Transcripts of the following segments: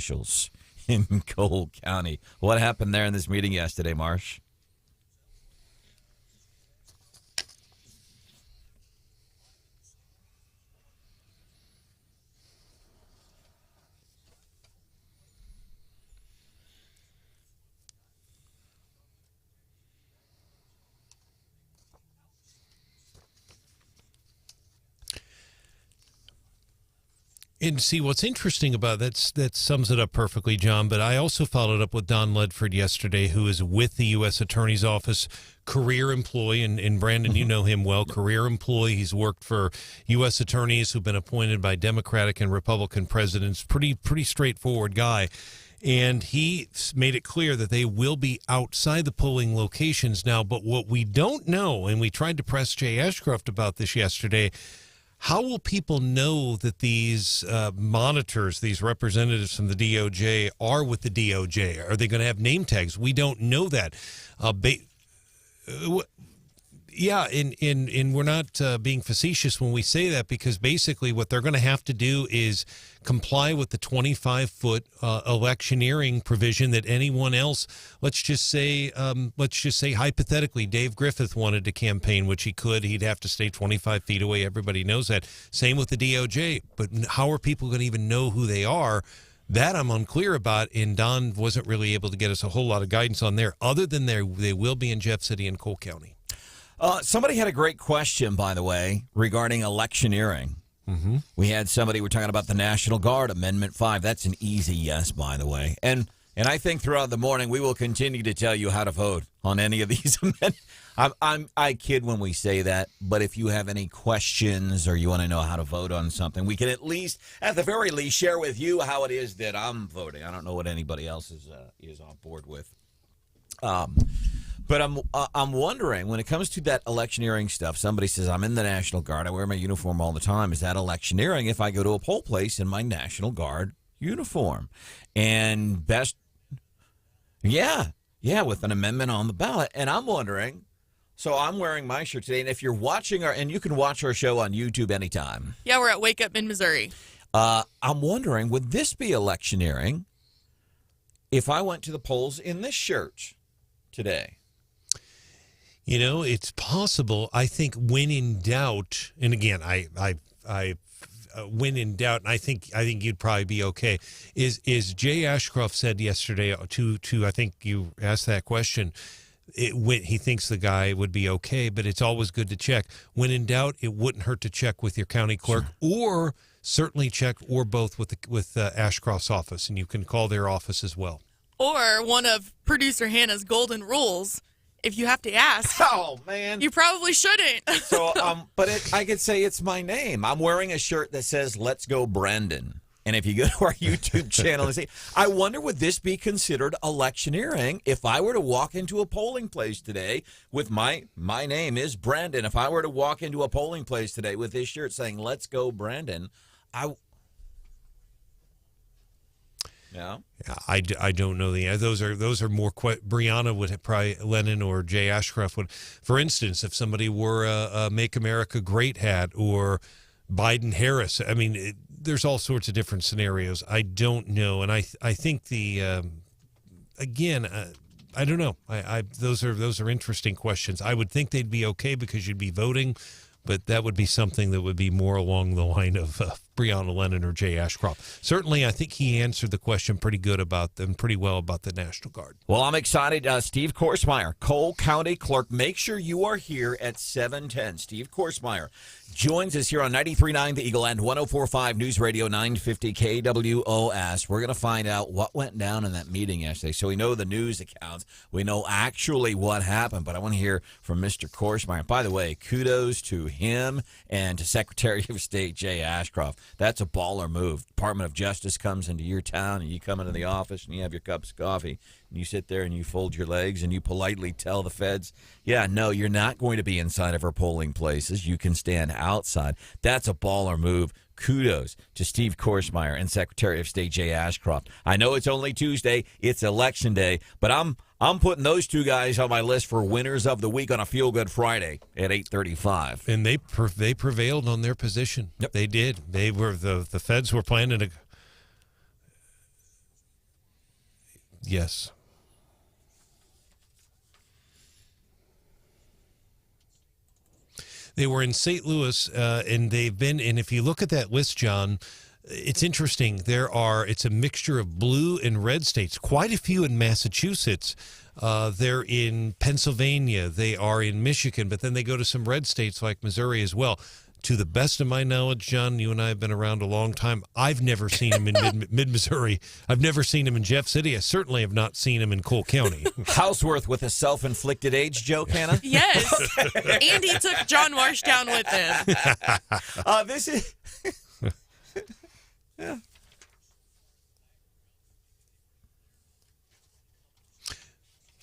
officials in Cole County. What happened there in this meeting yesterday, Marsh? And see, what's interesting about that sums it up perfectly, John, but I also followed up with Don Ledford yesterday, who is with the U.S. Attorney's Office, career employee, and Brandon, you know him well, career employee. He's worked for U.S. attorneys who've been appointed by Democratic and Republican presidents. Pretty straightforward guy. And he made it clear that they will be outside the polling locations now. But what we don't know, and we tried to press Jay Ashcroft about this yesterday, how will people know that these monitors, these representatives from the DOJ, are with the DOJ? Are they going to have name tags? We don't know that. Yeah, and we're not being facetious when we say that, because basically what they're going to have to do is comply with the 25-foot electioneering provision that anyone else, let's just say hypothetically, Dave Griffith wanted to campaign, which he could. He'd have to stay 25 feet away. Everybody knows that. Same with the DOJ. But how are people going to even know who they are? That I'm unclear about, and Don wasn't really able to get us a whole lot of guidance on there, other than they will be in Jeff City and Cole County. Somebody had a great question, by the way, regarding electioneering. Mm-hmm. We had somebody, we're talking about the National Guard, Amendment 5. That's an easy yes, by the way. And I think throughout the morning we will continue to tell you how to vote on any of these amendments. I kid when we say that, but if you have any questions or you want to know how to vote on something, we can at the very least, share with you how it is that I'm voting. I don't know what anybody else is on board with. But I'm wondering, when it comes to that electioneering stuff, somebody says, I'm in the National Guard, I wear my uniform all the time. Is that electioneering if I go to a poll place in my National Guard uniform? And with an amendment on the ballot. And I'm wondering, so I'm wearing my shirt today, and if you're watching and you can watch our show on YouTube anytime. Yeah, we're at Wake Up in Missouri. I'm wondering, would this be electioneering if I went to the polls in this shirt today? You know, it's possible. I think when in doubt, and again, I when in doubt, and I think you'd probably be okay. Is Jay Ashcroft said yesterday to I think you asked that question. He thinks the guy would be okay, but it's always good to check. When in doubt, it wouldn't hurt to check with your county clerk, or certainly check or both with Ashcroft's office, and you can call their office as well. Or one of producer Hannah's golden rules. If you have to ask, oh man, you probably shouldn't. So, I could say it's my name. I'm wearing a shirt that says "Let's Go Branden," and if you go to our YouTube channel and see, I wonder, would this be considered electioneering if I were to walk into a polling place today with my name is Branden? If I were to walk into a polling place today with this shirt saying "Let's Go Branden," Yeah, I don't know the answer. Those are more Brianna would have probably, Lennon or Jay Ashcroft would. For instance, if somebody wore a "Make America Great" hat or Biden Harris, I mean, there's all sorts of different scenarios. I don't know, and I think again, I don't know. Those are interesting questions. I would think they'd be okay because you'd be voting, but that would be something that would be more along the line of Brianna Lennon or Jay Ashcroft. Certainly, I think he answered the question pretty well about the National Guard. Well, I'm excited. Steve Korsmeyer, Cole County Clerk. Make sure you are here at 7:10. Steve Korsmeyer joins us here on 93.9 The Eagle and 104.5 News Radio 950 KWOS. We're going to find out what went down in that meeting yesterday. So we know the news accounts. We know actually what happened, but I want to hear from Mr. Korsmeyer. By the way, kudos to him and to Secretary of State Jay Ashcroft. That's a baller move. Department of Justice comes into your town, and you come into the office, and you have your cups of coffee, and you sit there, and you fold your legs, and you politely tell the feds, yeah, no, you're not going to be inside of our polling places. You can stand outside. That's a baller move. Kudos to Steve Korsmeyer and Secretary of State Jay Ashcroft. I know it's only Tuesday. It's Election Day, but I'm putting those two guys on my list for winners of the week on a Feel Good Friday at 8:35. And they prevailed on their position. Yep. They did. They were the feds were planning to. Yes. They were in St. Louis, and they've been, and if you look at that list, John, it's interesting. It's a mixture of blue and red states, quite a few in Massachusetts. They're in Pennsylvania. They are in Michigan, but then they go to some red states like Missouri as well. To the best of my knowledge, John, you and I have been around a long time. I've never seen him in mid-Missouri. I've never seen him in Jeff City. I certainly have not seen him in Cole County. Houseworth with a self-inflicted age joke, Hannah? Yes. And he took John Marsh down with him. This is... yeah.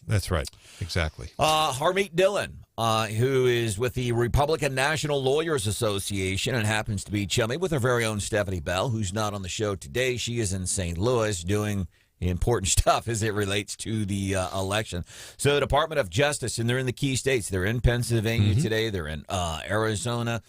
That's right. Exactly. Harmeet Dillon, who is with the Republican National Lawyers Association and happens to be chummy with our very own Stephanie Bell, who's not on the show today. She is in St. Louis doing important stuff as it relates to the election. So the Department of Justice, and they're in the key states. They're in Pennsylvania today. They're in Arizona.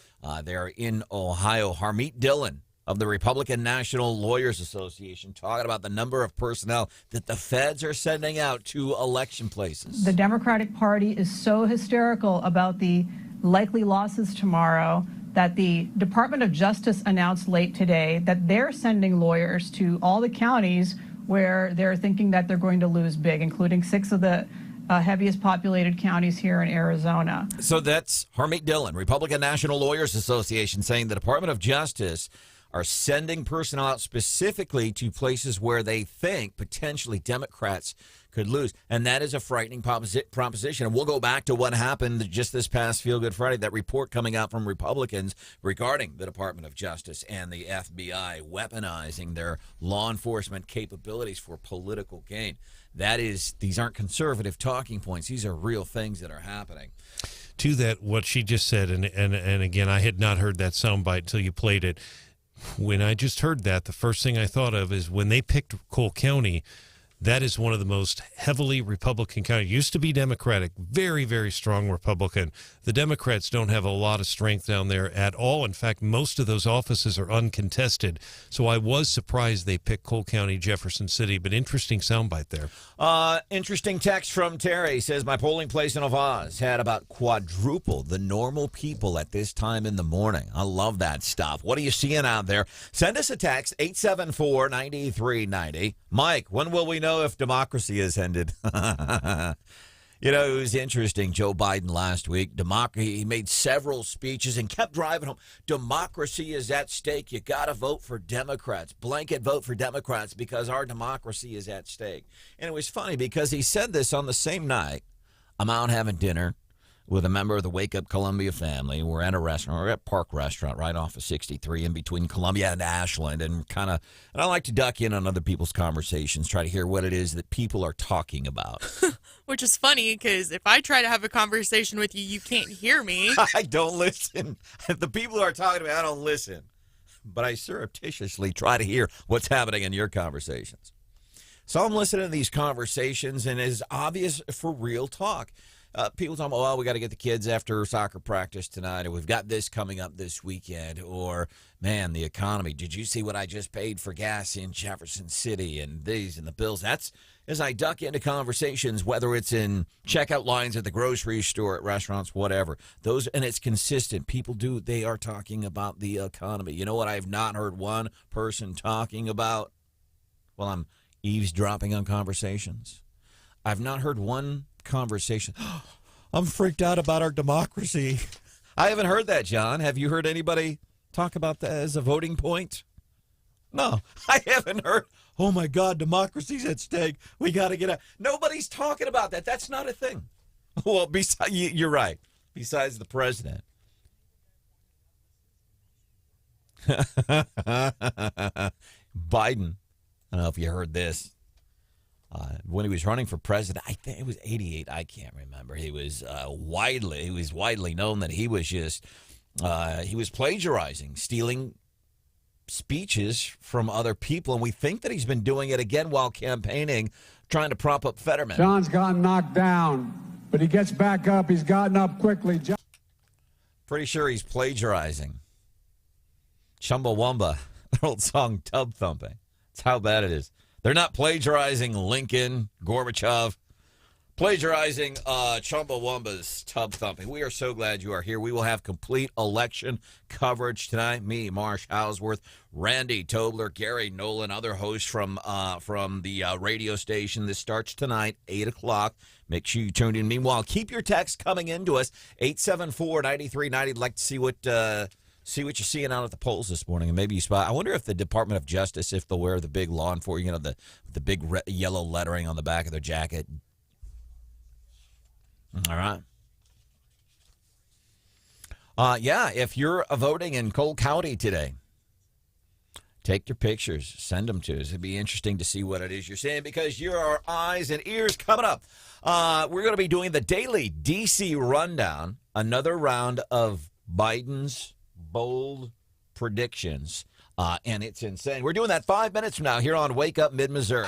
They're in Ohio. Harmeet Dillon of the Republican National Lawyers Association talking about the number of personnel that the feds are sending out to election places. The Democratic Party is so hysterical about the likely losses tomorrow that the Department of Justice announced late today that they're sending lawyers to all the counties where they're thinking that they're going to lose big, including 6 of the heaviest populated counties here in Arizona. So that's Harmeet Dillon, Republican National Lawyers Association, saying the Department of Justice are sending personnel out specifically to places where they think potentially Democrats could lose. And that is a frightening proposition. And we'll go back to what happened just this past Feel Good Friday, that report coming out from Republicans regarding the Department of Justice and the FBI weaponizing their law enforcement capabilities for political gain. These aren't conservative talking points. These are real things that are happening. To that, what she just said, and again, I had not heard that soundbite until you played it. When I just heard that, the first thing I thought of is when they picked Cole County, that is one of the most heavily Republican counties. It used to be Democratic, very, very strong Republican. The Democrats don't have a lot of strength down there at all. In fact, most of those offices are uncontested. So I was surprised they picked Cole County, Jefferson City, but interesting soundbite there. Interesting text from Terry. Says, my polling place in Oz had about quadruple the normal people at this time in the morning. I love that stuff. What are you seeing out there? Send us a text, 874-9390. Mike, when will we know if democracy has ended? You know, it was interesting. Joe Biden last week, he made several speeches and kept driving home. Democracy is at stake. You got to vote for Democrats. Blanket vote for Democrats because our democracy is at stake. And it was funny because he said this on the same night. I'm out having dinner with a member of the Wake Up Columbia family. We're at a restaurant. We're at Park Restaurant right off of 63 in between Columbia and Ashland. And I like to duck in on other people's conversations, try to hear what it is that people are talking about. Which is funny because if I try to have a conversation with you, you can't hear me. I don't listen. The people who are talking to me, I don't listen. But I surreptitiously try to hear what's happening in your conversations. So I'm listening to these conversations, and it's obvious for real talk. People talking about, we got to get the kids after soccer practice tonight, or we've got this coming up this weekend, or, man, the economy. Did you see what I just paid for gas in Jefferson City and these and the bills? That's as I duck into conversations, whether it's in checkout lines at the grocery store, at restaurants, whatever. And it's consistent. They are talking about the economy. You know what I have not heard one person talking about? Well, I'm eavesdropping on conversations. I've not heard one conversation. I'm freaked out about our democracy. I haven't heard that, John. Have you heard anybody talk about that as a voting point? No, I haven't heard. Oh my God, democracy's at stake. We got to get out. Nobody's talking about that. That's not a thing. Well, you're right. Besides the president. Biden. I don't know if you heard this. When he was running for president, I think it was 88. I can't remember. He was widely known that he was plagiarizing, stealing speeches from other people, and we think that he's been doing it again while campaigning, trying to prop up Fetterman. John's gotten knocked down, but he gets back up. He's gotten up quickly. Pretty sure he's plagiarizing. Chumbawamba, their old song, Tub Thumping. That's how bad it is. They're not plagiarizing Lincoln, Gorbachev, plagiarizing Chumbawamba's tub thumping. We are so glad you are here. We will have complete election coverage tonight. Me, Marsh Houseworth, Randy Tobler, Gary Nolan, other hosts from the radio station. This starts tonight, 8 o'clock. Make sure you tune in. Meanwhile, keep your texts coming in to us, 874-9390. I'd like to see what you're seeing out at the polls this morning, and maybe you spot. I wonder if the Department of Justice, if they'll wear the big law enforcement, the big yellow lettering on the back of their jacket. All right. Yeah, if you're voting in Cole County today, take your pictures, send them to us. It'd be interesting to see what it is you're saying, because you're our eyes and ears coming up. We're going to be doing the daily D.C. rundown, another round of Biden's bold predictions, and it's insane. We're doing that 5 minutes from now here on Wake Up Mid-Missouri.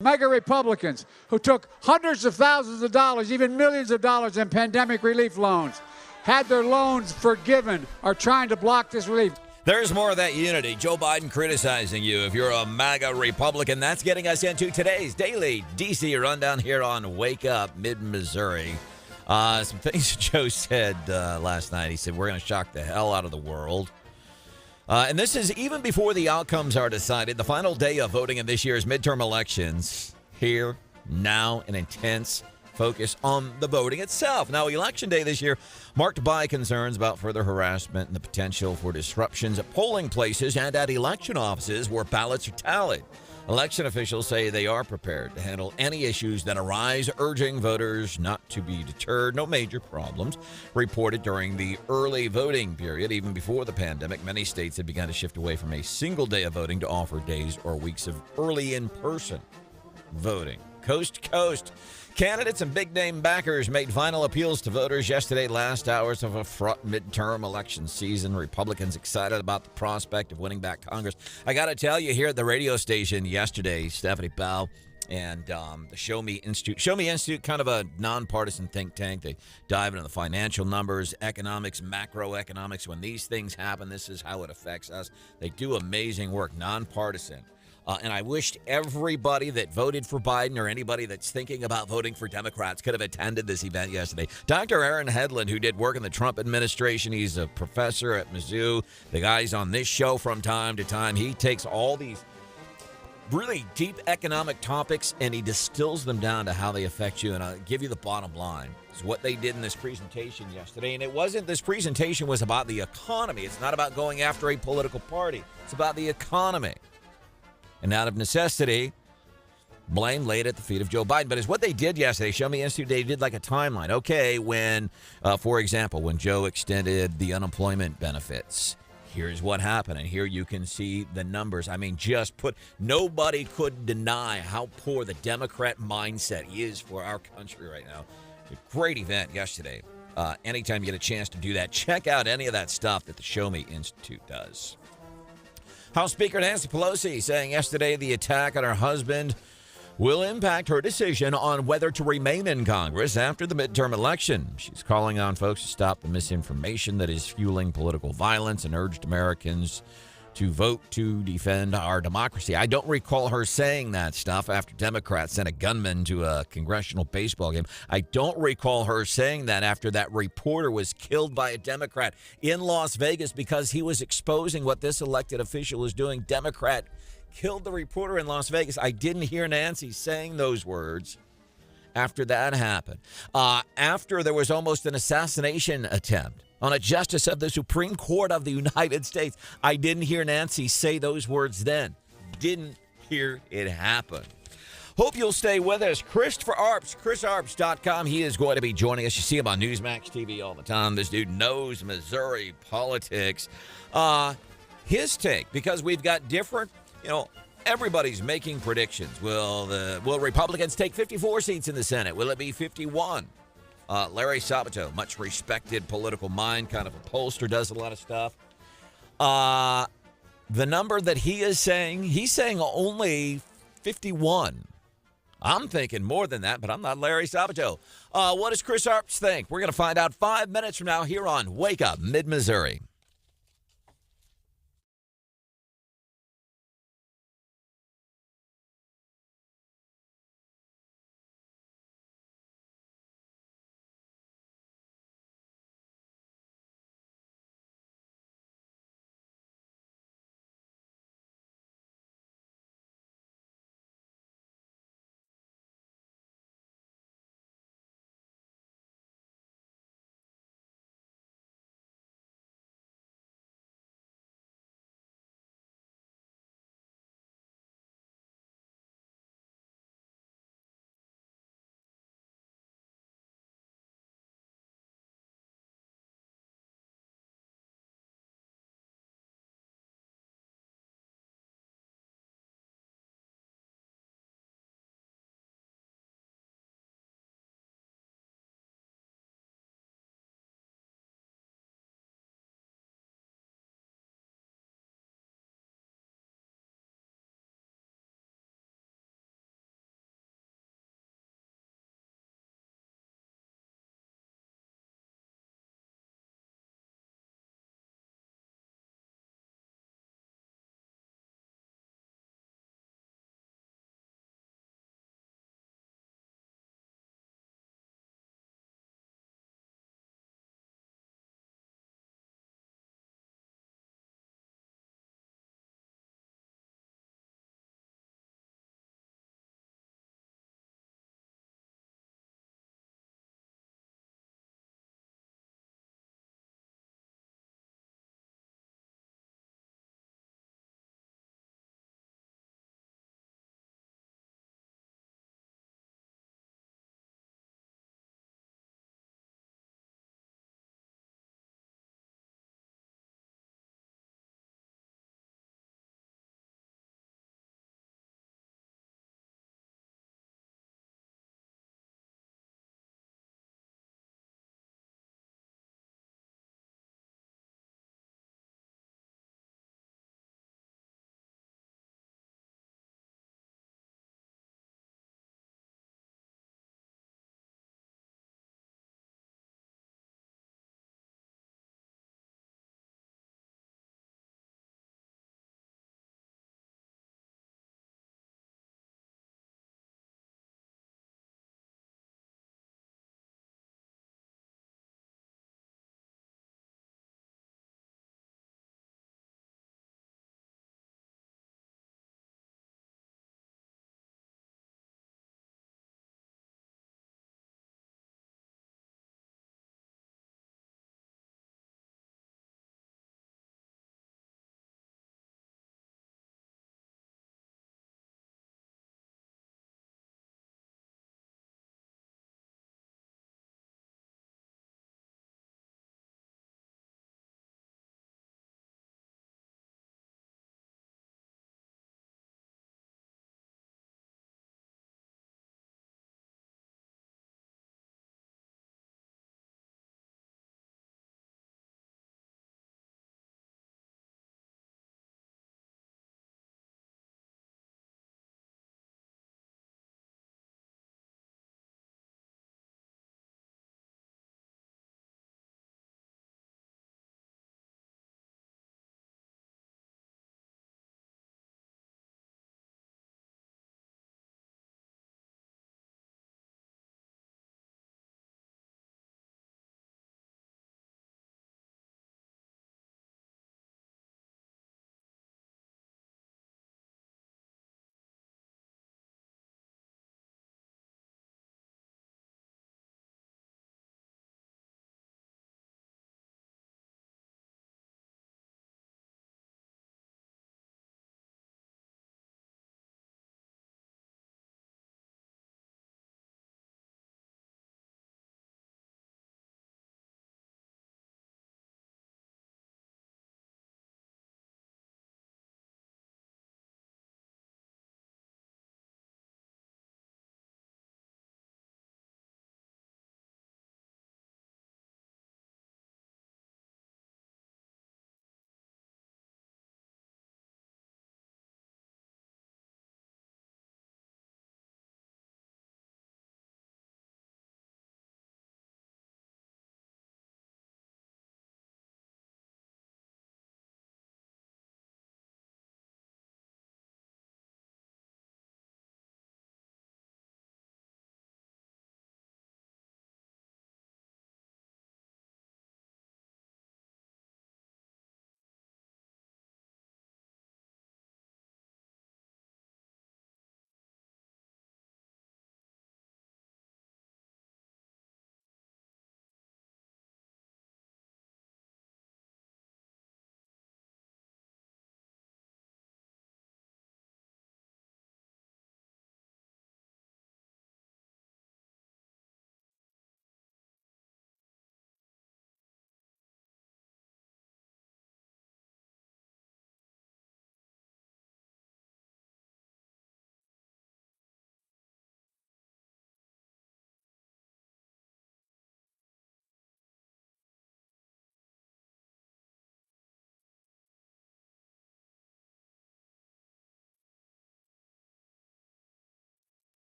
Mega Republicans who took hundreds of thousands of dollars, even millions of dollars in pandemic relief loans, had their loans forgiven, are trying to block this relief. There's more of that unity. Joe Biden criticizing you if you're a MAGA Republican. That's getting us into today's daily D.C. rundown here on Wake Up Mid-Missouri. Some things Joe said last night. He said, we're going to shock the hell out of the world. And this is even before the outcomes are decided. The final day of voting in this year's midterm elections. Here, now, an intense focus on the voting itself. Now, Election Day this year marked by concerns about further harassment and the potential for disruptions at polling places and at election offices where ballots are tallied. Election officials say they are prepared to handle any issues that arise, urging voters not to be deterred. No major problems reported during the early voting period. Even before the pandemic, many states had begun to shift away from a single day of voting to offer days or weeks of early in-person voting. Coast to coast, candidates and big-name backers made final appeals to voters yesterday, last hours of a fraught midterm election season. Republicans excited about the prospect of winning back Congress. I got to tell you, here at the radio station yesterday, Stephanie Powell and the Show Me Institute, kind of a nonpartisan think tank. They dive into the financial numbers, economics, macroeconomics. When these things happen, this is how it affects us. They do amazing work, nonpartisan. And I wished everybody that voted for Biden or anybody that's thinking about voting for Democrats could have attended this event yesterday. Dr. Aaron Hedlund, who did work in the Trump administration, he's a professor at Mizzou. The guy's on this show from time to time. He takes all these really deep economic topics and he distills them down to how they affect you. And I'll give you the bottom line. It's what they did in this presentation yesterday. And this presentation was about the economy. It's not about going after a political party. It's about the economy. And out of necessity, blame laid at the feet of Joe Biden. But it's what they did yesterday. Show Me Institute, they did like a timeline. Okay, when, for example, when Joe extended the unemployment benefits, here's what happened. And here you can see the numbers. I mean, nobody could deny how poor the Democrat mindset is for our country right now. It's a great event yesterday. Anytime you get a chance to do that, check out any of that stuff that the Show Me Institute does. House Speaker Nancy Pelosi saying yesterday the attack on her husband will impact her decision on whether to remain in Congress after the midterm election. She's calling on folks to stop the misinformation that is fueling political violence and urged Americans to vote to defend our democracy. I don't recall her saying that stuff after Democrats sent a gunman to a congressional baseball game. I don't recall her saying that after that reporter was killed by a Democrat in Las Vegas because he was exposing what this elected official was doing. Democrat killed the reporter in Las Vegas. I didn't hear Nancy saying those words after that happened. After there was almost an assassination attempt on a justice of the Supreme Court of the United States. I didn't hear Nancy say those words then. Didn't hear it happen. Hope you'll stay with us. Christopher Arps, chrisarps.com. He is going to be joining us. You see him on Newsmax TV all the time. This dude knows Missouri politics. His take, because we've got different, everybody's making predictions. Will Republicans take 54 seats in the Senate? Will it be 51? Larry Sabato, much respected political mind, kind of a pollster, does a lot of stuff. The number that he's saying only 51. I'm thinking more than that, but I'm not Larry Sabato. What does Chris Arps think? We're going to find out 5 minutes from now here on Wake Up Mid-Missouri.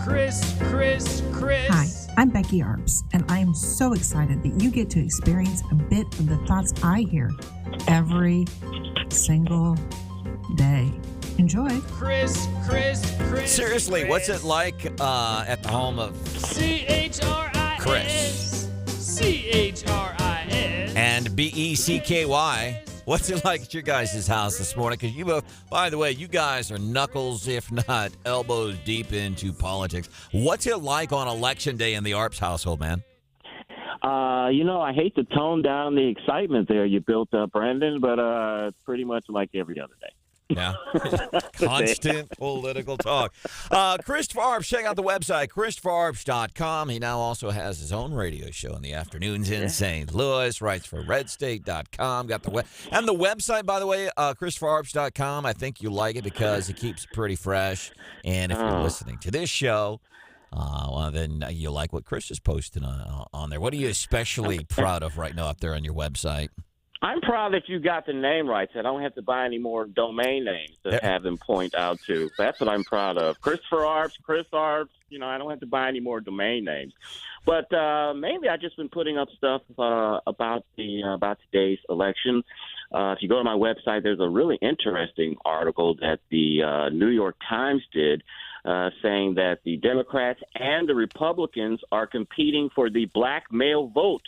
Hi, I'm Becky Arps, and I am so excited that you get to experience a bit of the thoughts I hear every single day. Enjoy. Chris. Seriously, what's it like at the home of CHRIS. CHRIS. and BECKY? What's it like at your guys' house this morning? Because you both, by the way, you guys are knuckles, if not elbows deep into politics. What's it like on Election Day in the Arps household, man? I hate to tone down the excitement there you built up, Brandon, but it's pretty much like every other day. Yeah. Constant political talk. Christopher Arps, check out the website, ChristopherArps.com. He now also has his own radio show in the afternoons in St. Louis, writes for RedState.com. Got the and the website, by the way, ChristopherArps.com. I think you like it because it keeps it pretty fresh. And if you're listening to this show, well, then you like what Chris is posting on there. What are you especially proud of right now up there on your website? I'm proud that you got the name right, so I don't have to buy any more domain names to have them point out to. That's what I'm proud of. Christopher Arps, Chris Arps, I don't have to buy any more domain names. But mainly I've just been putting up stuff about today's election. If you go to my website, there's a really interesting article that the New York Times did saying that the Democrats and the Republicans are competing for the black male vote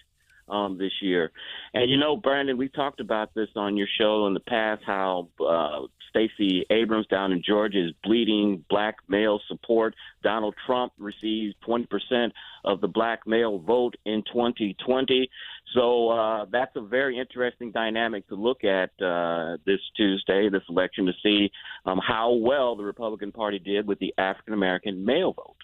this year. And, Brandon, we've talked about this on your show in the past, how Stacey Abrams down in Georgia is bleeding black male support. Donald Trump receives 20% of the black male vote in 2020. So that's a very interesting dynamic to look at this Tuesday, this election, to see how well the Republican Party did with the African-American male vote.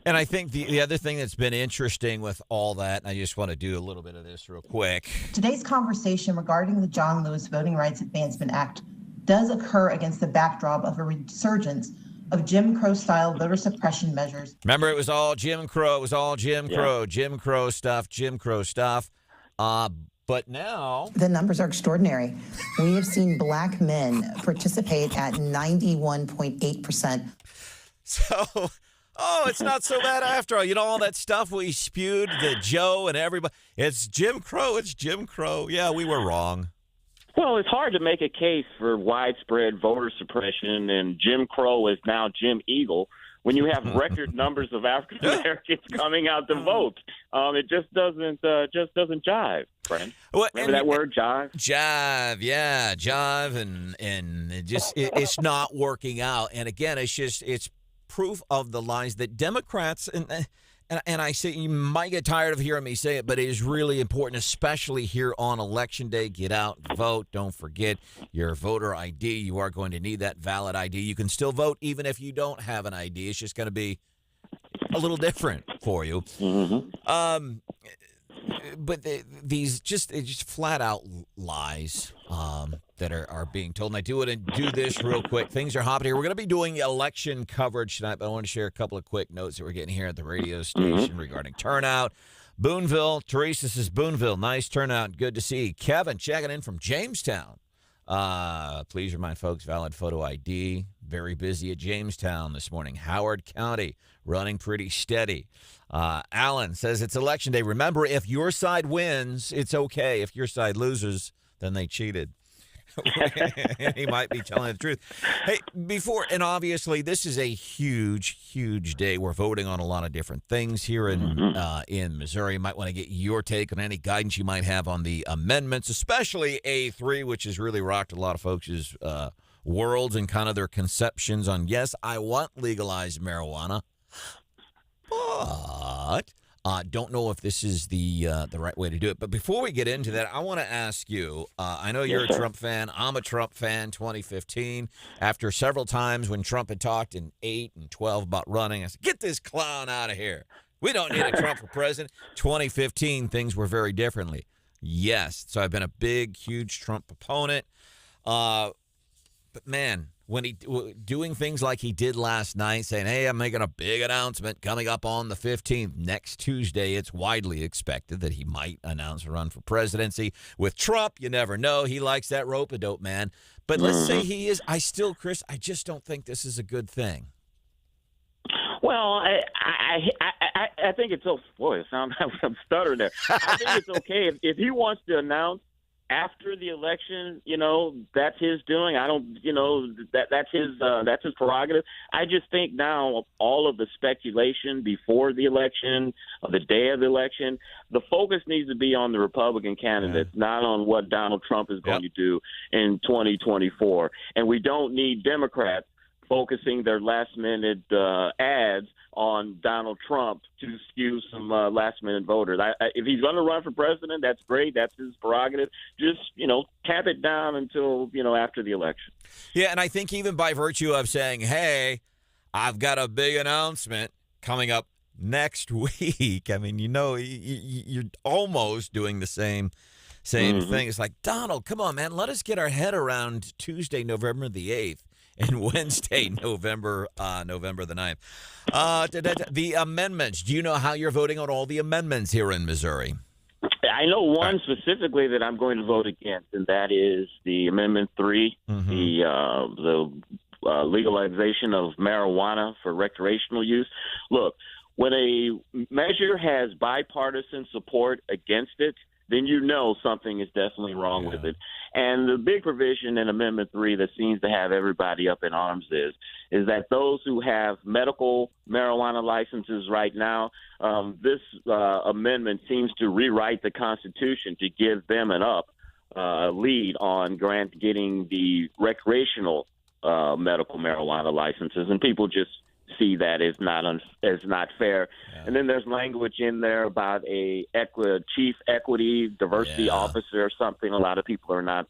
And I think the other thing that's been interesting with all that, and I just want to do a little bit of this real quick. Today's conversation regarding the John Lewis Voting Rights Advancement Act does occur against the backdrop of a resurgence of Jim Crow-style voter suppression measures. Remember, it was all Jim Crow. It was all Jim Crow. Jim Crow stuff. But now the numbers are extraordinary. We have seen black men participate at 91.8%. So... Oh, it's not so bad after all. All that stuff we spewed, the Joe and everybody. It's Jim Crow. It's Jim Crow. Yeah, we were wrong. Well, it's hard to make a case for widespread voter suppression, and Jim Crow is now Jim Eagle when you have record numbers of African Americans coming out to vote. It just doesn't jive, friend. Well, remember that word, jive? Jive, yeah, jive, and it's not working out. And again, it's proof of the lies that Democrats and I say, you might get tired of hearing me say it, but it is really important, especially here on Election Day. Get out, vote. Don't forget your voter ID. You are going to need that valid ID. You can still vote even if you don't have an ID. It's just going to be a little different for you. Mm-hmm. But these just flat out lies that are being told. And I do want to do this real quick. Things are hopping here. We're going to be doing election coverage tonight, but I want to share a couple of quick notes that we're getting here at the radio station regarding turnout. Boonville, Teresa says, Boonville, nice turnout. Good to see. Kevin checking in from Jamestown. Please remind folks, valid photo ID. Very busy at Jamestown this morning. Howard County running pretty steady. Alan says it's Election Day. Remember, if your side wins, it's okay. If your side loses, then they cheated. He might be telling the truth. Hey, and obviously this is a huge, huge day. We're voting on a lot of different things here in Missouri. You might want to get your take on any guidance you might have on the amendments, especially A3, which has really rocked a lot of folks' worlds and kind of their conceptions on, yes, I want legalized marijuana, but don't know if this is the right way to do it. But before we get into that, I want to ask you, I know you're a Trump fan. I'm a Trump fan. 2015, after several times when Trump had talked in 8 and 12 about running, I said, get this clown out of here. We don't need a Trump for president. 2015, things were very differently. Yes, so I've been a big, huge Trump opponent. But, man, when he doing things like he did last night, saying, hey, I'm making a big announcement coming up on the 15th. Next Tuesday, it's widely expected that he might announce a run for presidency. With Trump, you never know. He likes that rope-a-dope, man. But let's say he is. Chris, I just don't think this is a good thing. Well, I think it's boy, it sounds I'm stuttering there. I think it's okay if he wants to announce after the election, that's his doing. I don't, that's his prerogative. I just think now all of the speculation before the election, the day of the election, the focus needs to be on the Republican candidates, not on what Donald Trump is going to do in 2024. And we don't need Democrats focusing their last-minute ads on Donald Trump to skew some last-minute voters. If he's going to run for president, that's great. That's his prerogative. Just, tap it down until, after the election. Yeah, and I think even by virtue of saying, hey, I've got a big announcement coming up next week, I mean, you're almost doing the same thing. It's like, Donald, come on, man, let us get our head around Tuesday, November the 8th. And Wednesday, November the 9th. The amendments. Do you know how you're voting on all the amendments here in Missouri? I know one specifically that I'm going to vote against, and that is the Amendment 3, the legalization of marijuana for recreational use. Look, when a measure has bipartisan support against it, then something is definitely wrong with it. And the big provision in Amendment 3 that seems to have everybody up in arms is that those who have medical marijuana licenses right now, this amendment seems to rewrite the Constitution to give them an lead on getting the recreational medical marijuana licenses, and people just see that as not fair. And then there's language in there about a chief equity diversity officer or something. A lot of people are not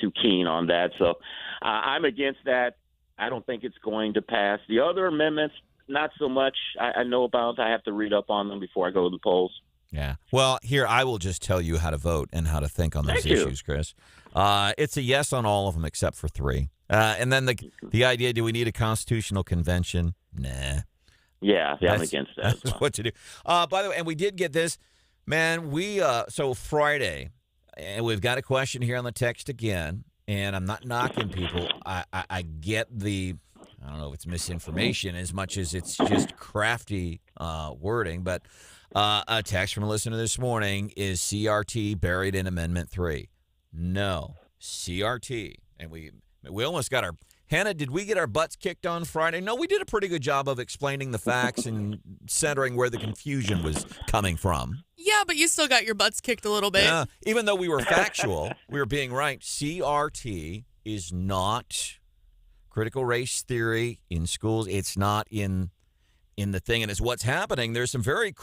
too keen on that. So I'm against that. I don't think it's going to pass. The other amendments, not so much. I know about. I have to read up on them before I go to the polls. Yeah. Well, here, I will just tell you how to vote and how to think on those issues, Chris. It's a yes on all of them except for 3. And then the idea, do we need a constitutional convention? Nah. Yeah, I'm against that. That's what to do. By the way, and we did get this. Man, so Friday, and we've got a question here on the text again, and I'm not knocking people. I get I don't know if it's misinformation as much as it's just crafty wording, but a text from a listener this morning is CRT buried in Amendment 3. No, CRT. And we almost got Hannah, did we get our butts kicked on Friday? No, we did a pretty good job of explaining the facts and centering where the confusion was coming from. Yeah, but you still got your butts kicked a little bit. Yeah, even though we were factual, we were being right. CRT is not critical race theory in schools. It's not in the thing, and it's what's happening. There's some very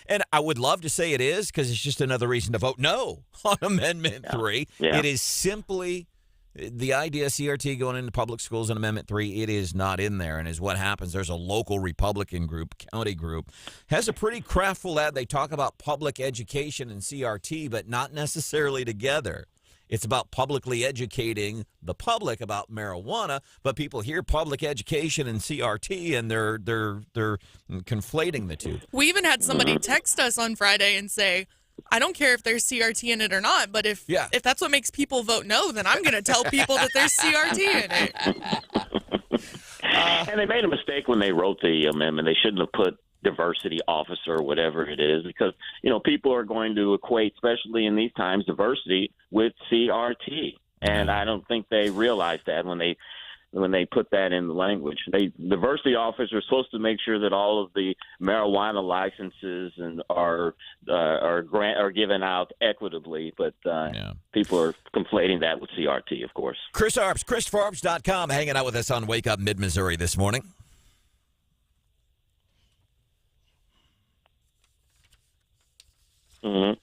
and I would love to say it is, because it's just another reason to vote no on Amendment 3. Yeah. It is simply the idea CRT going into public schools in Amendment 3, it is not in there. And is what happens. There's a local Republican group, county group, has a pretty craftful ad. They talk about public education and CRT, but not necessarily together. It's about publicly educating the public about marijuana, but people hear public education and CRT, and they're conflating the two. We even had somebody text us on Friday and say, I don't care if there's CRT in it or not, but if that's what makes people vote no, then I'm going to tell people that there's CRT in it. And they made a mistake when they wrote the amendment. They shouldn't have put diversity officer or whatever it is, because, people are going to equate, especially in these times, diversity with CRT. And I don't think they realized that when they put that in the language. Diversity officers are supposed to make sure that all of the marijuana licenses are given out equitably, but people are conflating that with CRT, of course. Chris Arps, ChristopherArps.com, hanging out with us on Wake Up Mid-Missouri this morning. Mm-hmm.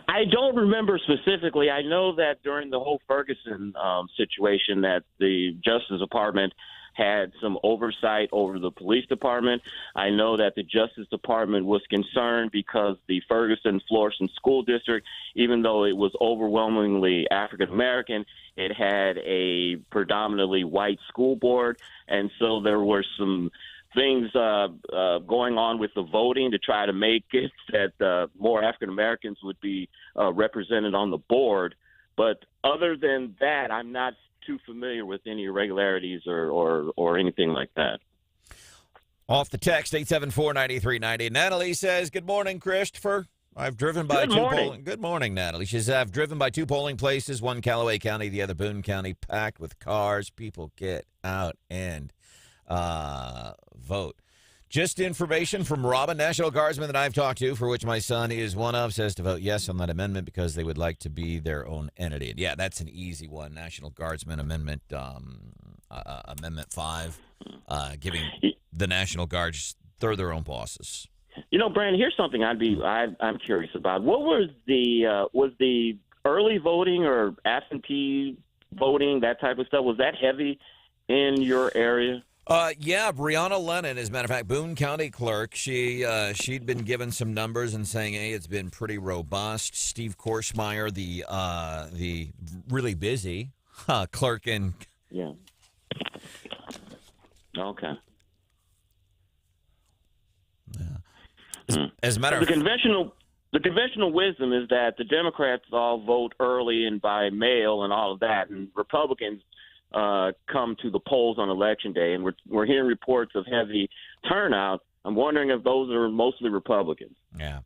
I don't remember specifically. I know that during the whole Ferguson situation that the Justice Department had some oversight over the police department. I know that the Justice Department was concerned because the Ferguson-Florissant School District, even though it was overwhelmingly African-American, it had a predominantly white school board, and so there were some things going on with the voting to try to make it that more African Americans would be represented on the board. But other than that, I'm not too familiar with any irregularities or anything like that. Off the text, 874-9390. Natalie says, good morning, Christopher. I've driven by Good morning. Good morning, Natalie. She says, I've driven by 2 polling places, one Callaway County, the other Boone County, packed with cars. People get out and vote. Just information from Robin, National Guardsman that I've talked to, for which my son is one of, says to vote yes on that amendment because they would like to be their own entity. And yeah, that's an easy one. National Guardsman Amendment, Amendment 5, giving the National Guards, they're their own bosses. You know, Brandon, here's something I'm curious about. What was the early voting or absentee voting, that type of stuff, was that heavy in your area? Yeah, Brianna Lennon, as a matter of fact, Boone County Clerk. She'd been given some numbers and saying, hey, it's been pretty robust. Steve Korsmeyer, the really busy clerk in. Yeah. Okay. Yeah. As a matter of the conventional wisdom is that the Democrats all vote early and by mail and all of that, and Republicans come to the polls on Election Day, and we're hearing reports of heavy turnout. I'm wondering if those are mostly Republicans. Yeah.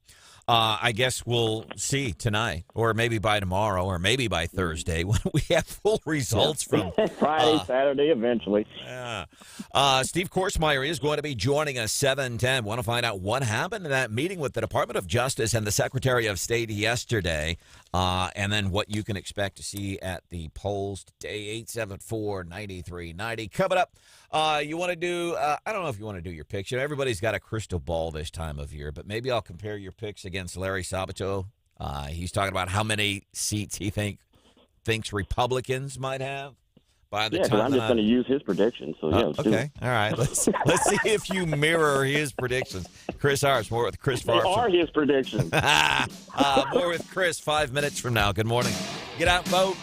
I guess we'll see tonight, or maybe by tomorrow, or maybe by Thursday when we have full results from Friday, Saturday, eventually. Yeah. Steve Korsmeyer is going to be joining us 7:10. Want to find out what happened in that meeting with the Department of Justice and the Secretary of State yesterday, and then what you can expect to see at the polls today. 874-9390. Coming up, you want to do, I don't know if you want to do your picks. You know, everybody's got a crystal ball this time of year, but maybe I'll compare your picks against Larry Sabato. He's talking about how many seats he thinks Republicans might have by the time. I'm just going to use his predictions. So okay, all right. Let's see if you mirror his predictions. Chris Arps, more with Chris. They are his predictions. More with Chris 5 minutes from now. Good morning. Get out, vote.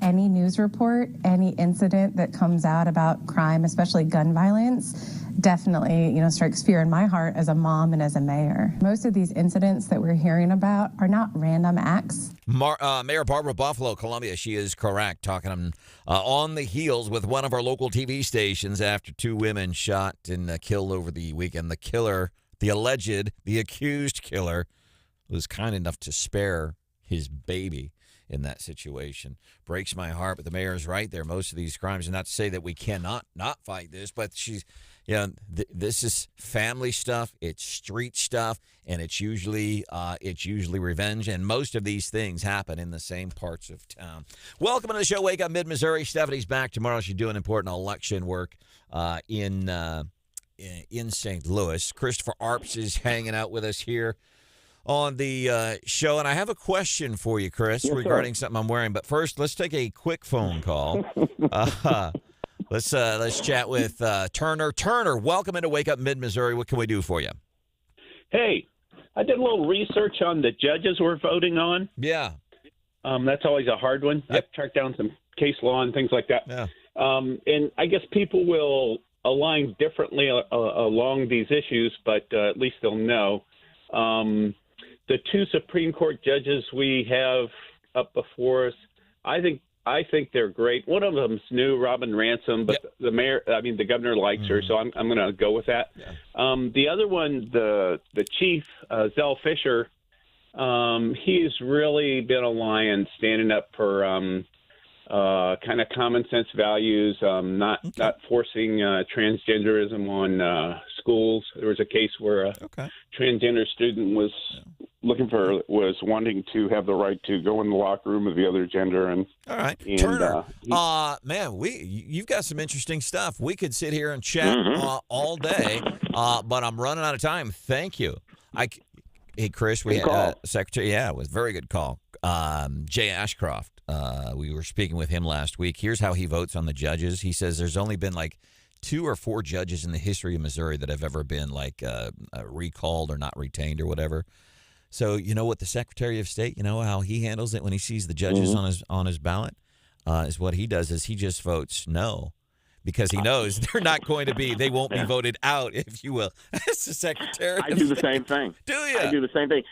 any news report, any incident that comes out about crime, especially gun violence, definitely, strikes fear in my heart as a mom and as a mayor. Most of these incidents that we're hearing about are not random acts. Mayor Barbara Buffalo, Columbia, she is correct, talking on the heels with one of our local TV stations after 2 women shot and killed over the weekend. The killer, the accused killer, was kind enough to spare his baby in that situation. Breaks my heart, but the mayor's right there. Most of these crimes, and not to say that we cannot not fight this, but this is family stuff, it's street stuff, and it's usually revenge, and most of these things happen in the same parts of town. Welcome to the show, Wake Up Mid-Missouri. Stephanie's back tomorrow. She's doing important election work in St. Louis. Christopher Arps is hanging out with us here on the show, and I have a question for you, Chris, regarding something I'm wearing. But first, let's take a quick phone call. Let's chat with Turner. Turner, welcome into Wake Up Mid-Missouri. What can we do for you? Hey, I did a little research on the judges we're voting on. Yeah. That's always a hard one. Yep. I've tracked down some case law and things like that. Yeah. And I guess people will align differently along these issues, but at least they'll know. The 2 Supreme Court judges we have up before us, I think they're great. One of them's new, Robin Ransom, but the governor likes her, so I'm going to go with that. Yeah. The other one, the chief, Zell Fisher, he's really been a lion, standing up for kind of common sense values, not forcing transgenderism on schools. There was a case where a transgender student was wanting to have the right to go in the locker room of the other gender. And all right, Turner, man, you've got some interesting stuff. We could sit here and chat all day, but I'm running out of time. Thank you. Hey, Chris, we had Secretary. Yeah, it was a very good call. Jay Ashcroft. We were speaking with him last week. Here's how he votes on the judges. He says there's only been like 2 or 4 judges in the history of Missouri that have ever been like recalled or not retained or whatever. So you know what the Secretary of State, you know how he handles it when he sees the judges on his ballot, is what he does is he just votes no, because he knows they won't be voted out, if you will. That's the Secretary. I do the same thing. Do you? I do the same thing.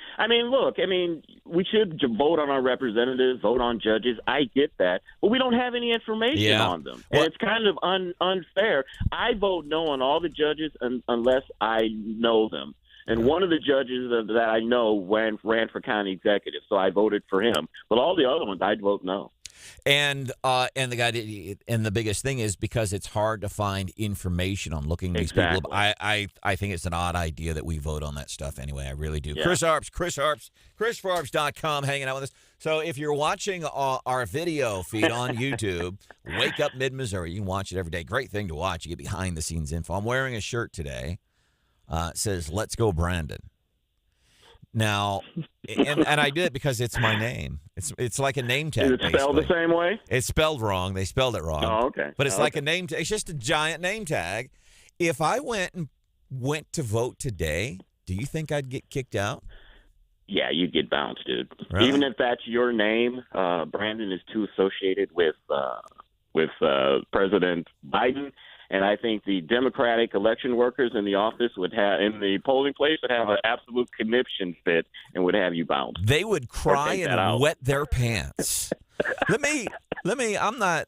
We should vote on our representatives, vote on judges. I get that, but we don't have any information on them, and it's kind of unfair. I vote no on all the judges unless I know them. And one of the judges that I know ran for county executive, so I voted for him. But all the other ones, I'd vote no. And the biggest thing is because it's hard to find information on looking at these people. I think it's an odd idea that we vote on that stuff anyway. I really do. Yeah. Chris Arps, ChrisForArps.com, hanging out with us. So if you're watching our video feed on YouTube, Wake Up Mid-Missouri, you can watch it every day. Great thing to watch. You get behind-the-scenes info. I'm wearing a shirt today. It says, "Let's go, Branden." Now, and I did it because it's my name. It's like a name tag. Is it spelled the same way? It's spelled wrong. They spelled it wrong. Oh, okay. But it's like a name tag. It's just a giant name tag. If I went to vote today, do you think I'd get kicked out? Yeah, you'd get bounced, dude. Really? Even if that's your name, Branden is too associated with President Biden. And I think the Democratic election workers in the office in the polling place would have an absolute conniption fit and would have you bounced. They would cry and wet their pants. Let me, I'm not,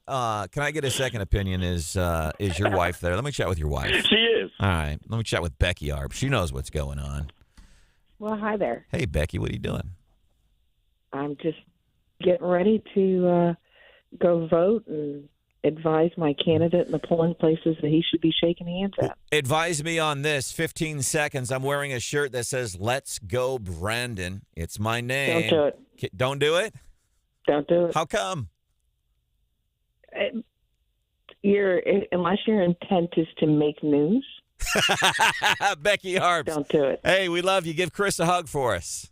can I get a second opinion? Is your wife there? Let me chat with your wife. She is. All right. Let me chat with Becky Arps. She knows what's going on. Well, hi there. Hey, Becky, what are you doing? I'm just getting ready to go vote and advise my candidate in the polling places that he should be shaking hands at. Advise me on this. 15 seconds. I'm wearing a shirt that says, "Let's go, Branden." It's my name. Don't do it. Don't do it? Don't do it. How come? Unless your intent is to make news. Becky Arps. Don't do it. Hey, we love you. Give Chris a hug for us.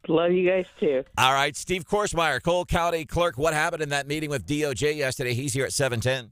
Love you guys, too. All right, Steve Korsmeyer, Cole County Clerk. What happened in that meeting with DOJ yesterday? He's here at 7:10.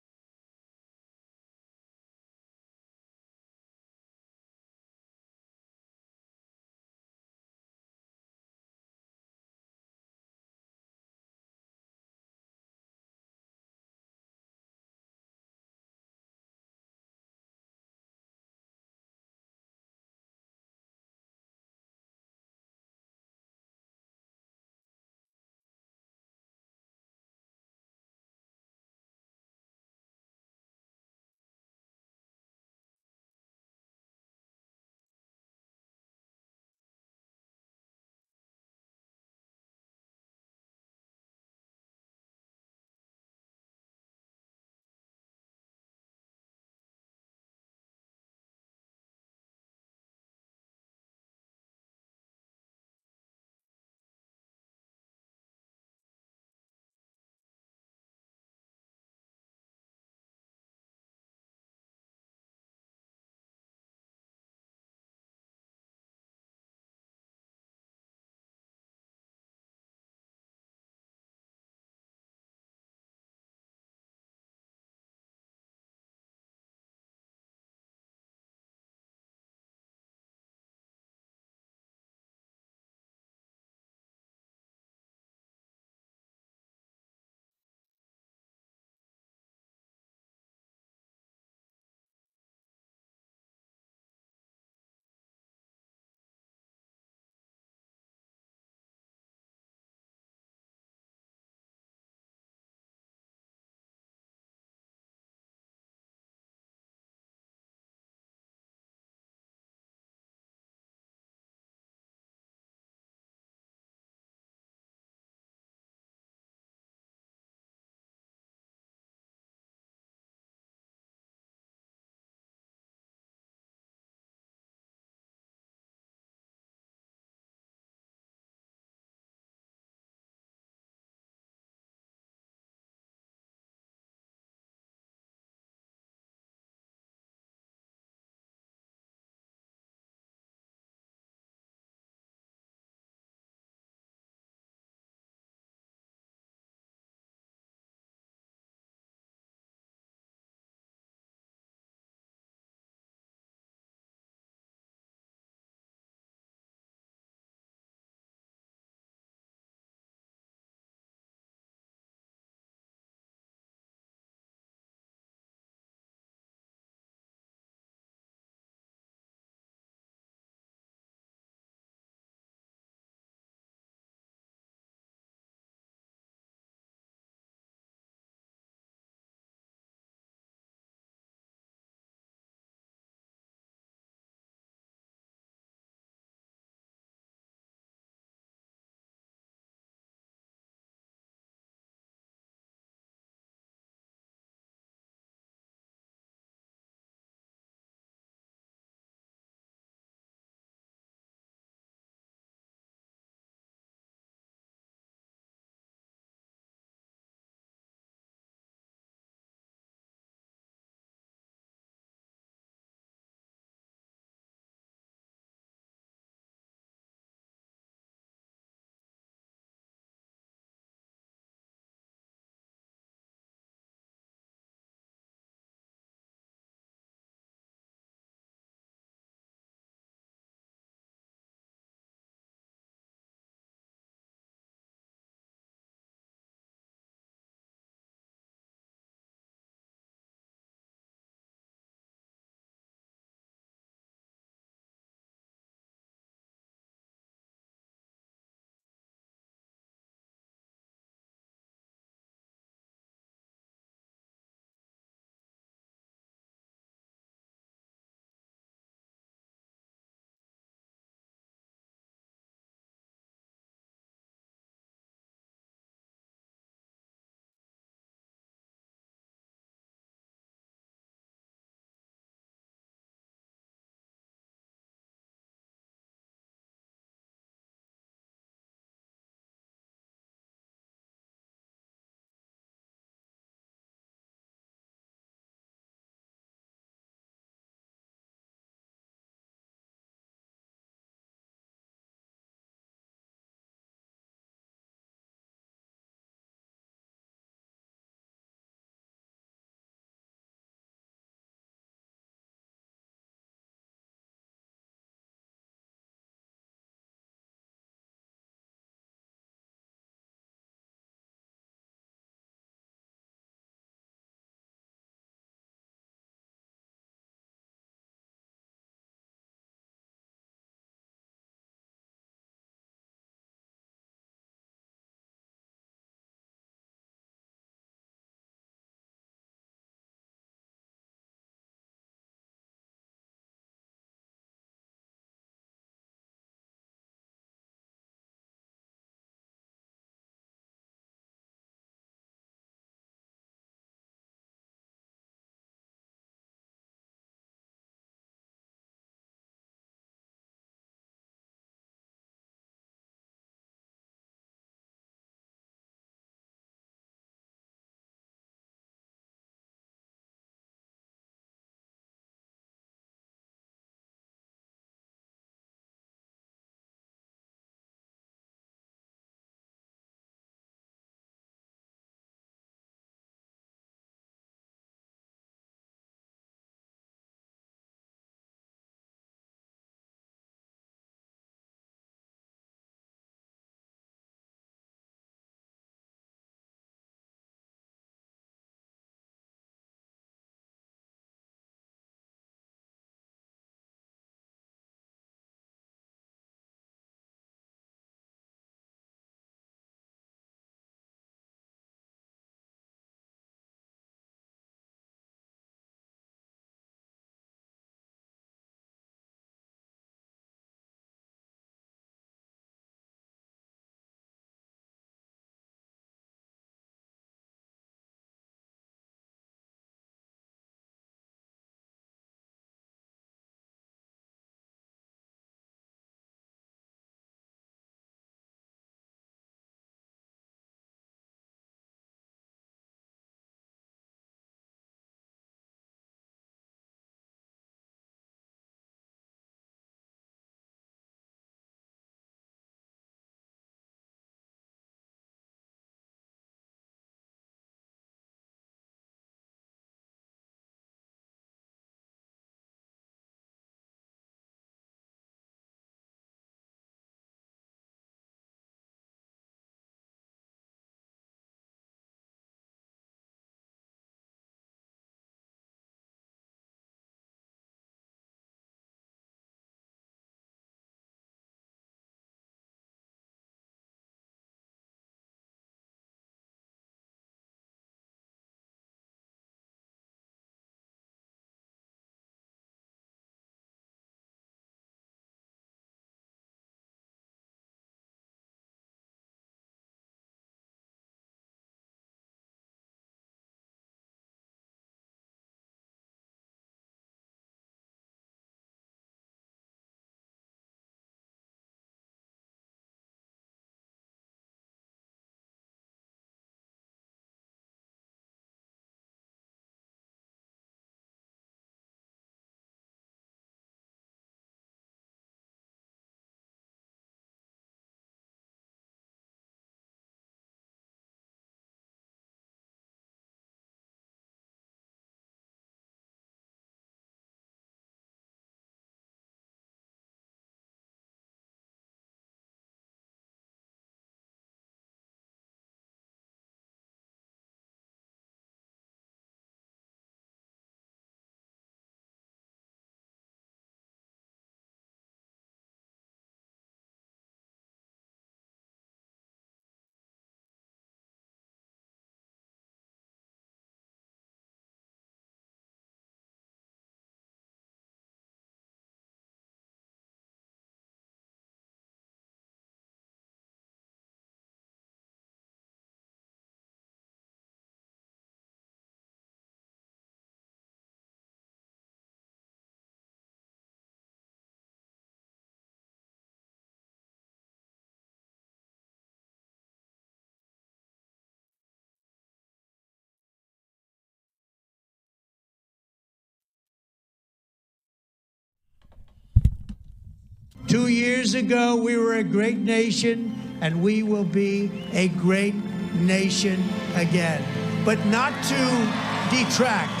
2 years ago, we were a great nation, and we will be a great nation again. But not to detract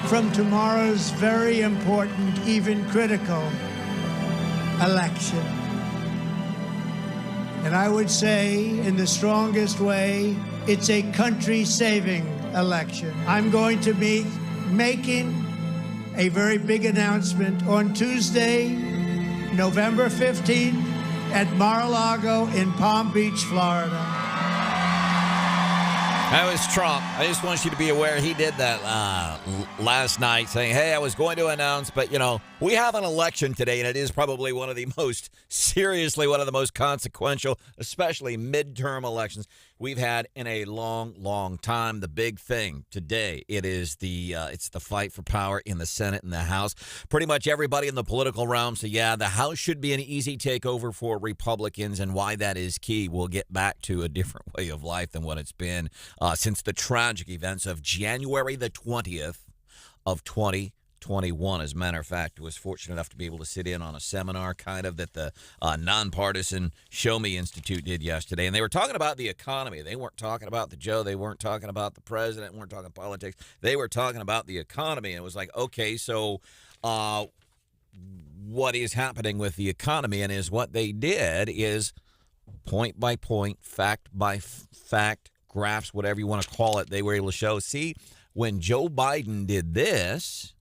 from tomorrow's very important, even critical election. And I would say, in the strongest way, it's a country-saving election. I'm going to be making a very big announcement on Tuesday, November 15th, at Mar-a-Lago in Palm Beach, Florida. That was Trump. I just want you to be aware he did that last night, saying, hey, I was going to announce, but, we have an election today, and it is probably one of the most consequential, especially midterm elections we've had in a long, long time. The big thing today, it's the fight for power in the Senate and the House. Pretty much everybody in the political realm said, the House should be an easy takeover for Republicans, and why that is key. We'll get back to a different way of life than what it's been since the tragic events of January the 20th of 2021. As a matter of fact, I was fortunate enough to be able to sit in on a seminar that the Nonpartisan Show Me Institute did yesterday. And they were talking about the economy. They weren't talking about the Joe. They weren't talking about the president. They weren't talking politics. They were talking about the economy. And it was like, okay, so what is happening with the economy? And what they did is point by point, fact by fact, graphs, whatever you want to call it, they were able to show, see, when Joe Biden did this,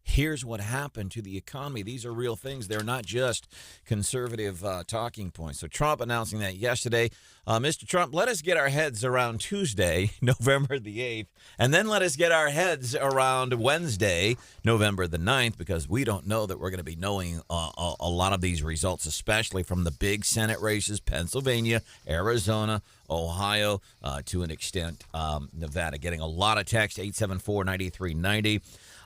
here's what happened to the economy. These are real things. They're not just conservative talking points. So Trump announcing that yesterday. Mr. Trump, let us get our heads around Tuesday, November the 8th, and then let us get our heads around Wednesday, November the 9th, because we don't know that we're going to be knowing a lot of these results, especially from the big Senate races, Pennsylvania, Arizona, Ohio, to an extent, Nevada. Getting a lot of text, 874-9390.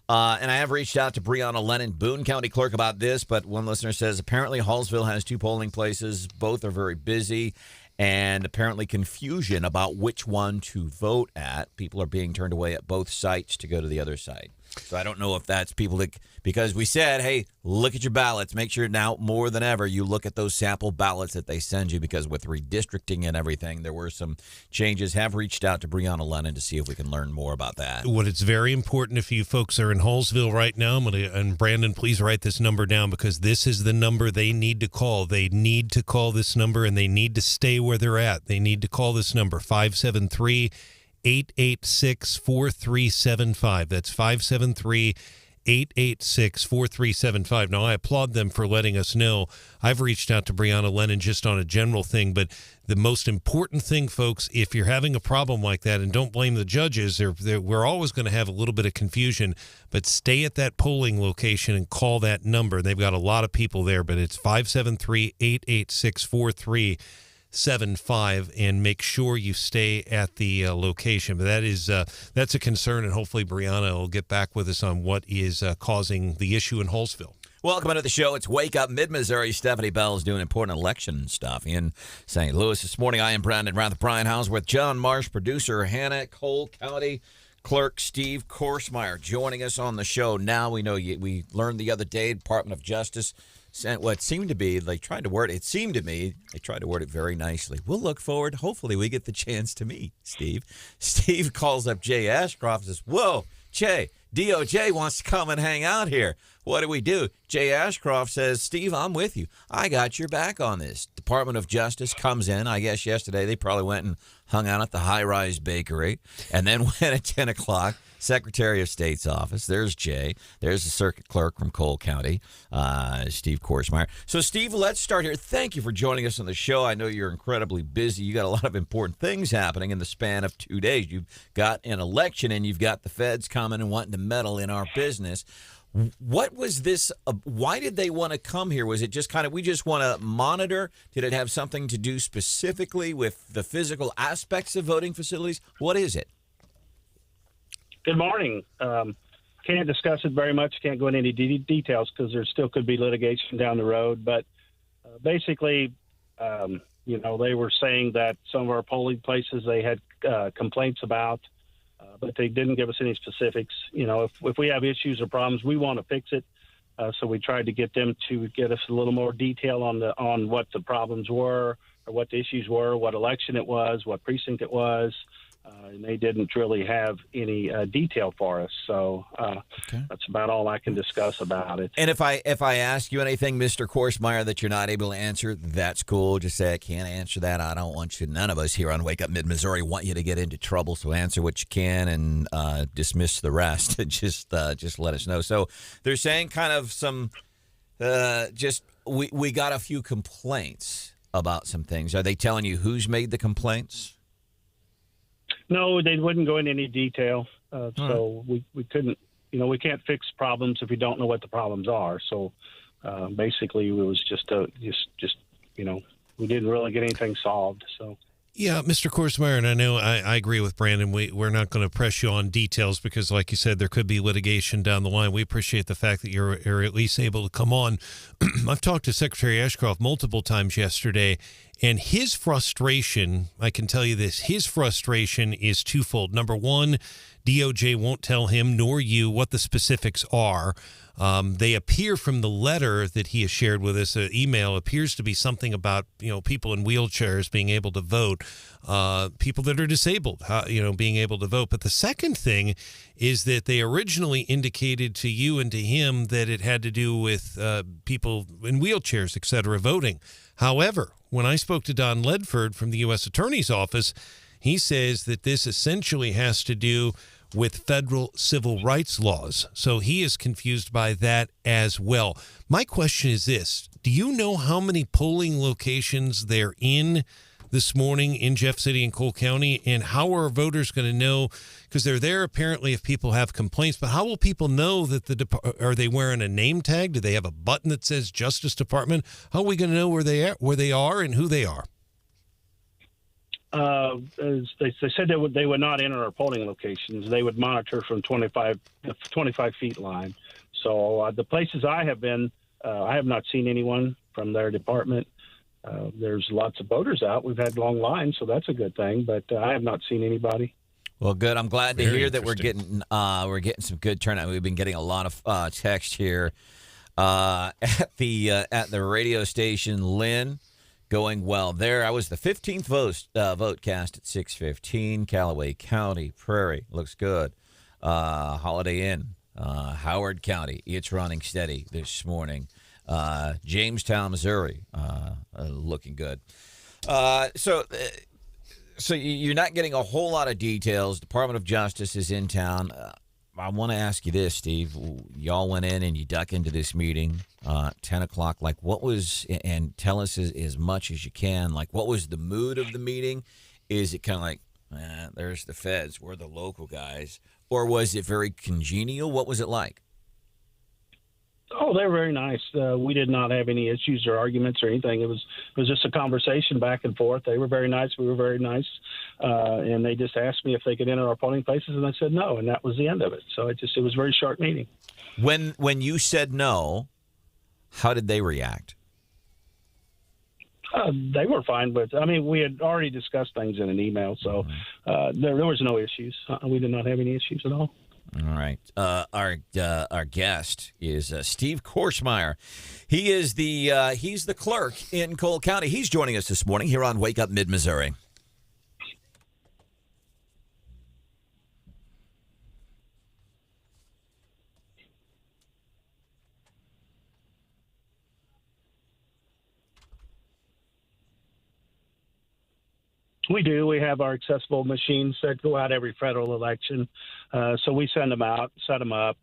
And I have reached out to Breonna Lennon, Boone County Clerk, about this, but one listener says apparently Hallsville has 2 polling places. Both are very busy, and apparently confusion about which one to vote at. People are being turned away at both sites to go to the other site. So I don't know if that's people that, because we said, hey, look at your ballots. Make sure now more than ever you look at those sample ballots that they send you, because with redistricting and everything, there were some changes. Have reached out to Breonna Lennon to see if we can learn more about that. What it's very important if you folks are in Hallsville right now, and Brandon, please write this number down, because this is the number they need to call. They need to call this number, and they need to stay where they're at. They need to call this number, 573-886-4375. That's 573-886-4375. Now, I applaud them for letting us know. I've reached out to Breonna Lennon just on a general thing, but the most important thing, folks, if you're having a problem like that, and don't blame the judges, we're always going to have a little bit of confusion, but stay at that polling location and call that number. They've got a lot of people there, but it's 573-886-4375. and make sure you stay at the location. But that's a concern, and hopefully Breonna will get back with us on what is causing the issue in Hallsville. Welcome into the show. It's Wake Up Mid-Missouri. Stephanie Bell's doing important election stuff in St. Louis. This morning, I am Branden Rathert, Brian House with John Marsh, producer Hannah, Cole County Clerk Steve Korsmeyer joining us on the show. Now we know we learned the other day, Department of Justice sent what seemed to be, they tried to word it seemed to me, they tried to word it very nicely. We'll look forward. Hopefully we get the chance to meet Steve. Steve calls up Jay Ashcroft and says, whoa, Jay, DOJ wants to come and hang out here. What do we do? Jay Ashcroft says, Steve, I'm with you. I got your back on this. Department of Justice comes in. I guess yesterday they probably went and hung out at the High Rise Bakery and then went at 10 o'clock. Secretary of State's office. There's Jay. There's the circuit clerk from Cole County, Steve Korsmeyer. So, Steve, let's start here. Thank you for joining us on the show. I know you're incredibly busy. You got a lot of important things happening in the span of 2 days. You've got an election, and you've got the feds coming and wanting to meddle in our business. What was this? Why did they want to come here? Was it just kind of, we just want to monitor? Did it have something to do specifically with the physical aspects of voting facilities? What is it? Good morning. Can't discuss it very much. Can't go into any details because there still could be litigation down the road. But basically, they were saying that some of our polling places they had complaints about, but they didn't give us any specifics. If we have issues or problems, we want to fix it. So we tried to get them to get us a little more detail on what the problems were, or what the issues were, what election it was, what precinct it was. And they didn't really have any detail for us. So that's about all I can discuss about it. And if I ask you anything, Mr. Korsmeyer, that you're not able to answer, that's cool. Just say, I can't answer that. I don't want you. None of us here on Wake Up Mid-Missouri want you to get into trouble. So answer what you can and dismiss the rest. Just let us know. So they're saying kind of some we got a few complaints about some things. Are they telling you who's made the complaints? No, they wouldn't go into any detail. So we couldn't, we can't fix problems if we don't know what the problems are. So basically, it was just we didn't really get anything solved. So. Yeah, Mr. Korsmeyer, and I know I agree with Branden. We're not going to press you on details because, like you said, there could be litigation down the line. We appreciate the fact that you're at least able to come on. I've talked to Secretary Ashcroft multiple times yesterday, and his frustration, I can tell you this, his frustration is twofold. Number one, DOJ won't tell him nor you what the specifics are. They appear from the letter that he has shared with us, email, appears to be something about, people in wheelchairs being able to vote, people that are disabled, being able to vote. But the second thing is that they originally indicated to you and to him that it had to do with people in wheelchairs, et cetera, voting. However, when I spoke to Don Ledford from the U.S. Attorney's Office, he says that this essentially has to do with federal civil rights laws. So he is confused by that as well. My question is this. Do you know how many polling locations they're in this morning in Jeff City and Cole County? And how are voters going to know? Because they're there apparently if people have complaints. But how will people know that are they wearing a name tag? Do they have a button that says Justice Department? How are we going to know where they are and who they are? As they said they would not enter our polling locations. They would monitor from 25 feet line. So the places I have been, I have not seen anyone from their department. There's lots of voters out. We've had long lines, so that's a good thing. But I have not seen anybody. Well, good. I'm glad to hear that we're getting some good turnout. We've been getting a lot of text here at the radio station. Lynn. Going well there. I was the 15th vote cast at 6:15. Callaway County, Prairie, looks good. Holiday Inn, Howard County, it's running steady this morning. Jamestown, Missouri, looking good. So you're not getting a whole lot of details. Department of Justice is in town. I want to ask you this, Steve. Y'all went in and you duck into this meeting, 10 o'clock. Like, what was, and tell us as much as you can, like, what was the mood of the meeting? Is it kind of like, there's the feds, we're the local guys? Or was it very congenial? What was it like? Oh, they were very nice. We did not have any issues or arguments or anything. It was just a conversation back and forth. They were very nice. We were very nice. And they just asked me if they could enter our polling places, and I said no, and that was the end of it. So it was a very short meeting. When you said no, how did they react? They were fine, but we had already discussed things in an email, so there was no issues. We did not have any issues at all. All right. Our guest is Steve Korsmeyer. He is he's the clerk in Cole County. He's joining us this morning here on Wake Up Mid-Missouri. We do. We have our accessible machines that go out every federal election. So we send them out, set them up.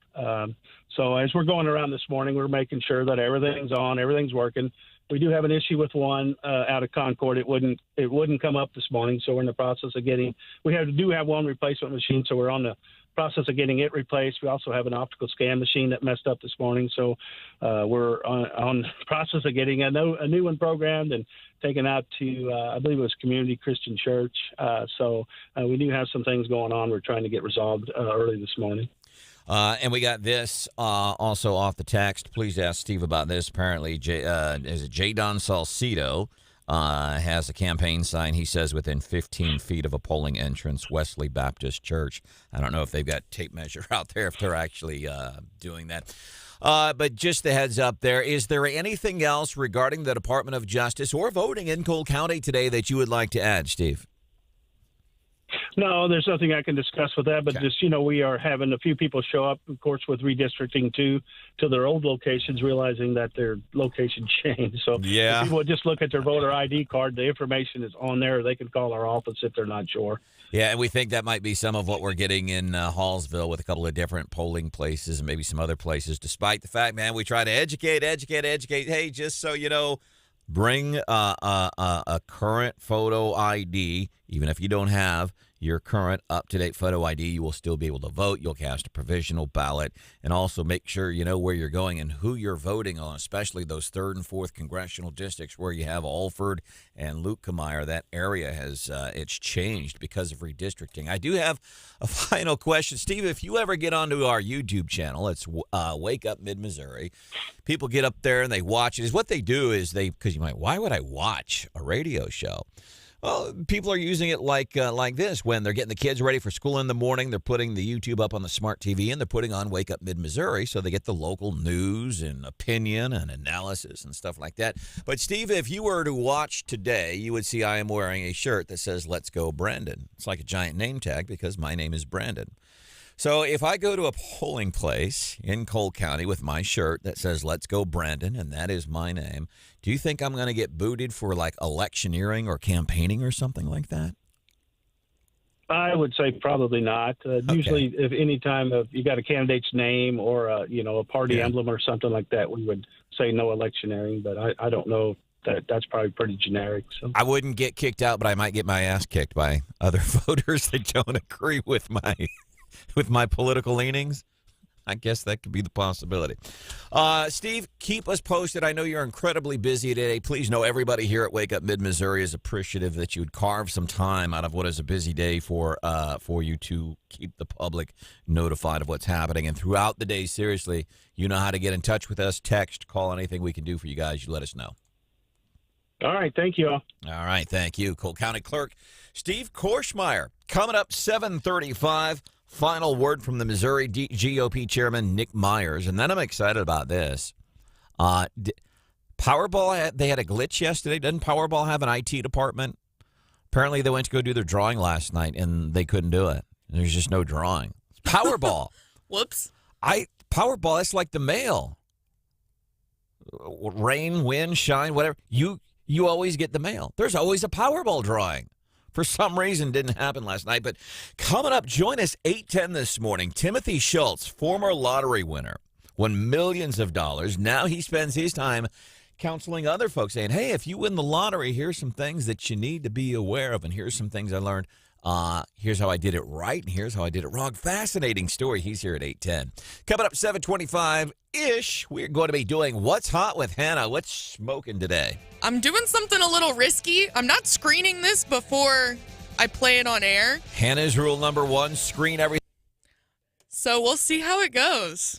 So as we're going around this morning, we're making sure that everything's on, everything's working. We do have an issue with one out of Concord. It wouldn't come up this morning, so we're in the process of getting. We do have one replacement machine, so we're on the process of getting it replaced. We also have an optical scan machine that messed up this morning, so we're on the process of getting a new one programmed and taken out to, I believe it was Community Christian Church. So we do have some things going on we're trying to get resolved early this morning. And we got this also off the text. Please ask Steve about this. Apparently, is it J. Don Salcido has a campaign sign, he says, within 15 feet of a polling entrance, Wesley Baptist Church. I don't know if they've got tape measure out there, if they're actually doing that. But just the heads up there, is there anything else regarding the Department of Justice or voting in Cole County today that you would like to add, Steve? No, there's nothing I can discuss with that, but Okay. just, we are having a few people show up, of course, with redistricting to their old locations, realizing that their location changed. So Yeah. if people would just look at their voter ID card, the information is on there. They can call our office if they're not sure. Yeah, and we think that might be some of what we're getting in Hallsville with a couple of different polling places and maybe some other places, despite the fact, man, we try to educate. Hey, just so you know, bring a current photo ID, even if you don't have your current up-to-date photo ID, you will still be able to vote. You'll cast a provisional ballot, and also make sure you know where you're going and who you're voting on, especially those 3rd and 4th congressional districts where you have Alford and Korsmeyer. That area has it's changed because of redistricting. I do have a final question. Steve, if you ever get onto our YouTube channel, it's Wake Up Mid-Missouri. People get up there and they watch it. What they do is because you might, why would I watch a radio show? Well, people are using it like this. When they're getting the kids ready for school in the morning, they're putting the YouTube up on the smart TV, and they're putting on Wake Up Mid-Missouri, so they get the local news and opinion and analysis and stuff like that. But, Steve, if you were to watch today, you would see I am wearing a shirt that says, "Let's Go Branden." It's like a giant name tag because my name is Branden. So if I go to a polling place in Cole County with my shirt that says, "Let's Go Branden," and that is my name, do you think I'm going to get booted for like electioneering or campaigning or something like that? I would say probably not. Usually, if any time you got a candidate's name or a party emblem or something like that, we would say no electioneering. But I don't know. That's probably pretty generic. So I wouldn't get kicked out, but I might get my ass kicked by other voters that don't agree with my political leanings. I guess that could be the possibility. Steve, keep us posted. I know you're incredibly busy today. Please know everybody here at Wake Up Mid-Missouri is appreciative that you would carve some time out of what is a busy day for you to keep the public notified of what's happening. And throughout the day, seriously, you know how to get in touch with us, text, call, anything we can do for you guys. You let us know. All right. Thank you all. All right. Thank you. Cole County Clerk Steve Korsmeyer. Coming up 7:35. Final word from the Missouri GOP chairman, Nick Myers. And then I'm excited about this. Powerball, they had a glitch yesterday. Doesn't Powerball have an IT department? Apparently they went to go do their drawing last night, and they couldn't do it. There's just no drawing. Powerball. Whoops. Powerball, that's like the mail. Rain, wind, shine, whatever. You always get the mail. There's always a Powerball drawing. For some reason, didn't happen last night. But coming up, join us 8:10 this morning. Timothy Shultz, former lottery winner, won millions of dollars. Now he spends his time counseling other folks, saying, hey, if you win the lottery, here's some things that you need to be aware of, and here's some things I learned. Here's how I did it right, and here's how I did it wrong. Fascinating story. He's here at 8:10. Coming up 7:25-ish, we're going to be doing What's Hot with Hannah. What's smoking today? I'm doing something a little risky. I'm not screening this before I play it on air. Hannah's rule number 1, screen everything. So we'll see how it goes.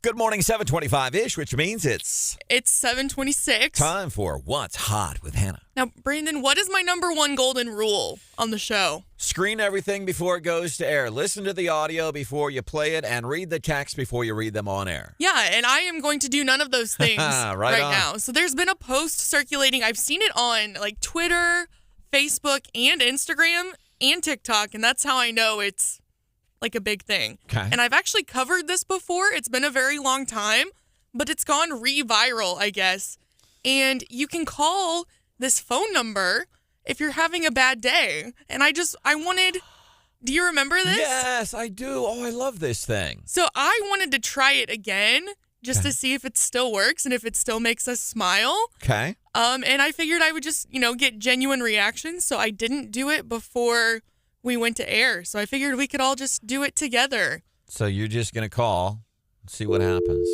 Good morning, 7:25-ish, which means it's 7:26. Time for What's Hot with Hannah. Now, Brandon, what is my number one golden rule on the show? Screen everything before it goes to air. Listen to the audio before you play it, and read the text before you read them on air. Yeah, and I am going to do none of those things right now. So there's been a post circulating. I've seen it on like Twitter, Facebook, and Instagram, and TikTok, and that's how I know it's like a big thing. Okay. And I've actually covered this before. It's been a very long time, but it's gone re-viral, I guess. And you can call this phone number if you're having a bad day. And I wanted, do you remember this? Yes, I do. Oh, I love this thing. So I wanted to try it again just to see if it still works and if it still makes us smile. Okay. And I figured I would just, get genuine reactions. So I didn't do it before we went to air. So I figured we could all just do it together. So you're just going to call and see what happens.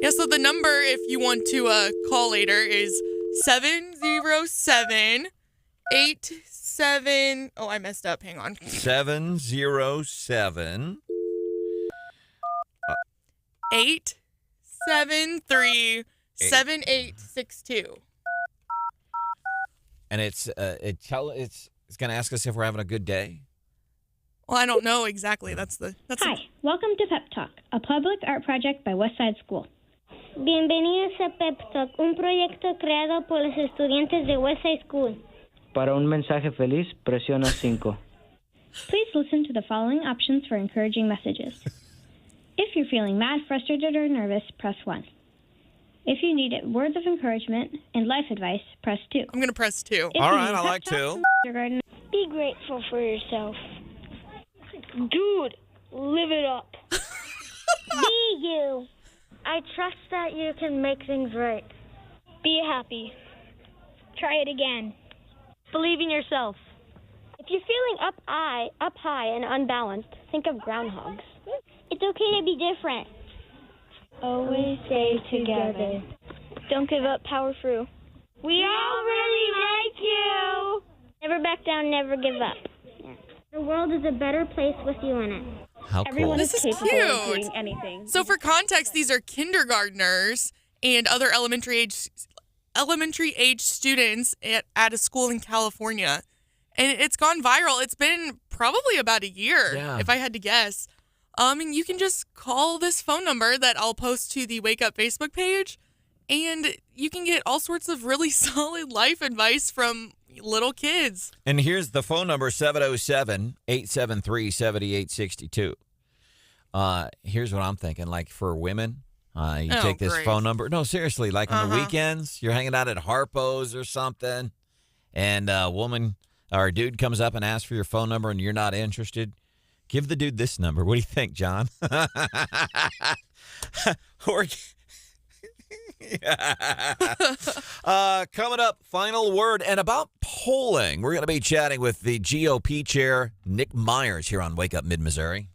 Yeah, so the number, if you want to call later, is 707-87... Oh, I messed up. Hang on. 707... 873-7862. And it's going to ask us if we're having a good day. Well, I don't know exactly. Hi, welcome to Pep Talk, a public art project by Westside School. Bienvenidos a Pep Talk, un proyecto creado por los estudiantes de Westside School. Para un mensaje feliz, presiona 5. Please listen to the following options for encouraging messages. If you're feeling mad, frustrated, or nervous, press 1. If you need words of encouragement and life advice, press 2. I'm going to press 2. All right, I like 2. Be grateful for yourself. Dude, live it up. Be you. I trust that you can make things right. Be happy. Try it again. Believe in yourself. If you're feeling up high and unbalanced, think of groundhogs. It's okay to be different. Always stay together. Don't give up, power through. We all really like you. Never back down, never give up. The world is a better place with you in it. How cool. Everyone This is capable cute. of doing anything. So for context, these are kindergartners and other elementary age students at a school in California. And it's gone viral. It's been probably about a year, if I had to guess. And you can just call this phone number that I'll post to the Wake Up Facebook page, and you can get all sorts of really solid life advice from little kids. And here's the phone number, 707-873-7862. Here's what I'm thinking. Like for women, you take this phone number. No, seriously, like on the weekends, you're hanging out at Harpo's or something, and a woman or a dude comes up and asks for your phone number and you're not interested. Give the dude this number. What do you think, John? Coming up, final word. And about polling, we're going to be chatting with the GOP chair, Nick Myers, here on Wake Up Mid-Missouri.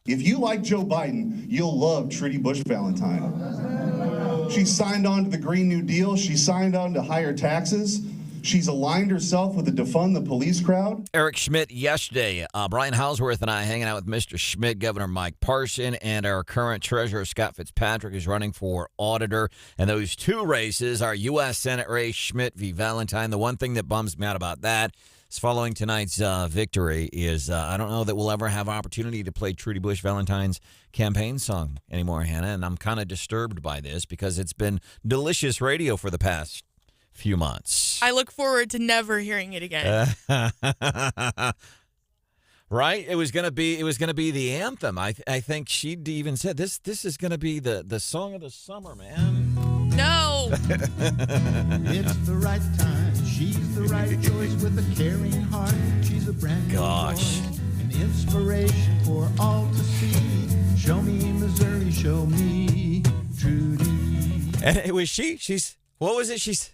If you like Joe Biden, you'll love Trudy Bush Valentine. She signed on to the Green New Deal. She signed on to higher taxes. She's aligned herself with the defund the police crowd. Eric Schmidt yesterday. Brian Houseworth and I hanging out with Mr. Schmidt, Governor Mike Parson, and our current treasurer, Scott Fitzpatrick, is running for auditor. And those two races are U.S. Senate race, Schmidt v. Valentine. The one thing that bums me out about that is following tonight's victory is I don't know that we'll ever have an opportunity to play Trudy Bush Valentine's campaign song anymore, Hannah. And I'm kind of disturbed by this because it's been delicious radio for the past few months. I look forward to never hearing it again. Right? It was gonna be the anthem. I think she'd even said this is gonna be the song of the summer, man. No. It's the right time. She's the right choice with a caring heart. She's a brand new Gosh. boy, an inspiration for all to see. Show me Missouri, show me Trudy. And it was she's what was it?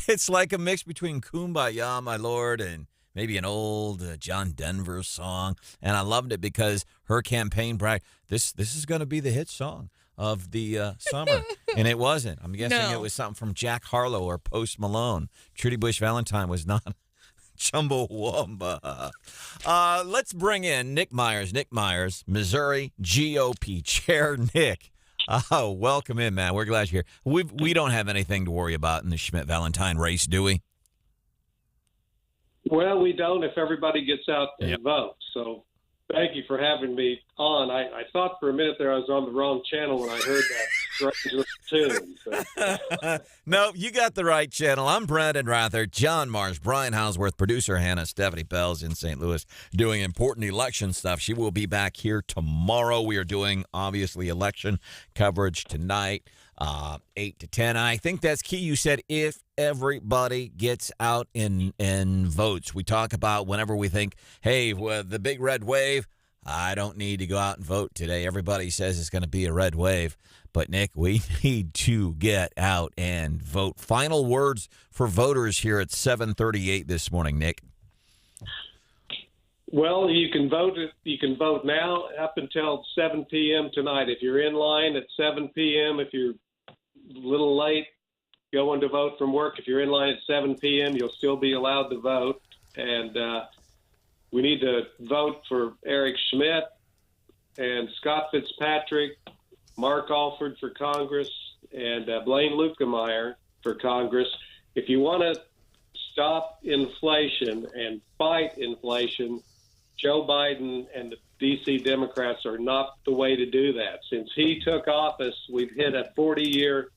It's like a mix between Kumbaya, My Lord, and maybe an old John Denver song. And I loved it because her campaign bragged, this is going to be the hit song of the summer. And it wasn't. I'm guessing It was something from Jack Harlow or Post Malone. Trudy Bush Valentine was not Chumbawamba. Let's bring in Nick Myers. Nick Myers, Missouri GOP Chair. Nick. Oh, welcome in, man. We're glad you're here. We don't have anything to worry about in the Schmidt-Valentine race, do we? Well, we don't if everybody gets out and votes. So thank you for having me on. I thought for a minute there I was on the wrong channel when I heard that strange tune. So. No, you got the right channel. I'm Branden Rathert, John Marsh, Brian Houseworth, producer Hannah, Stephanie Bell's in St. Louis doing important election stuff. She will be back here tomorrow. We are doing, obviously, election coverage tonight, 8 to 10. I think that's key. You said if everybody gets out and votes. We talk about whenever we think, hey, the big red wave, I don't need to go out and vote today. Everybody says it's going to be a red wave. But, Nick, we need to get out and vote. Final words for voters here at 7:38 this morning, Nick. Well, you can vote. You can vote now up until 7 p.m. tonight. If you're in line at 7 p.m., if you're a little late going to vote from work, if you're in line at 7 p.m., you'll still be allowed to vote. And we need to vote for Eric Schmidt and Scott Fitzpatrick, Mark Alford for Congress, and Blaine Luetkemeyer for Congress. If you want to stop inflation and fight inflation, Joe Biden and the D.C. Democrats are not the way to do that. Since he took office, we've hit a 40-year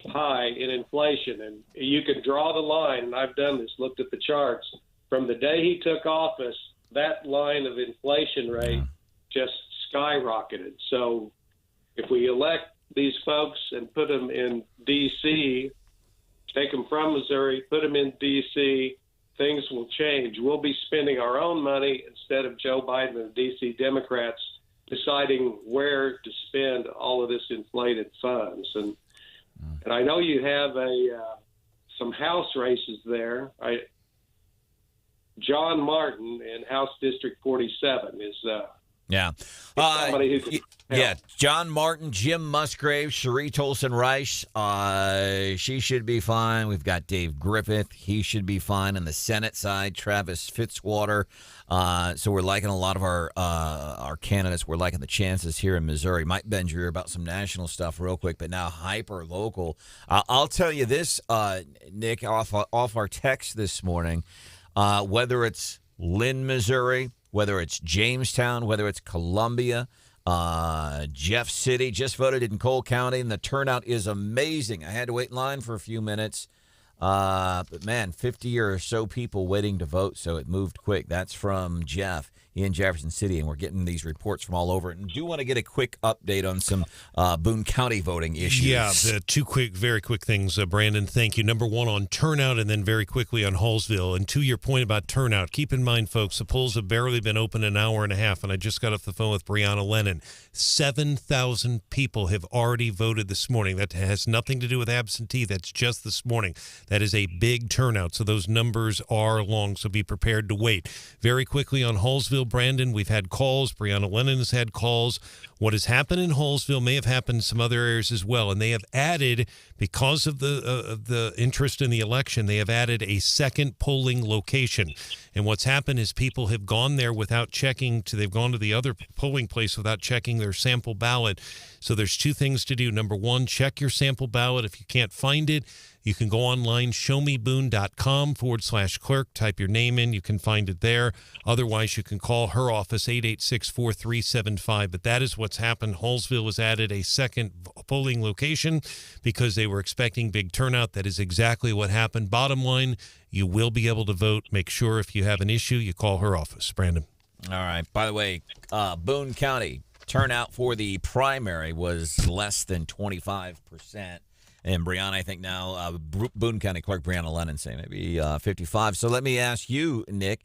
high in inflation. And you can draw the line, and I've done this, looked at the charts. From the day he took office, that line of inflation rate just skyrocketed. So if we elect these folks and put them in D.C., take them from Missouri, put them in D.C., things will change. We'll be spending our own money instead of Joe Biden and the D.C. Democrats deciding where to spend all of this inflated funds. And I know you have some House races there. John Martin in House District 47 is somebody who can help. Yeah, John Martin, Jim Musgrave, Cherie Tolson-Reich, she should be fine. We've got Dave Griffith. He should be fine. On the Senate side, Travis Fitzwater. So we're liking a lot of our candidates. We're liking the chances here in Missouri. Mike Benjer about some national stuff real quick, but now hyper local. I'll tell you this, Nick, off our text this morning, whether it's Lynn, Missouri, whether it's Jamestown, whether it's Columbia, Jeff City, just voted in Cole County, and the turnout is amazing. I had to wait in line for a few minutes. But, man, 50 or so people waiting to vote, so it moved quick. That's from Jeff in Jefferson City, and we're getting these reports from all over. And do want to get a quick update on some Boone County voting issues. Yeah, the two very quick things, Branden. Thank you. Number one on turnout, and then very quickly on Hallsville. And to your point about turnout, keep in mind, folks, the polls have barely been open an hour and a half, and I just got off the phone with Brianna Lennon. 7,000 people have already voted this morning. That has nothing to do with absentee. That's just this morning. That is a big turnout, so those numbers are long, so be prepared to wait. Very quickly on Hallsville, Hallsville, Brandon, we've had calls. Breonna Lennon has had calls. What has happened in Hallsville may have happened in some other areas as well. And they have added, because of the interest in the election, they have added a second polling location. And what's happened is people have gone there without checking. They've gone to the other polling place without checking their sample ballot. So there's two things to do. Number one, check your sample ballot. If you can't find it, you can go online, showmeboone.com/clerk. Type your name in. You can find it there. Otherwise, you can call her office, 886-4375. But that is what's happened. Hallsville has added a second polling location because they were expecting big turnout. That is exactly what happened. Bottom line, you will be able to vote. Make sure if you have an issue, you call her office. Brandon. All right. By the way, Boone County turnout for the primary was less than 25%. And Breonna, I think now, Boone County Clerk Breonna Lennon saying maybe 55. So let me ask you, Nick,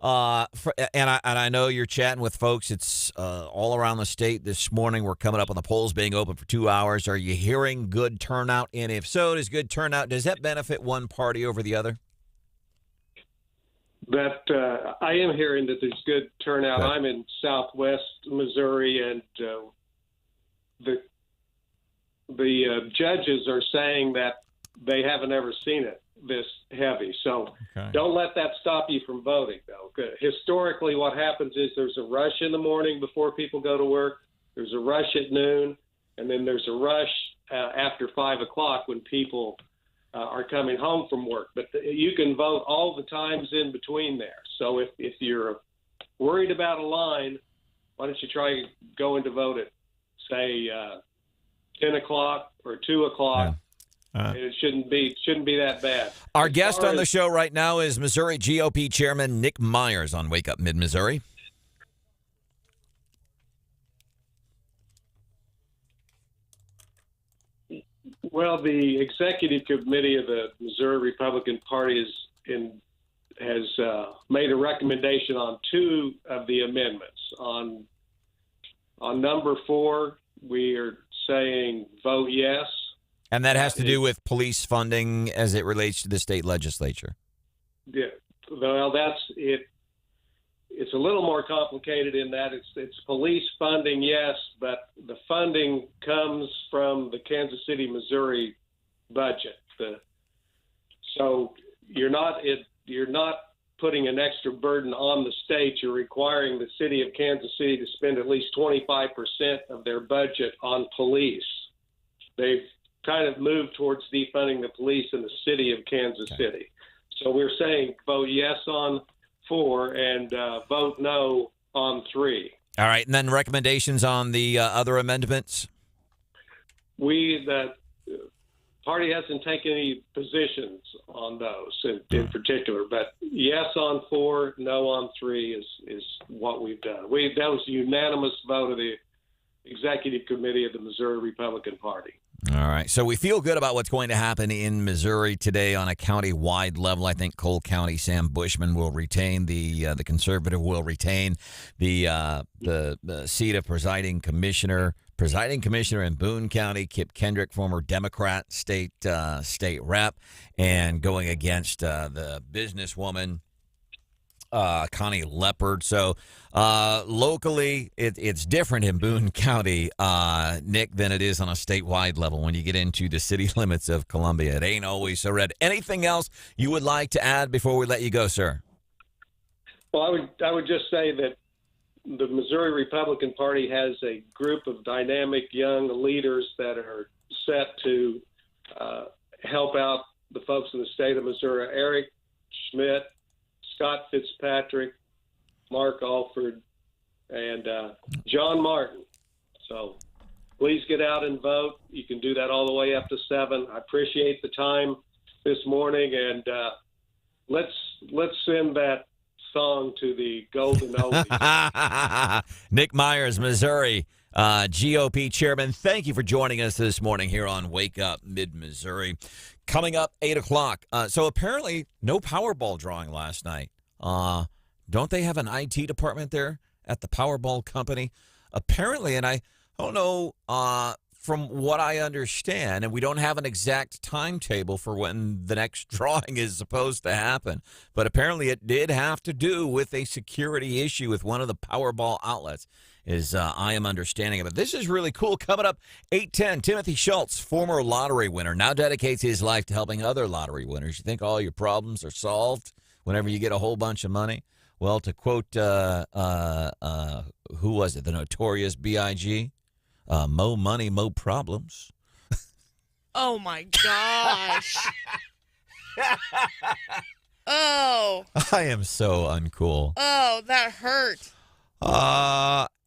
and I know you're chatting with folks. It's all around the state this morning. We're coming up on the polls being open for 2 hours. Are you hearing good turnout? And if so, does that benefit one party over the other? That I am hearing that there's good turnout. I'm in Southwest Missouri, and the judges are saying that they haven't ever seen it this heavy. So Don't let that stop you from voting, though. Historically, what happens is there's a rush in the morning before people go to work. There's a rush at noon, and then there's a rush after 5 o'clock when people are coming home from work. But you can vote all the times in between there. So if you're worried about a line, why don't you try going to vote at, say, 10 o'clock or 2 o'clock. It shouldn't be that bad. Our guest on the show right now is Missouri GOP Chairman Nick Myers on Wake Up Mid-Missouri. Well, the executive committee of the Missouri Republican Party has made a recommendation on 2 of the amendments. On number 4, we are saying vote yes. And that has to do with police funding as it relates to the state legislature. Yeah, well, that's it. It's a little more complicated in that it's police funding, yes, but the funding comes from the Kansas City, Missouri budget. So you're not putting an extra burden on the state. You're requiring the city of Kansas City to spend at least 25% of their budget on police. They've kind of moved towards defunding the police in the city of Kansas City. So we're saying vote yes on 4 and vote no on 3. All right, and then recommendations on the other amendments? The party hasn't taken any positions on those in particular, but yes on 4, no on 3 is what we've done. That was a unanimous vote of the executive committee of the Missouri Republican Party. All right. So we feel good about what's going to happen in Missouri today on a county-wide level. I think Cole County, Sam Bushman will retain the conservative will retain the seat of presiding commissioner in Boone County. Kip Kendrick, former Democrat state rep, and going against the businesswoman Connie Leopard. So locally, it's different in Boone County, Nick, than it is on a statewide level when you get into the city limits of Columbia. It ain't always so red. Anything else you would like to add before we let you go, sir? Well, I would just say that the Missouri Republican Party has a group of dynamic young leaders that are set to help out the folks in the state of Missouri. Eric Schmidt, Scott Fitzpatrick, Mark Alford, and John Martin. So please get out and vote. You can do that all the way up to 7. I appreciate the time this morning, and let's send that song to the Golden Oldies. Nick Myers, Missouri GOP Chairman, thank you for joining us this morning here on Wake Up Mid-Missouri. Coming up, 8 o'clock. So apparently no Powerball drawing last night. Don't they have an IT department there at the Powerball company? Apparently, and I don't know from what I understand, and we don't have an exact timetable for when the next drawing is supposed to happen, but apparently it did have to do with a security issue with one of the Powerball outlets, is I am understanding of it. This is really cool. Coming up, 8:10, Timothy Shultz, former lottery winner, now dedicates his life to helping other lottery winners. You think all your problems are solved whenever you get a whole bunch of money? Well, to quote, who was it, the notorious B.I.G., mo money, mo problems. Oh, my gosh. Oh. I am so uncool. Oh, that hurt.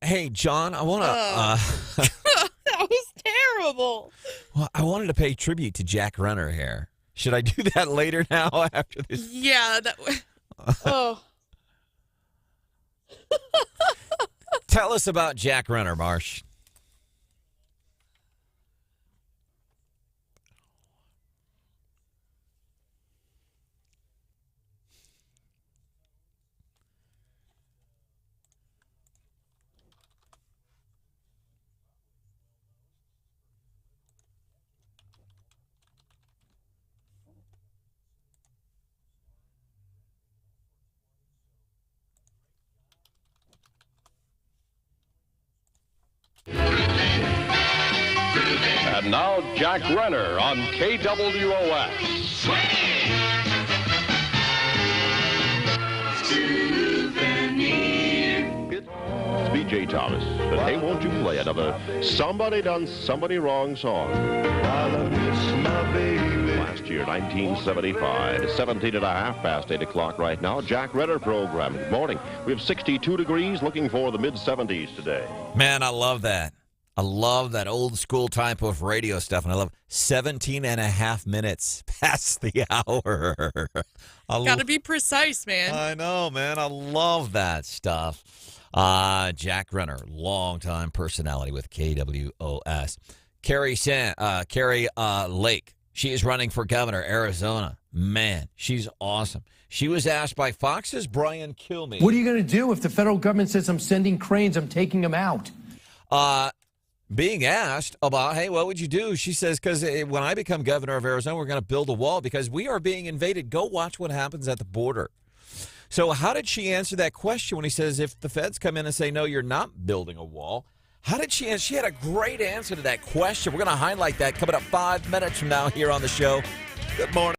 Hey, John, I want to... That was terrible. Well, I wanted to pay tribute to Jack Renner here. Should I do that later now after this? Yeah. Oh. Tell us about Jack Renner, Marsh. And now Jack Renner on KWOS. It's B.J. Thomas. And hey, won't you play another Somebody Done Somebody Wrong song? Last year, 1975. 17 and a half past 8 o'clock right now. Jack Renner program. Good morning. We have 62 degrees, looking for the mid-70s today. Man, I love that. I love that old school type of radio stuff, and I love 17 and a half minutes past the hour. Got to be precise, man. I know, man. I love that stuff. Jack Renner, longtime personality with KWOS. Carrie Lake, she is running for governor, Arizona. Man, she's awesome. She was asked by Fox's Brian Kilmeade. What are you going to do if the federal government says I'm sending cranes, I'm taking them out? Being asked about, hey, what would you do? She says, because when I become governor of Arizona, we're going to build a wall because we are being invaded. Go watch what happens at the border. So how did she answer that question when he says, if the feds come in and say, no, you're not building a wall? How did she answer? She had a great answer to that question. We're going to highlight that coming up 5 minutes from now here on the show. Good morning.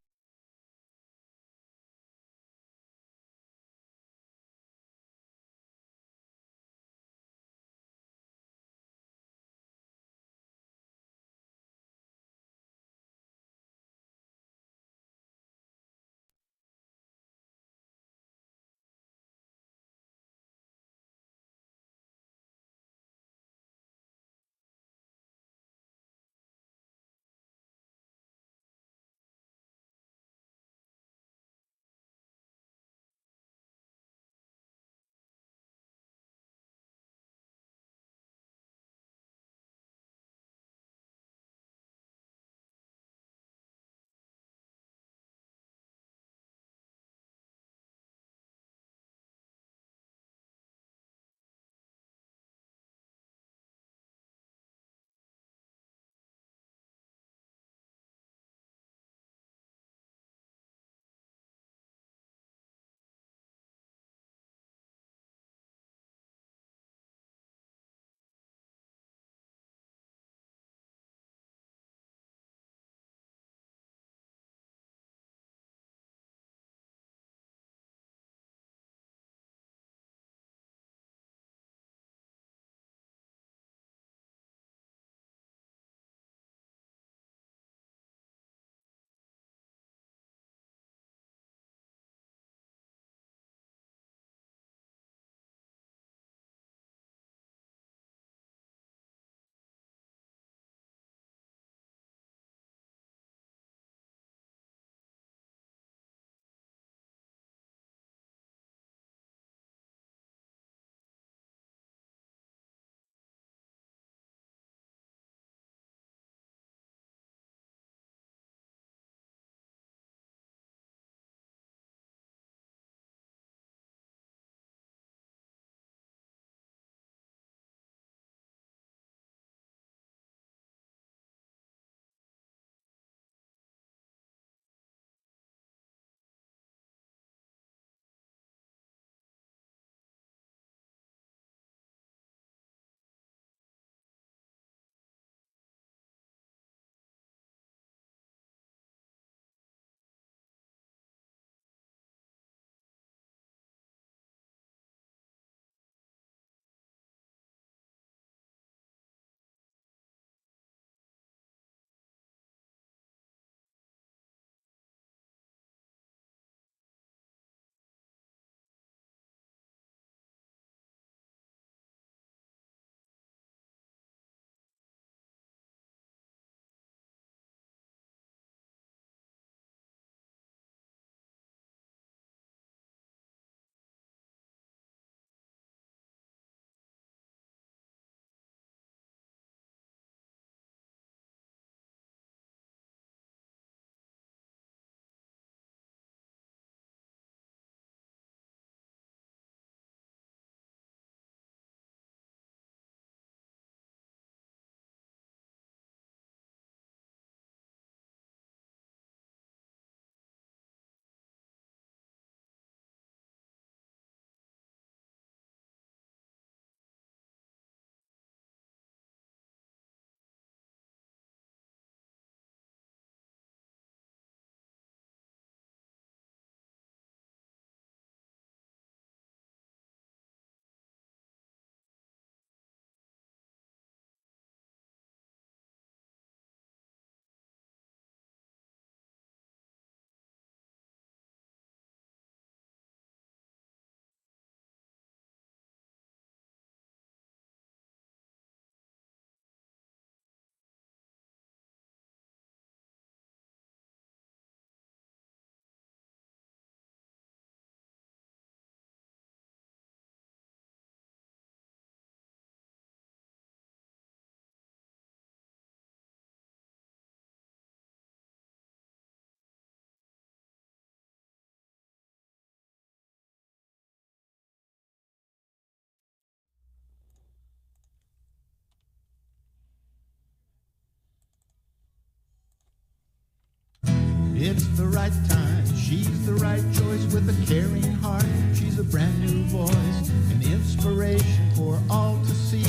It's the right time. She's the right choice with a caring heart. She's a brand new voice, an inspiration for all to see.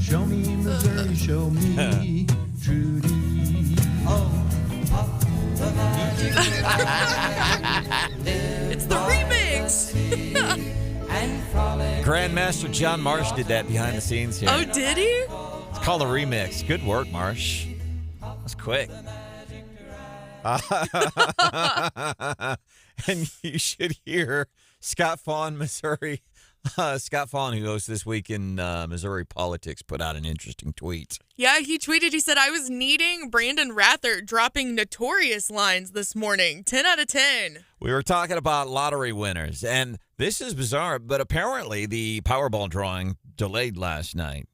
Show me Missouri, show me Trudy. It's the remix. Grandmaster John Marsh did that behind the scenes here. Oh, did he? It's called a remix. Good work, Marsh. That's quick. And you should hear Scott Fawn, Missouri. Scott Fawn, who hosts This Week in Missouri Politics, put out an interesting tweet. Yeah, he tweeted, he said, I was needing Branden Rathert dropping notorious lines this morning. 10 out of 10. We were talking about lottery winners, and this is bizarre, but apparently the Powerball drawing delayed last night.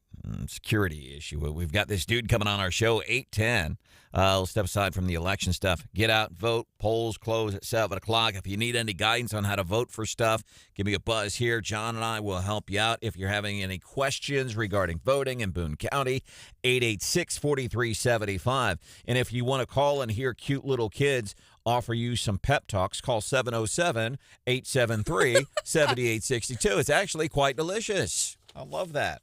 Security issue. We've got this dude coming on our show, 8:10. We'll step aside from the election stuff. Get out, vote. Polls close at 7 o'clock. If you need any guidance on how to vote for stuff, give me a buzz here. John and I will help you out. If you're having any questions regarding voting in Boone County, 886-4375. And if you want to call and hear cute little kids offer you some pep talks, call 707-873-7862. It's actually quite delicious. I love that.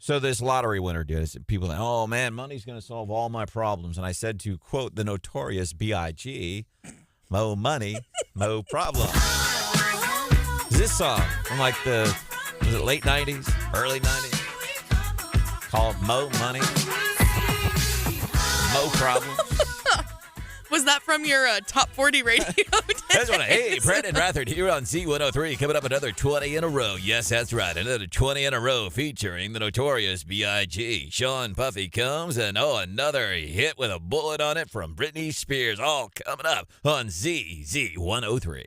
So this lottery winner did. People think, oh, man, money's going to solve all my problems. And I said to, quote, the notorious B.I.G., mo money, mo problem. This song from like was it late 90s, early 90s? Called Mo Money, Mo Problem. Was that from your Top 40 radio? That's what hey, Branden Rathert here on Z103. Coming up another 20 in a row. Yes, that's right. Another 20 in a row featuring the notorious B.I.G. Sean Puffy comes, and another hit with a bullet on it from Britney Spears. All coming up on Z103.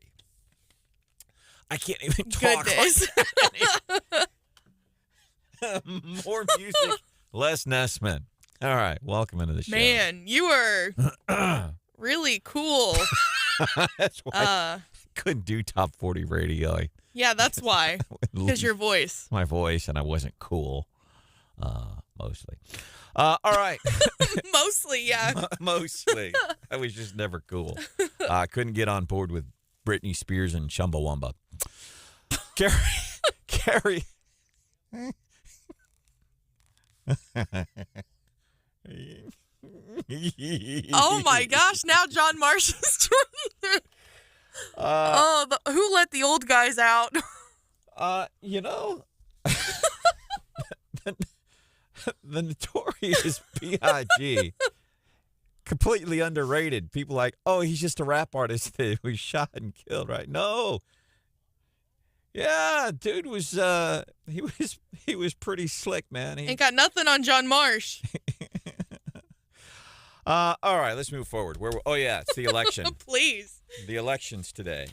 I can't even talk. Goodness. More music, less Nessman. All right, welcome into the show. Man, you were really cool. That's why I couldn't do top 40 radio. Yeah, that's why. Because your voice. My voice, and I wasn't cool, mostly. All right. Mostly, yeah. Mostly. I was just never cool. I couldn't get on board with Britney Spears and Chumbawamba. Carrie. Oh my gosh! Now John Marsh is joining. Who let the old guys out? The notorious B.I.G. completely underrated. People like, oh, he's just a rap artist that was shot and killed, right? No. Yeah, dude was he was pretty slick, man. Ain't got nothing on John Marsh. All right, let's move forward. It's the election. Please. The election's today.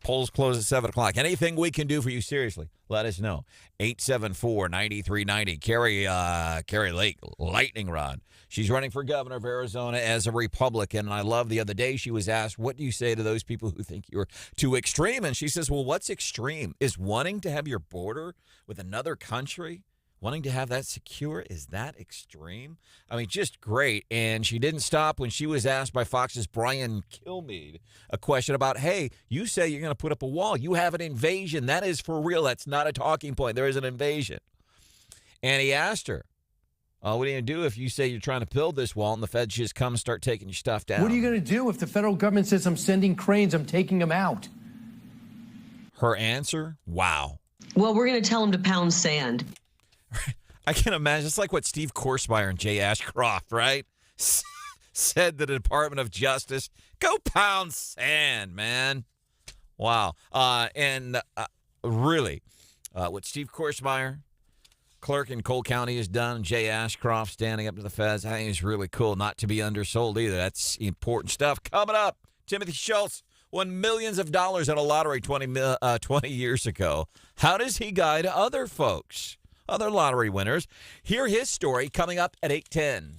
Polls close at 7 o'clock. Anything we can do for you, seriously, let us know. 874-9390. Carrie Lake, lightning rod. She's running for governor of Arizona as a Republican. And I love the other day she was asked, what do you say to those people who think you're too extreme? And she says, well, what's extreme? Is wanting to have your border with another country, wanting to have that secure, is that extreme? I mean, just great. And she didn't stop when she was asked by Fox's Brian Kilmeade a question about, hey, you say you're going to put up a wall. You have an invasion. That is for real. That's not a talking point. There is an invasion. And he asked her, what are you going to do if you say you're trying to build this wall and the feds just come and start taking your stuff down? What are you going to do if the federal government says I'm sending cranes, I'm taking them out? Her answer? Wow. Well, we're going to tell them to pound sand. I can imagine. It's like what Steve Korsmeyer and Jay Ashcroft, right? Said to the Department of Justice, go pound sand, man. Wow. Really, what Steve Korsmeyer, Clerk in Cole County, has done, Jay Ashcroft standing up to the feds, I think is really cool. Not to be undersold either. That's important stuff. Coming up, Timothy Shultz won millions of dollars at a lottery 20 years ago. How does he guide other folks, other lottery winners? Hear his story coming up at 8:10.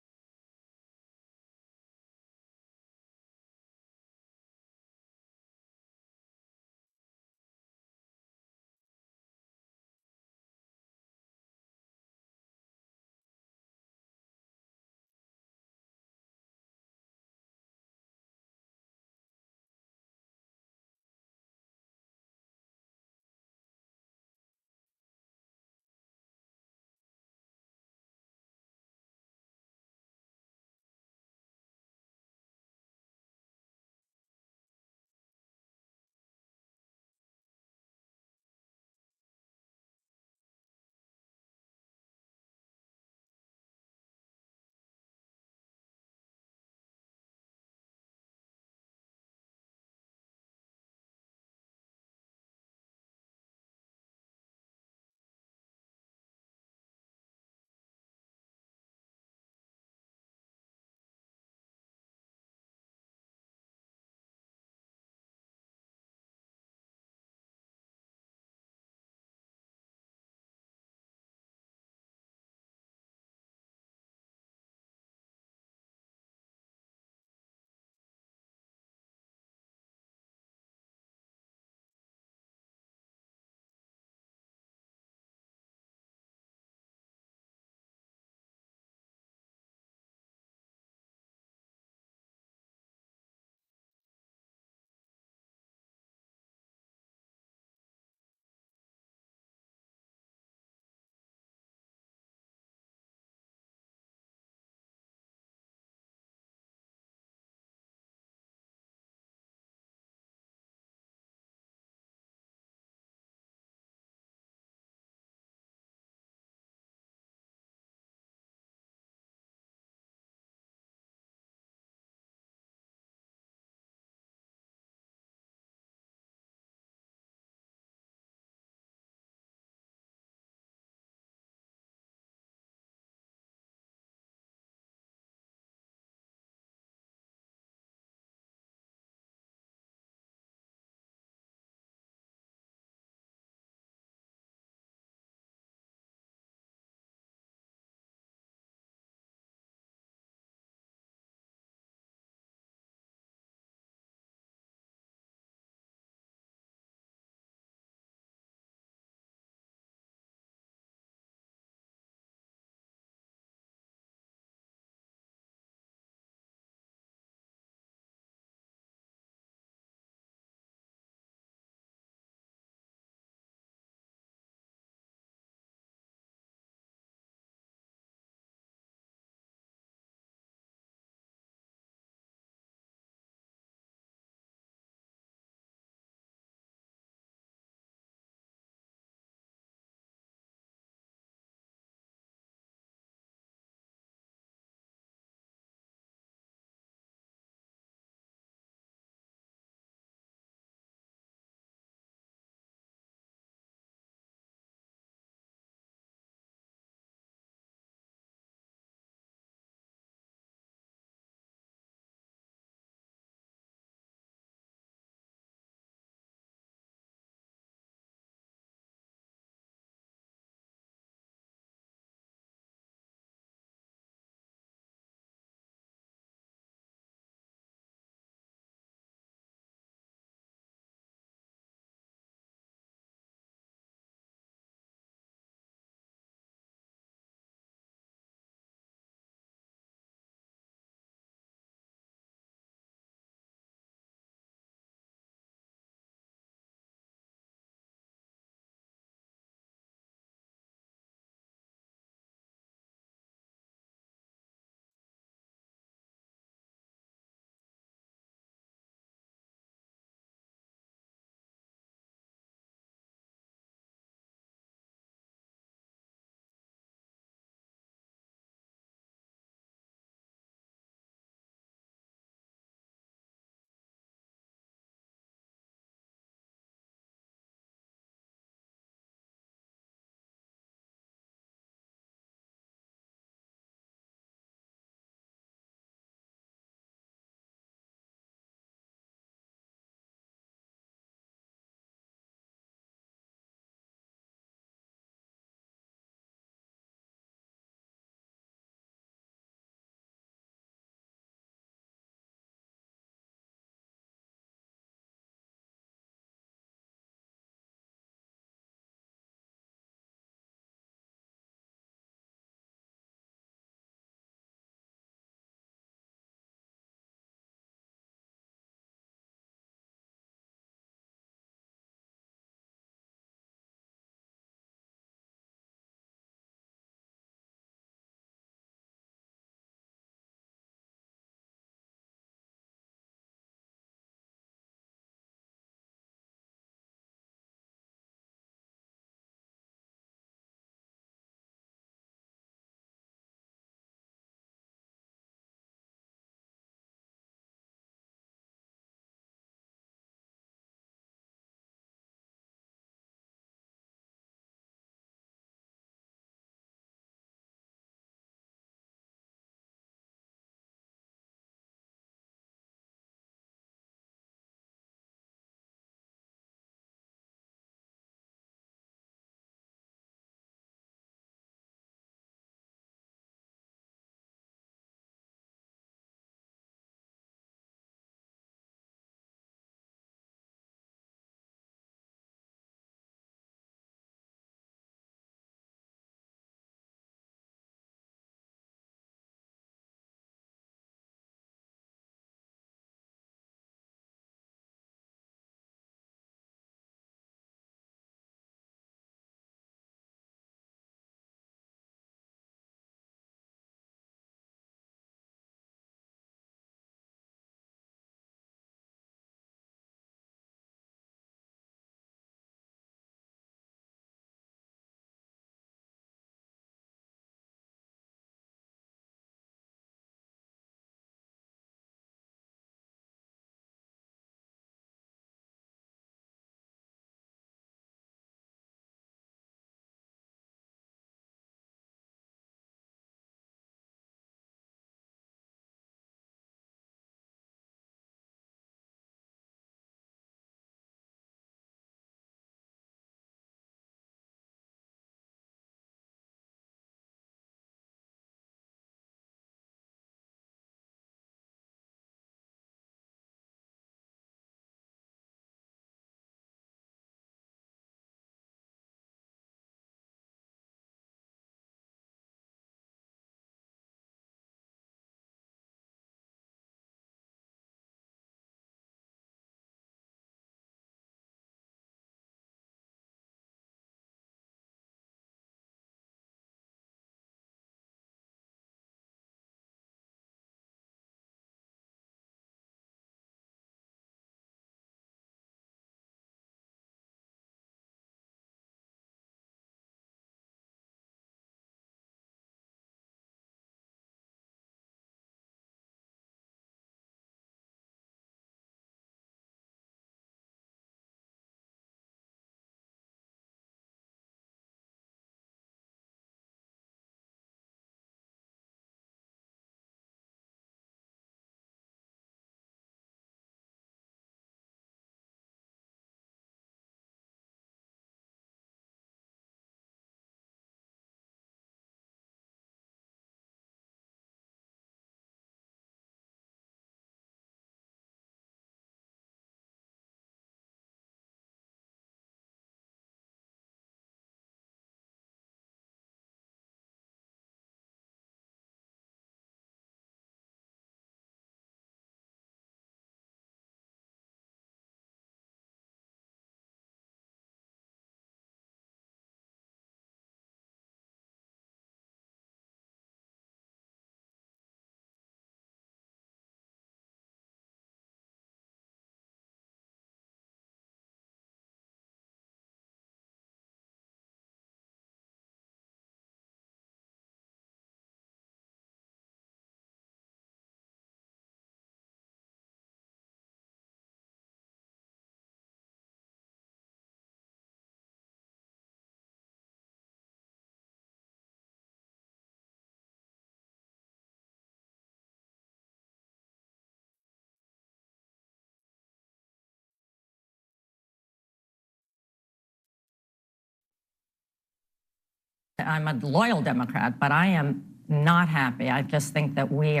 I'm a loyal Democrat, but I am not happy. I just think that we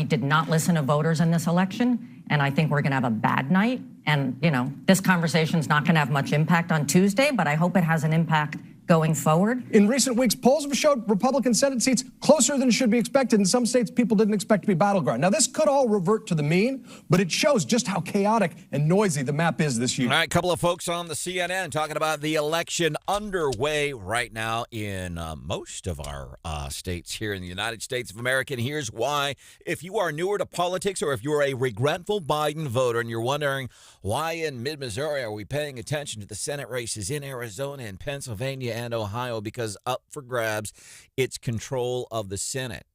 did not listen to voters in this election, and I think we're going to have a bad night. And, this conversation is not going to have much impact on Tuesday, but I hope it has an impact going forward. In recent weeks, polls have showed Republican Senate seats closer than should be expected. In some states, people didn't expect to be battleground. Now, this could all revert to the mean, but it shows just how chaotic and noisy the map is this year. All right, a couple of folks on the CNN talking about the election underway right now in most of our states here in the United States of America. And here's why. If you are newer to politics or if you're a regretful Biden voter and you're wondering why in mid-Missouri are we paying attention to the Senate races in Arizona and Pennsylvania and Ohio, because up for grabs, it's control of the Senate.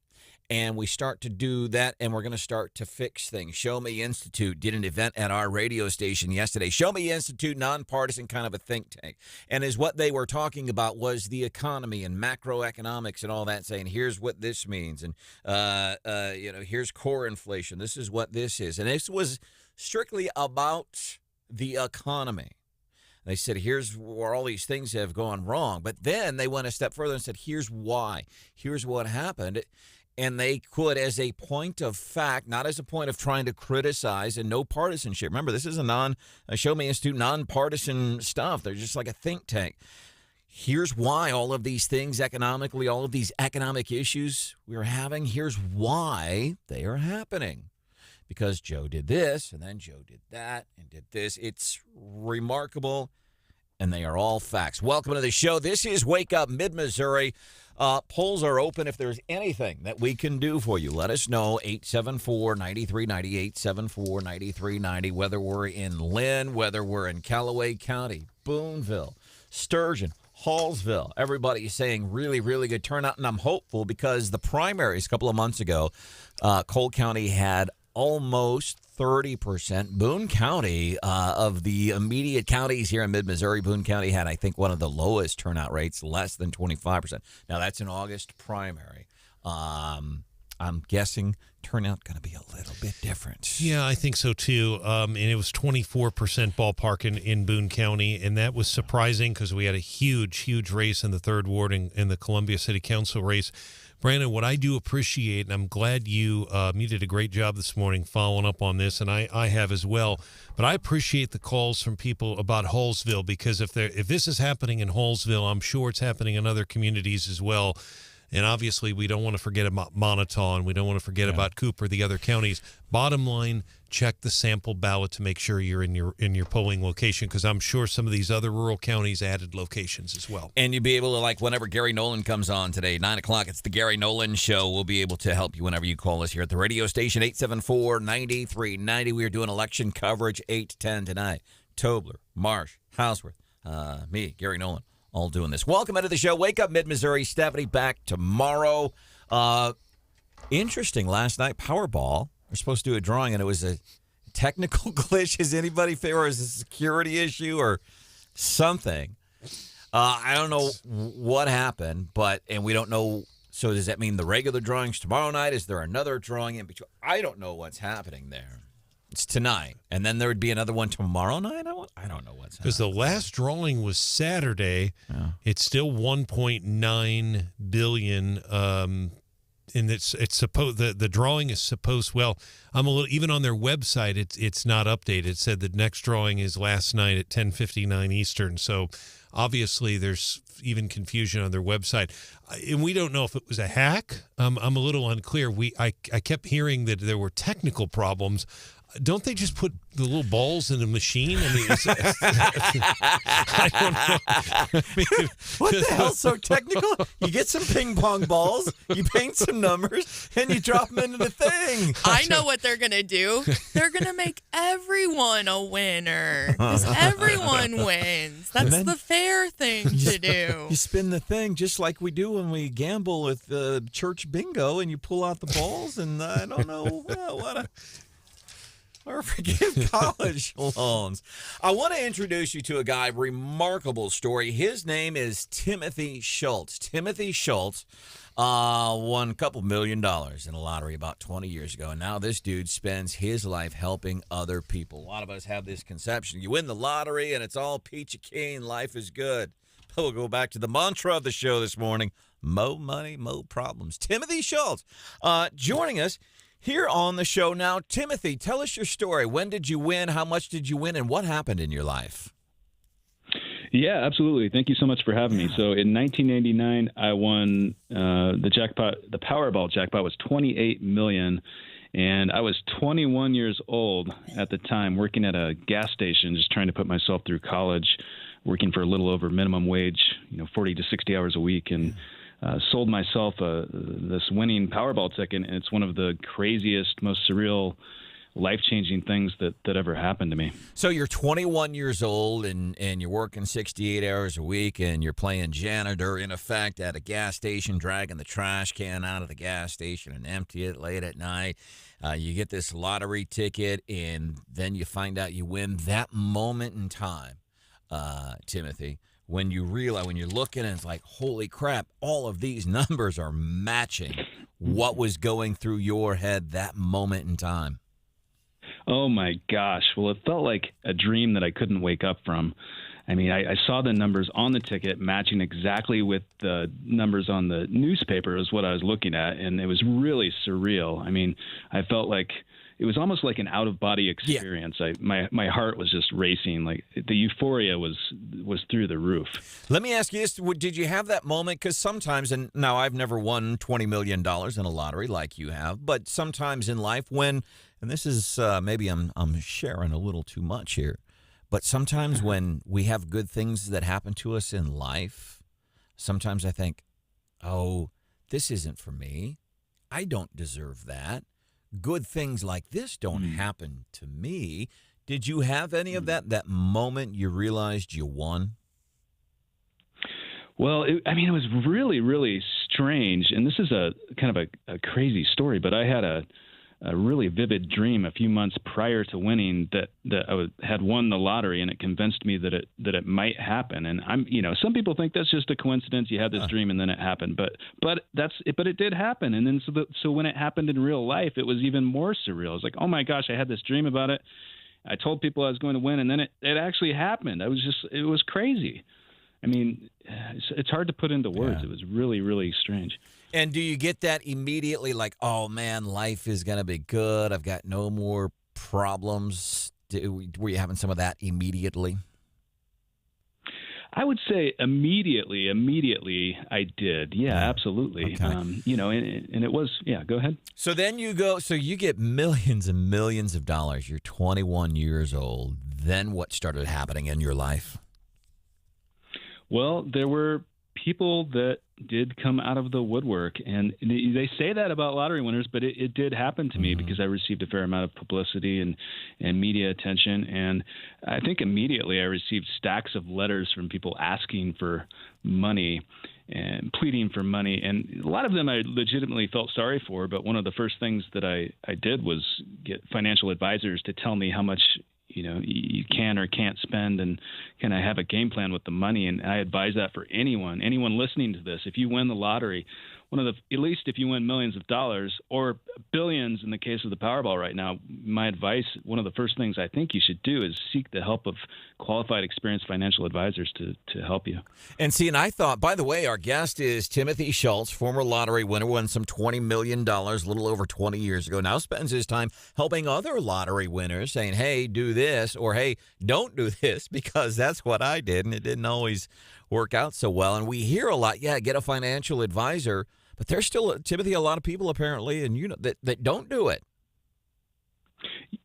And we start to do that, and we're going to start to fix things. Show Me Institute did an event at our radio station yesterday. Show Me Institute, nonpartisan kind of a think tank. And as what they were talking about was the economy and macroeconomics and all that, saying, here's what this means. And, here's core inflation. This is what this is. And this was strictly about the economy. They said, here's where all these things have gone wrong. But then they went a step further and said, here's why. Here's what happened. And they could, as a point of fact, not as a point of trying to criticize, and no partisanship. Remember, this is a Show Me Institute, nonpartisan stuff. They're just like a think tank. Here's why all of these things economically, all of these economic issues we're having, here's why they are happening. Because Joe did this, and then Joe did that, and did this. It's remarkable, and they are all facts. Welcome to the show. This is Wake Up Mid-Missouri. Polls are open. If there's anything that we can do for you, let us know. 874-9390, 874-9390, whether we're in Lynn, whether we're in Callaway County, Boonville, Sturgeon, Hallsville. Everybody's saying really, really good turnout, and I'm hopeful because the primaries a couple of months ago, Cole County had almost 30%. Boone County, of the immediate counties here in mid-Missouri, Boone County had, I think, one of the lowest turnout rates, less than 25%. Now, that's an August primary. I'm guessing turnout going to be a little bit different. Yeah, I think so, too. And it was 24% ballpark in Boone County, and that was surprising because we had a huge race in the 3rd Ward in the Columbia City Council race. Brandon, what I do appreciate, and I'm glad you did a great job this morning following up on this, and I have as well, but I appreciate the calls from people about Hallsville, because if this is happening in Hallsville, I'm sure it's happening in other communities as well. And obviously, we don't want to forget about Montauk, and we don't want to forget about Cooper, the other counties. Bottom line, check the sample ballot to make sure you're in your polling location, because I'm sure some of these other rural counties added locations as well. And you'll be able to, like, whenever Gary Nolan comes on today, 9 o'clock, it's the Gary Nolan Show. We'll be able to help you whenever you call us here at the radio station, 874-9390. We are doing election coverage 8 to 10 tonight. Tobler, Marsh, Houseworth, me, Gary Nolan. All doing this. Welcome into the show. Wake Up Mid-Missouri. Stephanie back tomorrow. Interesting. Last night, Powerball. We're supposed to do a drawing, and it was a technical glitch. Is anybody fair, or is it a security issue or something? I don't know what happened, and we don't know. So does that mean the regular drawing's tomorrow night? Is there another drawing in between? I don't know what's happening there. It's tonight, and then there would be another one tomorrow night? I don't know what's happening. Because the last drawing was Saturday. Yeah. It's still $1.9 billion, and it's supposed the drawing is supposed. Well, I'm a little even on their website. It's not updated. It said the next drawing is last night at 10:59 Eastern. So obviously there's even confusion on their website, and we don't know if it was a hack. I'm a little unclear. I kept hearing that there were technical problems. Don't they just put the little balls in the machine? I mean, I don't know. I mean, what the hell's so technical? You get some ping pong balls, you paint some numbers, and you drop them into the thing. I know what they're going to do. They're going to make everyone a winner, because everyone wins. That's the fair thing to do. You spin the thing just like we do when we gamble with church bingo, and you pull out the balls, and I don't know or forgive college loans. I want to introduce you to a guy, remarkable story. His name is Timothy Shultz. Timothy Shultz won a couple $1 million in a lottery about 20 years ago, and now this dude spends his life helping other people. A lot of us have this conception. You win the lottery, and it's all peachy keen, life is good. We'll go back to the mantra of the show this morning: mo money, mo problems. Timothy Shultz joining us here on the show now. Timothy, tell us your story. When did you win? How much did you win? And what happened in your life? Yeah, absolutely. Thank you so much for having me. So in 1989, I won the jackpot. The Powerball jackpot was $28 million. And I was 21 years old at the time, working at a gas station, just trying to put myself through college, working for a little over minimum wage, 40 to 60 hours a week, and sold myself this winning Powerball ticket. And it's one of the craziest, most surreal, life-changing things that ever happened to me. So you're 21 years old and you're working 68 hours a week and you're playing janitor, in effect, at a gas station, dragging the trash can out of the gas station and empty it late at night. You get this lottery ticket and then you find out you win. That moment in time, Timothy, when you realize, when you're looking and it's like, holy crap, all of these numbers are matching. What was going through your head that moment in time? Oh, my gosh. Well, it felt like a dream that I couldn't wake up from. I mean, I saw the numbers on the ticket matching exactly with the numbers on the newspaper is what I was looking at, and it was really surreal. I mean, I felt like it was almost like an out-of-body experience. Yeah. My heart was just racing. Like, the euphoria was through the roof. Let me ask you this. Did you have that moment? Because sometimes, and now I've never won $20 million in a lottery like you have, but sometimes in life when, and this is maybe I'm sharing a little too much here, but sometimes when we have good things that happen to us in life, sometimes I think, oh, this isn't for me. I don't deserve that. Good things like this don't happen to me. Did you have any of that moment you realized you won? Well, it was really, really strange. And this is a kind of a crazy story, but I had a really vivid dream a few months prior to winning that I had won the lottery, and it convinced me that it might happen. And some people think that's just a coincidence. You had this dream and then it happened, but it did happen. And then so when it happened in real life, it was even more surreal. It's like, oh my gosh, I had this dream about it. I told people I was going to win, and then it actually happened. It was crazy. I mean, it's hard to put into words. Yeah. It was really, really strange. And do you get that immediately, like, oh, man, life is going to be good, I've got no more problems? Were you having some of that immediately? I would say immediately I did. Yeah, absolutely. Okay. And it was, go ahead. So then you get millions and millions of dollars. You're 21 years old. Then what started happening in your life? Well, there were people that did come out of the woodwork, and they say that about lottery winners, but it did happen to me because I received a fair amount of publicity and media attention. And I think immediately I received stacks of letters from people asking for money and pleading for money. And a lot of them I legitimately felt sorry for. But one of the first things that I did was get financial advisors to tell me how much you can or can't spend, and can I have a game plan with the money? And I advise that for anyone listening to this. If you win the lottery, at least if you win millions of dollars or billions in the case of the Powerball right now, my advice, one of the first things I think you should do is seek the help of qualified, experienced financial advisors to help you. And I thought, by the way, our guest is Timothy Shultz, former lottery winner, won some $20 million a little over 20 years ago. Now spends his time helping other lottery winners, saying, hey, do this, or hey, don't do this, because that's what I did, and it didn't always work out so well. And we hear a lot, get a financial advisor, but there's still, Timothy, a lot of people apparently, and that don't do it.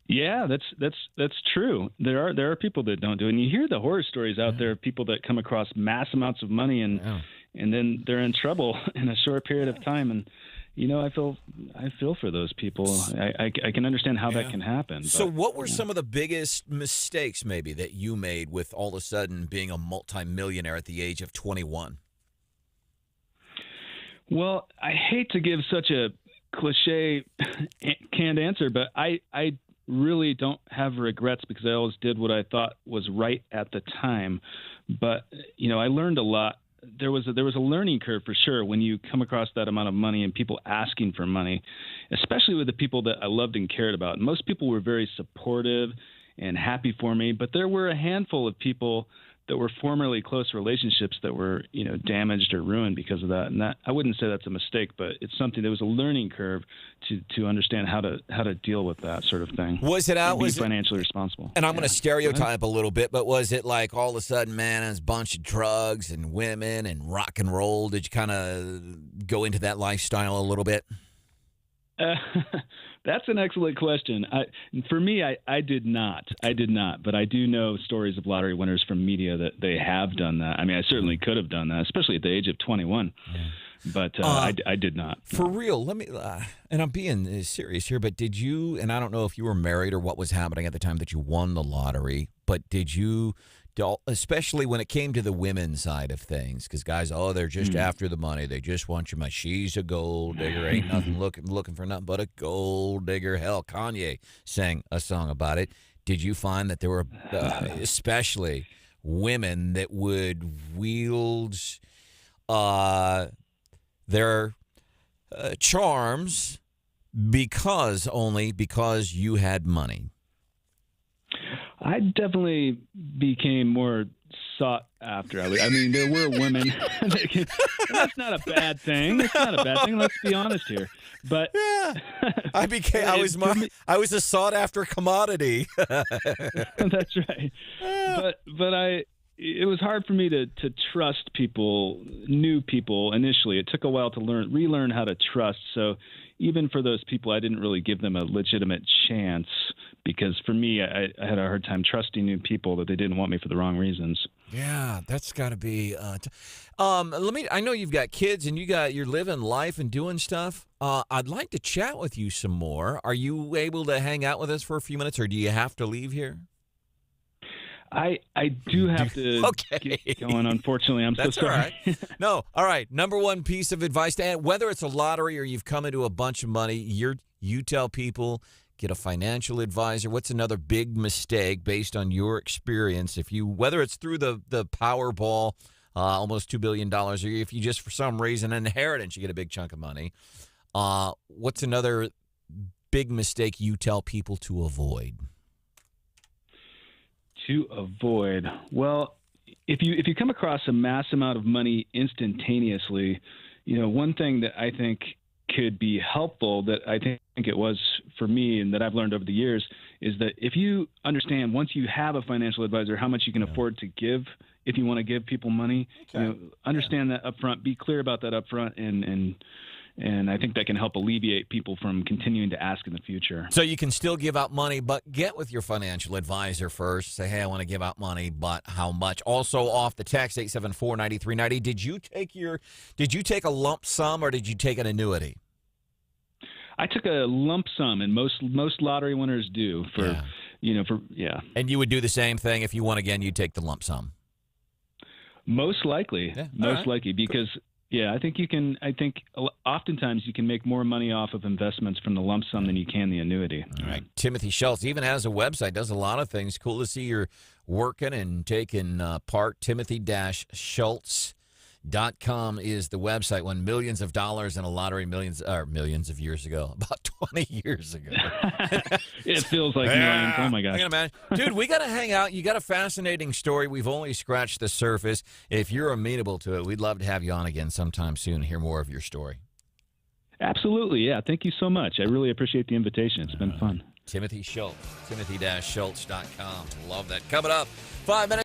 Yeah, that's true. There are people that don't do it, and you hear the horror stories out there of people that come across mass amounts of money and then they're in trouble in a short period of time. And I feel for those people. I can understand how that can happen. So what were some of the biggest mistakes maybe that you made with all of a sudden being a multimillionaire at the age of 21? Well, I hate to give such a cliche canned answer, but I really don't have regrets because I always did what I thought was right at the time. But, I learned a lot. There was a learning curve for sure when you come across that amount of money and people asking for money, especially with the people that I loved and cared about. And most people were very supportive and happy for me, but there were a handful of people that were formerly close relationships that were, damaged or ruined because of that. And that, I wouldn't say that's a mistake, but it's something that was a learning curve to understand how to deal with that sort of thing. Was it out? And be financially responsible? And I'm going to stereotype a little bit, but was it like all of a sudden, man, it's a bunch of drugs and women and rock and roll? Did you kind of go into that lifestyle a little bit? That's an excellent question. For me, I did not. But I do know stories of lottery winners from media that they have done that. I mean, I certainly could have done that, especially at the age of 21. But I did not. For real, let me, and I'm being serious here, but did you, and I don't know if you were married or what was happening at the time that you won the lottery, but did you, especially when it came to the women's side of things, because guys, they're just after the money. They just want your money. She's a gold digger. Ain't nothing looking for nothing but a gold digger. Hell, Kanye sang a song about it. Did you find that there were especially women that would wield their charms because you had money? I definitely became more sought after. I mean, there were women. And that's not a bad thing. It's not a bad thing. Let's be honest here. But yeah, I was a sought after commodity. That's right. But it was hard for me to trust people, new people initially. It took a while to relearn how to trust. So even for those people, I didn't really give them a legitimate chance because for me, I had a hard time trusting new people that they didn't want me for the wrong reasons. Yeah, that's got to be. I know you've got kids and you're living life and doing stuff. I'd like to chat with you some more. Are you able to hang out with us for a few minutes, or do you have to leave here? I do have to get going, unfortunately. I'm That's so sorry. All right. No, all right. Number one piece of advice, whether it's a lottery or you've come into a bunch of money, you tell people, get a financial advisor. What's another big mistake based on your experience? Whether it's through the Powerball, almost $2 billion, or if you just for some reason inheritance, you get a big chunk of money. What's another big mistake you tell people to avoid? To avoid, well, if you come across a mass amount of money instantaneously, one thing that I think could be helpful, that I think it was for me and that I've learned over the years, is that if you understand once you have a financial advisor how much you can afford to give, if you want to give people money, understand that up front, be clear about that up front, and I think that can help alleviate people from continuing to ask in the future. So you can still give out money, but get with your financial advisor first. Say, hey, I want to give out money, but how much? Also off the text, 874-9390. Did you take a lump sum or did you take an annuity? I took a lump sum, and most lottery winners do. And you would do the same thing if you won again. You'd take the lump sum. Most likely, because. Yeah, I think oftentimes you can make more money off of investments from the lump sum than you can the annuity. All right. Timothy Shultz even has a website, does a lot of things. Cool to see you're working and taking part. Timothy-Shultz.com is the website. Won millions of dollars in a lottery millions of years ago, about 20 years ago. It feels like millions. Oh, my gosh. I can imagine. Dude, we got to hang out. You got a fascinating story. We've only scratched the surface. If you're amenable to it, we'd love to have you on again sometime soon and hear more of your story. Absolutely. Yeah. Thank you so much. I really appreciate the invitation. It's been fun. Timothy Shultz, Timothy-Shultz.com. Love that. Coming up, 5 minutes.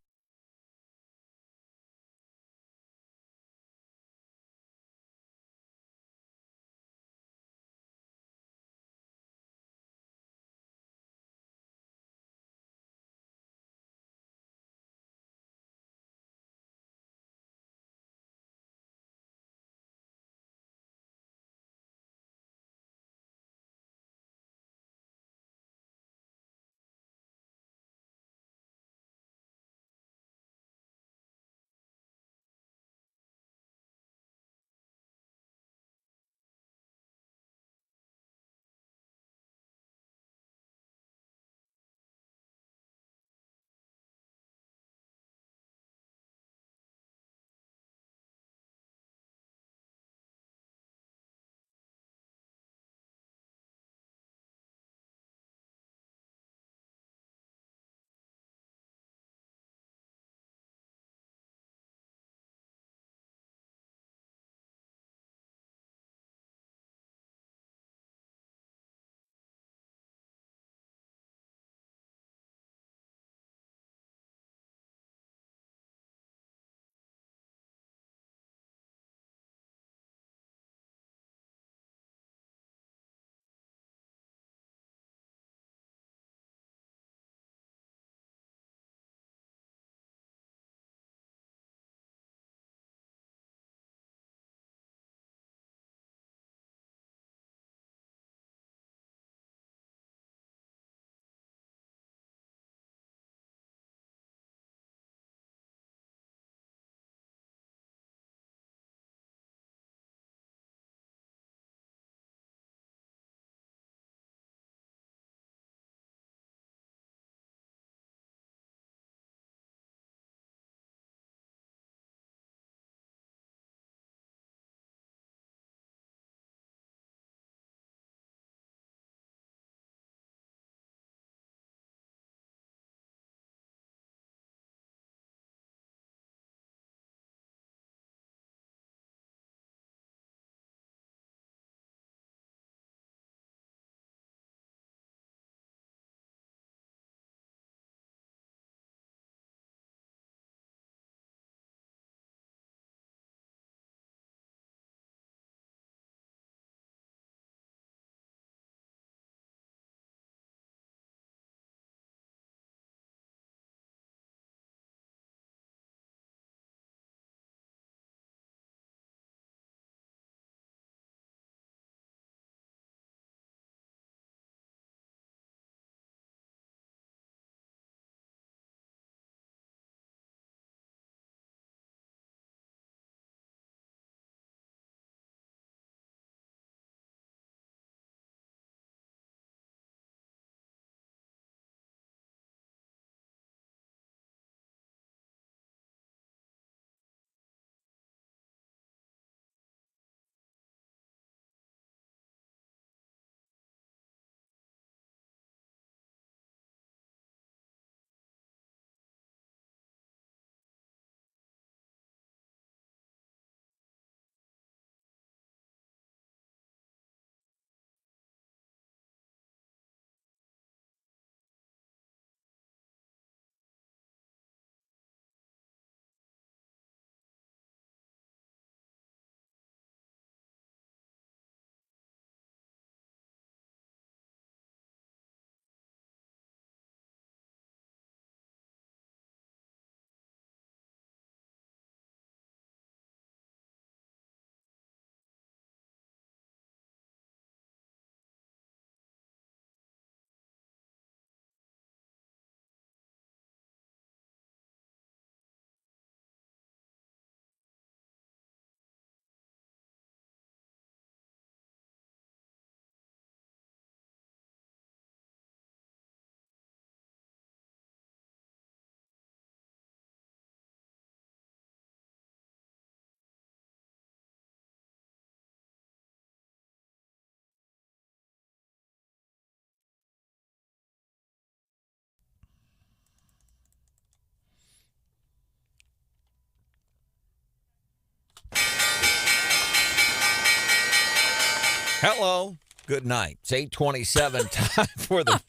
Hello. Good night. It's 8:27.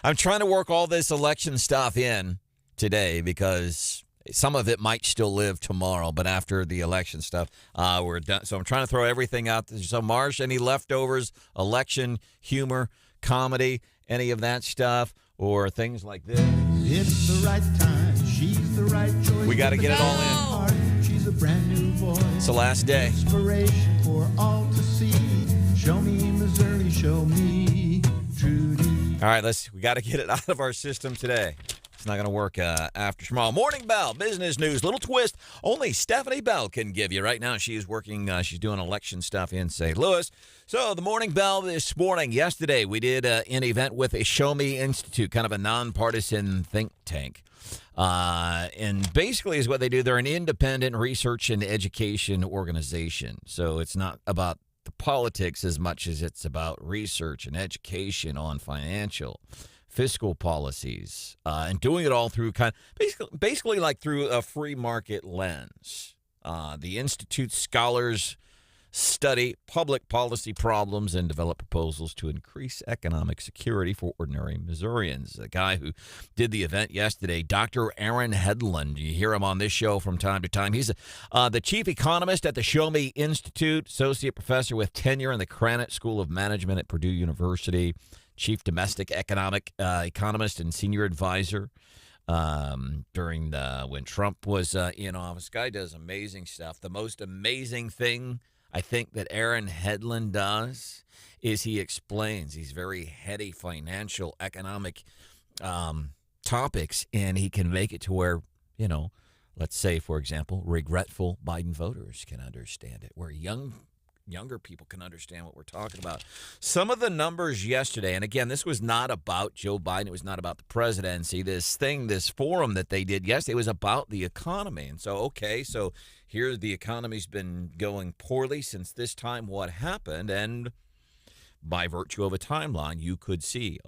I'm trying to work all this election stuff in today because some of it might still live tomorrow, but after the election stuff, we're done. So I'm trying to throw everything out there. So, Marsh, any leftovers, election, humor, comedy, any of that stuff, or things like this? It's the right time. She's the right choice. We got to get it all in. She's a brand new voice. It's the last day. Inspiration for all to see. Show me Missouri, show me Trudy. All right, we got to get it out of our system today. It's not going to work after tomorrow. Morning Bell, business news, little twist. Only Stephanie Bell can give you. Right now, she's working, she's doing election stuff in St. Louis. So the Morning Bell this morning, yesterday, we did an event with a Show Me Institute, kind of a nonpartisan think tank. And basically is what they do. They're an independent research and education organization. So it's not about the politics as much as it's about research and education on fiscal policies, and doing it all through basically like through a free market lens. The Institute's scholars study public policy problems and develop proposals to increase economic security for ordinary Missourians. The guy who did the event yesterday, Dr. Aaron Hedlund, you hear him on this show from time to time. He's the chief economist at the Show Me Institute, associate professor with tenure in the Krannert School of Management at Purdue University, chief domestic economist and senior advisor during when Trump was in office. Guy does amazing stuff. The most amazing thing I think that Aaron Hedlund does is he explains these very heady financial, economic topics, and he can make it to where, let's say, for example, regretful Biden voters can understand it, where younger people can understand what we're talking about. Some of the numbers yesterday, and again, this was not about Joe Biden. It was not about the presidency. This forum that they did yesterday was about the economy. And so, so here the economy's been going poorly since this time. What happened? And by virtue of a timeline, you could see,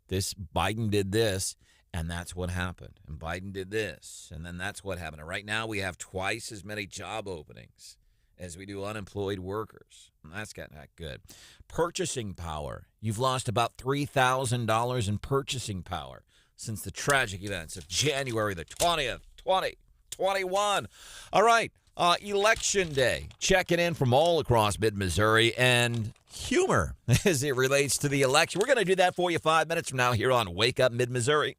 this Biden did this, and that's what happened. And Biden did this, and then that's what happened. And right now we have twice as many job openings as we do unemployed workers. And that's gotten that good. Purchasing power. You've lost about $3,000 in purchasing power since the tragic events of January the 20th, 2021. All right. Election day. Checking in from all across mid-Missouri and humor as it relates to the election. We're going to do that for you 5 minutes from now here on Wake Up Mid-Missouri.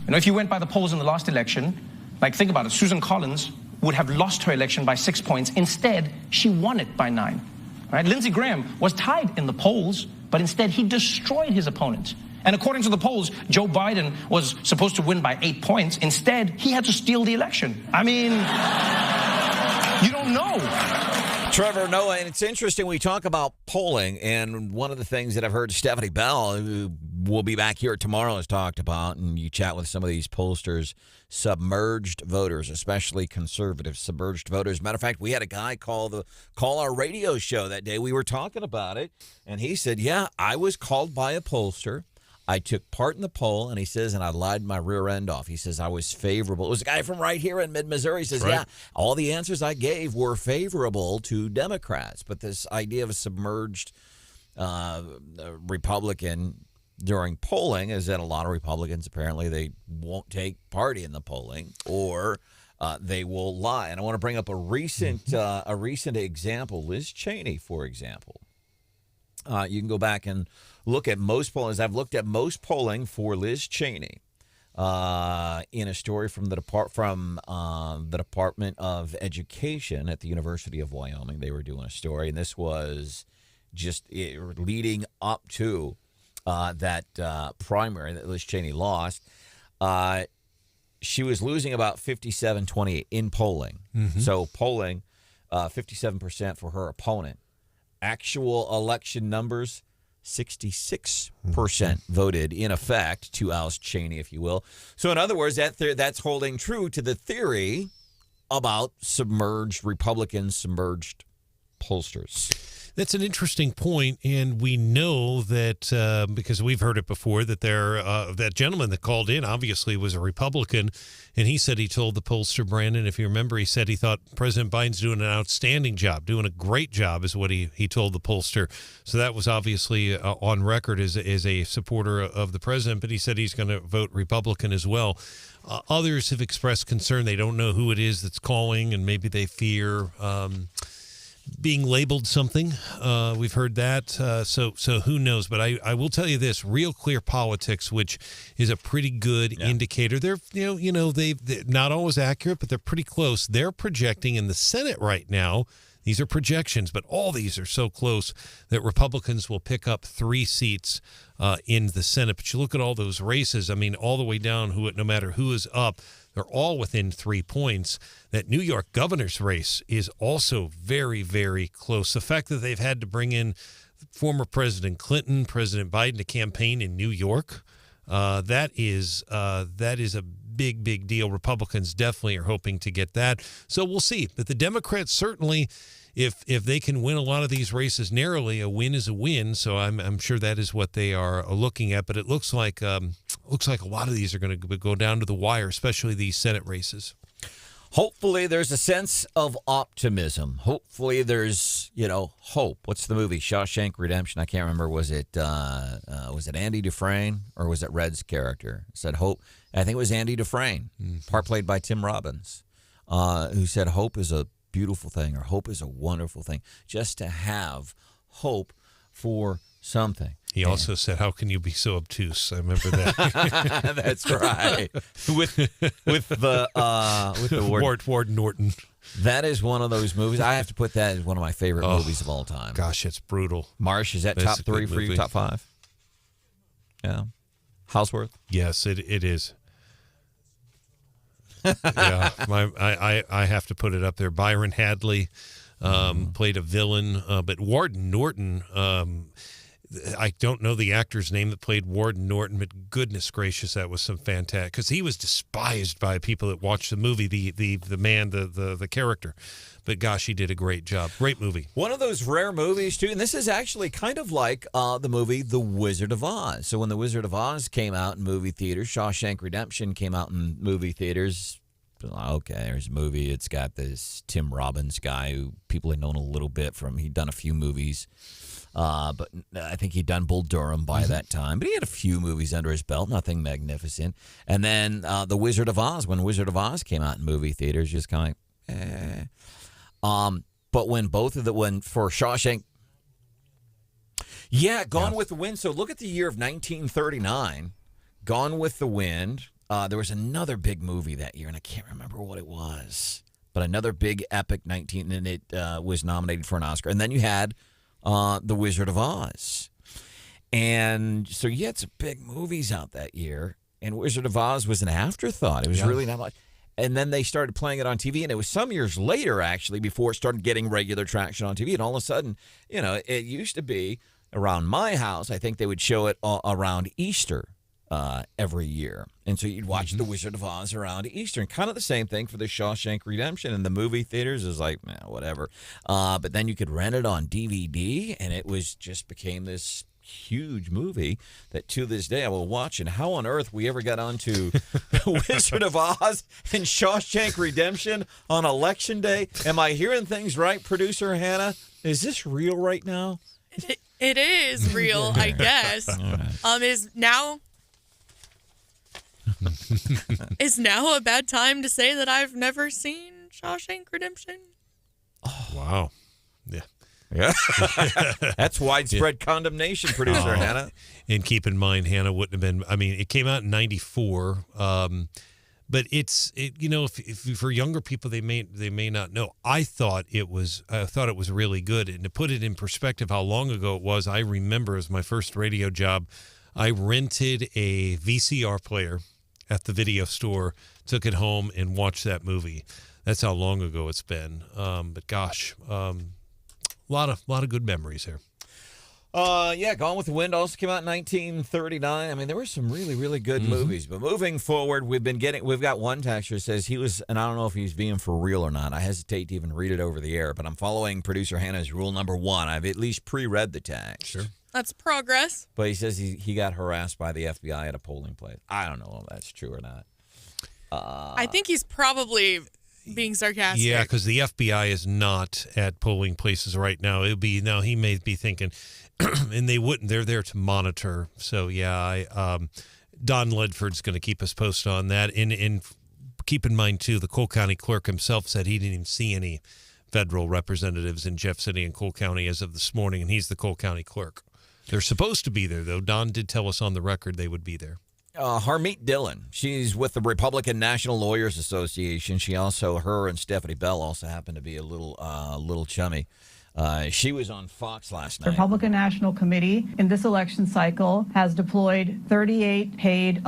You know, if you went by the polls in the last election, like think about it, Susan Collins would have lost her election by 6 points. Instead, she won it by 9. Right? Lindsey Graham was tied in the polls, but instead he destroyed his opponent. And according to the polls, Joe Biden was supposed to win by 8 points. Instead, he had to steal the election. I mean, you don't know. Trevor Noah, and it's interesting we talk about polling, and one of the things that I've heard Stephanie Bell, who will be back here tomorrow, has talked about, and you chat with some of these pollsters, submerged voters, especially conservative submerged voters. Matter of fact, we had a guy call our radio show that day. We were talking about it, and he said, yeah, I was called by a pollster. I took part in the poll, and he says, and I lied my rear end off. He says I was favorable. It was a guy from right here in mid-Missouri. He says, right. yeah, all the answers I gave were favorable to Democrats. But this idea of a submerged Republican during polling is that a lot of Republicans, apparently, they won't take part in the polling, or they will lie. And I want to bring up a recent example, Liz Cheney, for example. You can go back and look at most polling. I've looked at most polling for Liz Cheney in a story from the Department of Education at the University of Wyoming. They were doing a story, and this was just leading up to that primary that Liz Cheney lost. She was losing about 57-28 in polling. Mm-hmm. So polling, 57% for her opponent. Actual election numbers, 66% voted in effect to oust Cheney, if you will. So in other words, that's holding true to the theory about submerged Republicans, submerged pollsters. That's an interesting point, and we know that because we've heard it before, that that gentleman that called in obviously was a Republican, and he said he told the pollster, Brandon, if you remember, he said he thought President Biden's doing an outstanding job, doing a great job is what he told the pollster. So that was obviously on record as a supporter of the president, but he said he's going to vote Republican as well. Others have expressed concern. They don't know who it is that's calling, and maybe they fear being labeled something. We've heard that. So who knows? But I will tell you this: Real Clear Politics, which is a pretty good indicator. They're they're not always accurate, but they're pretty close. They're projecting in the Senate right now. These are projections, but all these are so close that Republicans will pick up 3 seats in the Senate. But you look at all those races, I mean, all the way down, no matter who is up, they're all within 3 points. That New York governor's race is also very, very close. The fact that they've had to bring in former President Clinton, President Biden to campaign in New York, that is a big, big deal. Republicans definitely are hoping to get that. So we'll see. But the Democrats certainly, if they can win a lot of these races narrowly, a win is a win. So I'm sure that is what they are looking at. But it looks like a lot of these are going to go down to the wire, especially these Senate races. Hopefully there's a sense of optimism. Hopefully there's, hope. What's the movie? Shawshank Redemption. I can't remember. Was it Andy Dufresne or was it Red's character? Said hope. I think it was Andy Dufresne, part played by Tim Robbins, who said hope is a beautiful thing, or hope is a wonderful thing. Just to have hope for something. He also said, "How can you be so obtuse?" I remember that. That's right. with the Ward Norton. That is one of those movies. I have to put that as one of my favorite movies of all time. Gosh, it's brutal. Marsh, is that top 3 for you? Top 5? Yeah. Houseworth? Yes, it is. Yeah, I have to put it up there. Byron Hadley played a villain, but Warden Norton. I don't know the actor's name that played Warden Norton, but goodness gracious, that was some fantastic, because he was despised by people that watched the movie, the man, the character. But gosh, he did a great job. Great movie. One of those rare movies, too, and this is actually kind of like the movie The Wizard of Oz. So when The Wizard of Oz came out in movie theaters, Shawshank Redemption came out in movie theaters. Okay, there's a movie. It's got this Tim Robbins guy who people had known a little bit from. He'd done a few movies. But I think he'd done Bull Durham by that time. But he had a few movies under his belt, nothing magnificent. And then The Wizard of Oz, when Wizard of Oz came out in movie theaters, just kind of but when for Shawshank, Gone with the Wind. So look at the year of 1939. Gone with the Wind there was another big movie that year, and I can't remember what it was. But another big epic 19, and it was nominated for an Oscar. And then you had The Wizard of Oz. And so you had some big movies out that year, and Wizard of Oz was an afterthought. It was really not much. And then they started playing it on TV, and it was some years later, actually, before it started getting regular traction on TV. And all of a sudden, it used to be around my house, I think they would show it around Easter every year. And so you'd watch The Wizard of Oz around Easter. And kind of the same thing for the Shawshank Redemption. In the movie theaters is like, whatever. But then you could rent it on DVD, and it became this huge movie that to this day I will watch. And how on earth we ever got onto Wizard of Oz and Shawshank Redemption on Election Day? Am I hearing things right, producer Hannah? Is this real right now? It is real, I guess. Is now a bad time to say that I've never seen Shawshank Redemption? Oh, wow. Yeah. Yeah. That's widespread condemnation, producer Hannah. And keep in mind, Hannah wouldn't have been, it came out in 94. But if for younger people, they may not know. I thought it was really good. And to put it in perspective, how long ago it was, I remember as my first radio job, I rented a VCR player at the video store, took it home, and watched that movie. That's how long ago it's been. But gosh, a lot of good memories here. Gone with the Wind also came out in 1939. There were some really, really good movies. But moving forward, we've got one texter that says he was, and I don't know if he's being for real or not. I hesitate to even read it over the air, but I'm following producer Hannah's rule number 1. I've at least pre-read the text. Sure. That's progress. But he says he got harassed by the FBI at a polling place. I don't know if that's true or not. I think he's probably being sarcastic. Yeah, because the FBI is not at polling places right now. He may be thinking, and they wouldn't. They're there to monitor. So Don Ledford's going to keep us posted on that. And keep in mind too, the Cole County Clerk himself said he didn't even see any federal representatives in Jeff City and Cole County as of this morning, and he's the Cole County Clerk. They're supposed to be there, though. Don did tell us on the record they would be there. Harmeet Dillon, she's with the Republican National Lawyers Association. Her and Stephanie Bell also happen to be a little chummy. She was on Fox last night. The Republican National Committee in this election cycle has deployed 38 paid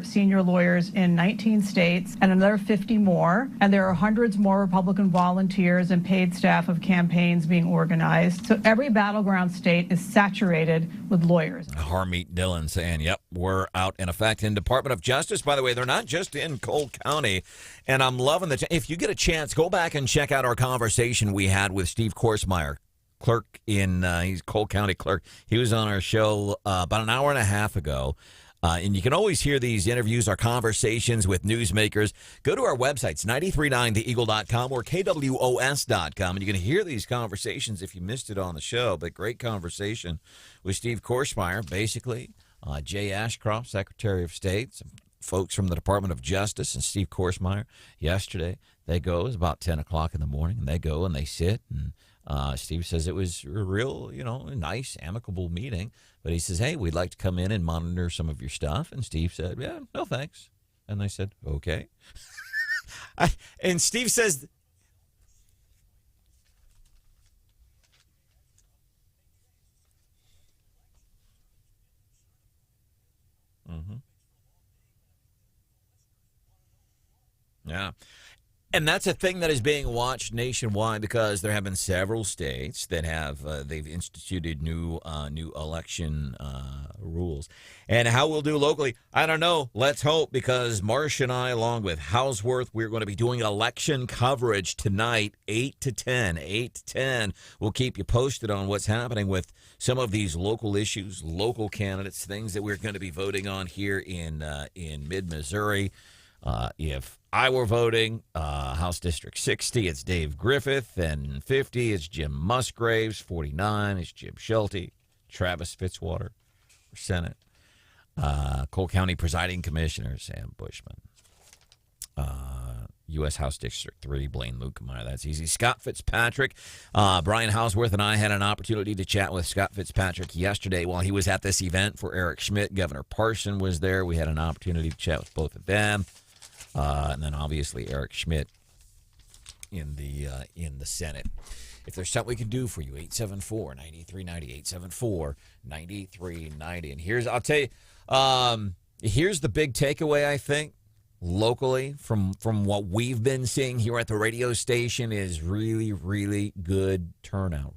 senior lawyers in 19 states and another 50 more. And there are hundreds more Republican volunteers and paid staff of campaigns being organized. So every battleground state is saturated with lawyers. Harmeet Dillon saying, yep, we're out in effect. In Department of Justice, by the way, they're not just in Cole County. And I'm loving if you get a chance, go back and check out our conversation we had with Steve Korsmeyer, clerk he's Cole County Clerk. He was on our show about an hour and a half ago. And you can always hear these interviews, our conversations with newsmakers. Go to our websites, 939theeagle.com or kwos.com, and you can hear these conversations if you missed it on the show. But great conversation with Steve Korsmeyer, basically. Jay Ashcroft, Secretary of State, some folks from the Department of Justice, and Steve Korsmeyer yesterday. They go, it's about 10 o'clock in the morning, and they go and they sit. And Steve says it was a real, nice, amicable meeting. But he says, hey, we'd like to come in and monitor some of your stuff. And Steve said, yeah, no thanks. And they said, okay. And Steve says, yeah. And that's a thing that is being watched nationwide because there have been several states that have they've instituted new election rules. And how we'll do locally, I don't know. Let's hope, because Marsh and I, along with Houseworth, we're going to be doing election coverage tonight, 8 to 10. 8 to 10. We'll keep you posted on what's happening with some of these local issues, local candidates, things that we're going to be voting on here in mid-Missouri. If I were voting, House District 60, it's Dave Griffith, and 50, it's Jim Musgraves, 49, it's Jim Schulte, Travis Fitzwater for Senate, Cole County Presiding Commissioner Sam Bushman, U.S. House District 3, Blaine Lukemeyer. That's easy. Scott Fitzpatrick. Brian Hausworth and I had an opportunity to chat with Scott Fitzpatrick yesterday while he was at this event for Eric Schmidt. Governor Parson was there. We had an opportunity to chat with both of them. And then, obviously, Eric Schmidt in the Senate. If there's something we can do for you, 874-9390, 874-9390. And I'll tell you, here's the big takeaway, I think, locally from what we've been seeing here at the radio station is really, really good turnout,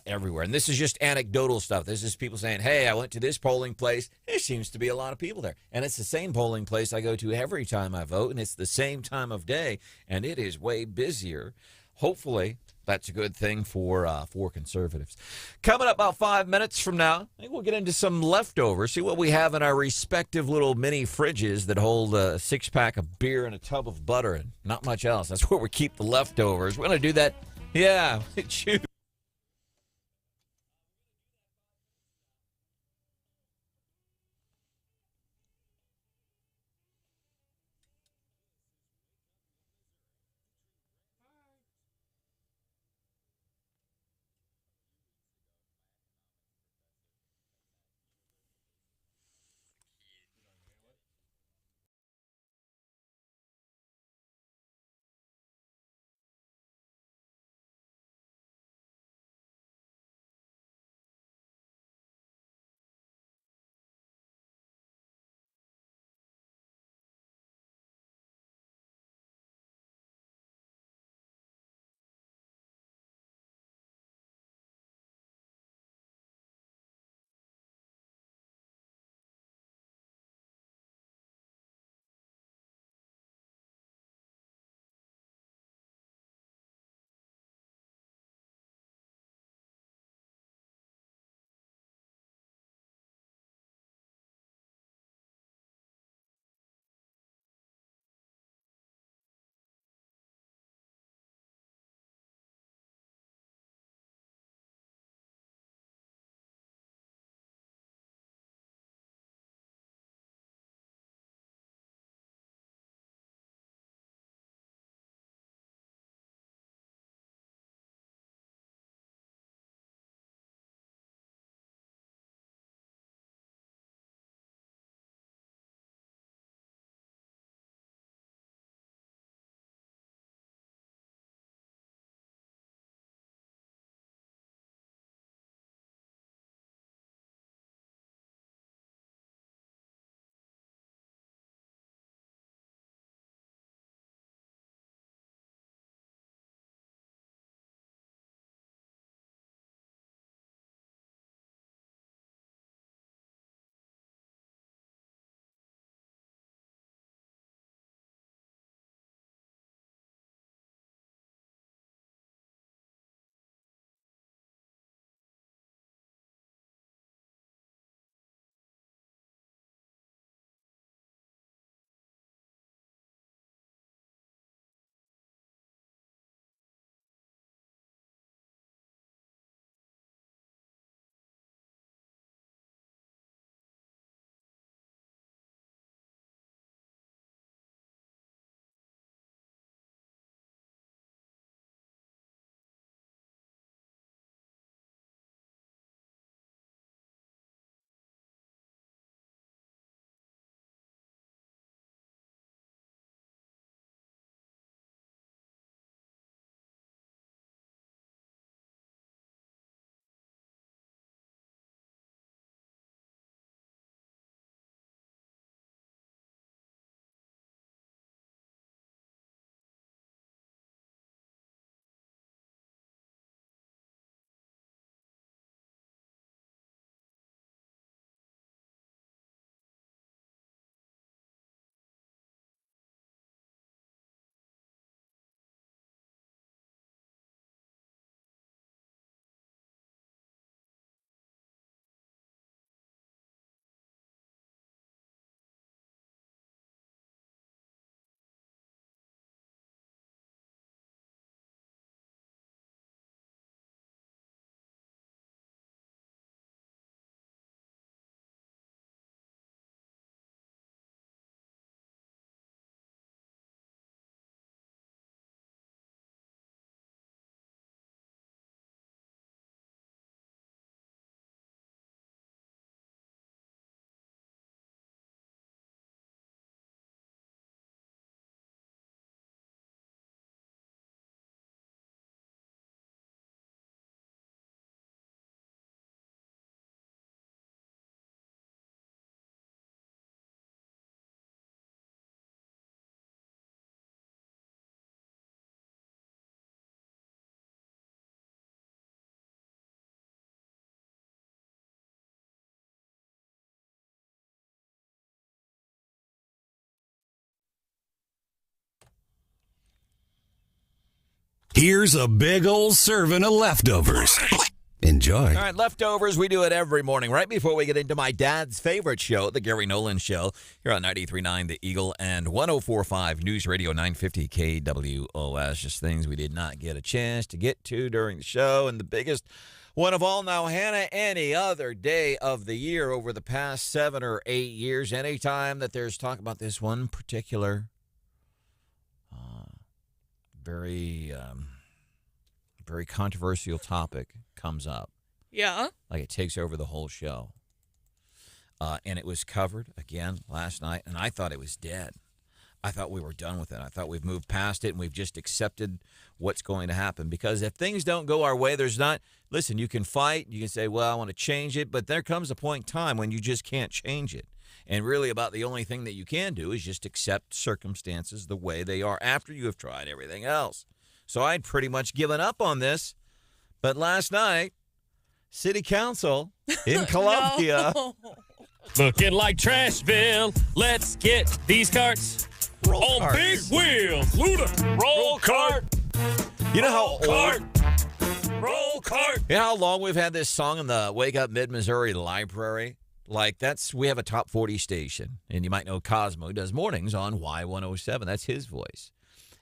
everywhere. And this is just anecdotal stuff. This is people saying, hey, I went to this polling place. There seems to be a lot of people there. And it's the same polling place I go to every time I vote, and it's the same time of day, and it is way busier. Hopefully, that's a good thing for conservatives. Coming up about 5 minutes from now, I think we'll get into some leftovers, see what we have in our respective little mini fridges that hold a six-pack of beer and a tub of butter and not much else. That's where we keep the leftovers. We're going to do that. Yeah, shoot. Here's a big old serving of leftovers. Enjoy. All right, leftovers. We do it every morning right before we get into my dad's favorite show, The Gary Nolan Show, here on 93.9 The Eagle and 104.5 News Radio 950 KWOS. Just things we did not get a chance to get to during the show. And the biggest one of all now, Hannah, any other day of the year over the past 7 or 8 years, anytime that there's talk about this one particular very controversial topic comes up. Yeah. Like it takes over the whole show. And it was covered again last night, and I thought it was dead. I thought we were done with it. I thought we've moved past it, and we've just accepted what's going to happen. Because if things don't go our way, listen, you can fight. You can say, well, I want to change it. But there comes a point in time when you just can't change it. And really about the only thing that you can do is just accept circumstances the way they are after you have tried everything else. So I'd pretty much given up on this. But last night, City Council in Columbia. No. Looking like Trashville. Let's get these carts on big wheels. Luda, roll cart. You know how cart. Roll cart. You know how long we've had this song in the Wake Up Mid-Missouri Library? Like, we have a top 40 station. And you might know Cosmo does mornings on Y107. That's his voice.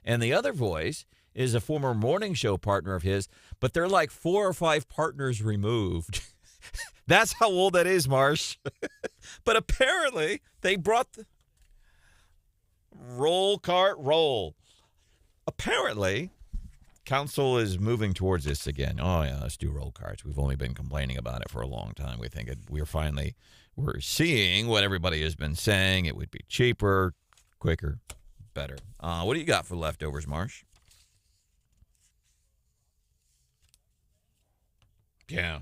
And the other voice is a former morning show partner of his, but they're like 4 or 5 partners removed. That's how old that is, Marsh. But apparently, they brought the roll cart roll. Apparently, council is moving towards this again. Oh, yeah, let's do roll carts. We've only been complaining about it for a long time. We think we're seeing what everybody has been saying. It would be cheaper, quicker, better. What do you got for leftovers, Marsh? Yeah.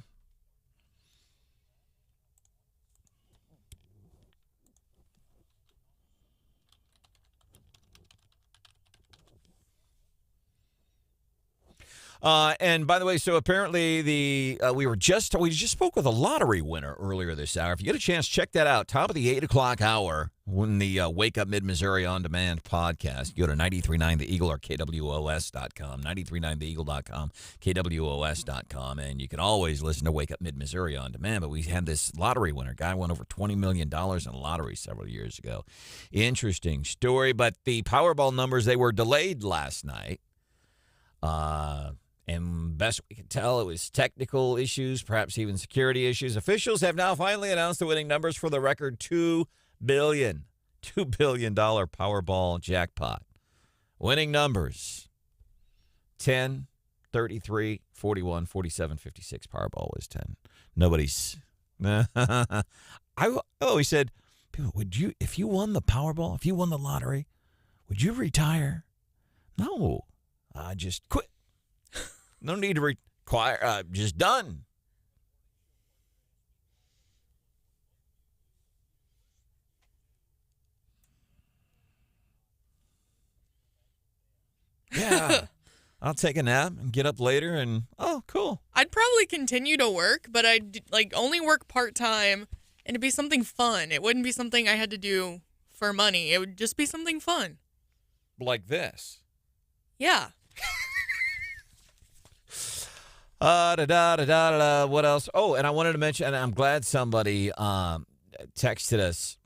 And by the way, so apparently we just spoke with a lottery winner earlier this hour. If you get a chance, check that out. Top of the 8 o'clock hour when the Wake Up Mid-Missouri On Demand podcast. Go to 93.9 The Eagle or KWOS.com, 93.9theeagle.com, KWOS.com, and you can always listen to Wake Up Mid-Missouri On Demand. But we had this lottery winner. Guy won over $20 million in a lottery several years ago. Interesting story, but the Powerball numbers, they were delayed last night. And best we can tell, it was technical issues, perhaps even security issues. Officials have now finally announced the winning numbers for the record $2 billion Powerball jackpot. Winning numbers: 10, 33, 41, 47, 56. Powerball was 10. Nobody's. I always said, people, if you won the Powerball, if you won the lottery, would you retire? No. Just quit. No need to require. Just done. Yeah. I'll take a nap and get up later and, oh, cool. I'd probably continue to work, but I'd only work part-time, and it'd be something fun. It wouldn't be something I had to do for money. It would just be something fun. Like this. Yeah. What else? Oh, and I wanted to mention, and I'm glad somebody texted us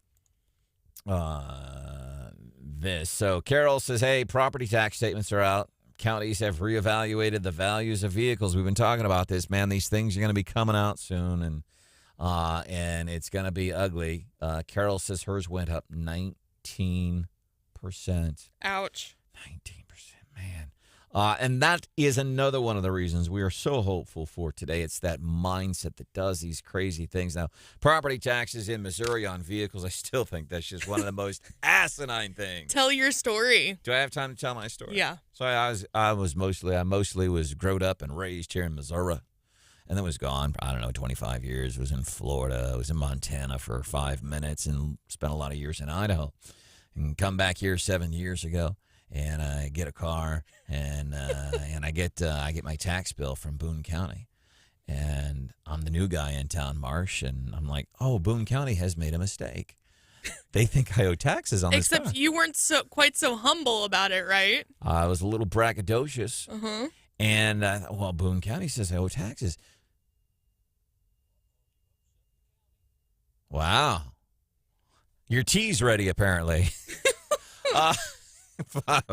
this. So Carol says, hey, property tax statements are out. Counties have reevaluated the values of vehicles. We've been talking about this, man. These things are going to be coming out soon, and it's going to be ugly. Carol says hers went up 19%. Ouch. 19%, man. And that is another one of the reasons we are so hopeful for today. It's that mindset that does these crazy things. Now, property taxes in Missouri on vehicles, I still think that's just one of the most asinine things. Tell your story. Do I have time to tell my story? Yeah. So I mostly was growed up and raised here in Missouri, and then was gone, 25 years. Was in Florida. Was in Montana for 5 minutes and spent a lot of years in Idaho. And come back here 7 years ago. And I get a car, and I get my tax bill from Boone County, and I'm the new guy in town, Marsh, and I'm like, oh, Boone County has made a mistake. They think I owe taxes on this car. Except you weren't quite so humble about it, right? I was a little braggadocious. Uh-huh. And, well, Boone County says I owe taxes. Wow. Your tea's ready, apparently.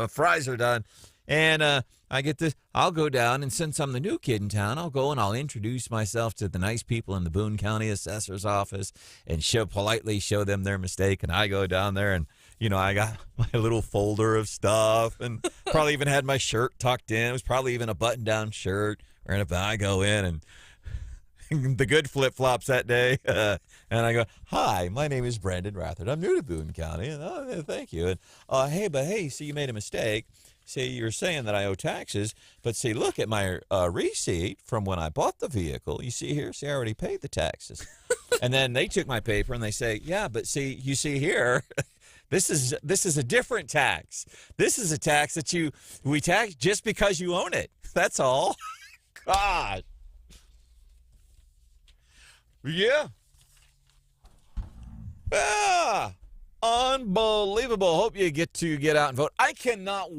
Fries are done. And I get this. I'll go down, and since I'm the new kid in town, I'll go and I'll introduce myself to the nice people in the Boone County Assessor's office and politely show them their mistake. And I go down there, and, I got my little folder of stuff and probably even had my shirt tucked in. It was probably even a button-down shirt. I go in, and the good flip-flops that day. And I go, hi, my name is Branden Rathert. I'm new to Boone County. And thank you. And hey, see, you made a mistake. See, you're saying that I owe taxes, but see, look at my receipt from when I bought the vehicle. You see here? See, I already paid the taxes. And then they took my paper and they say, yeah, but see, you see here, this is a different tax. This is a tax that we tax just because you own it. That's all. God. Yeah. Ah, unbelievable. Hope you get out and vote. I cannot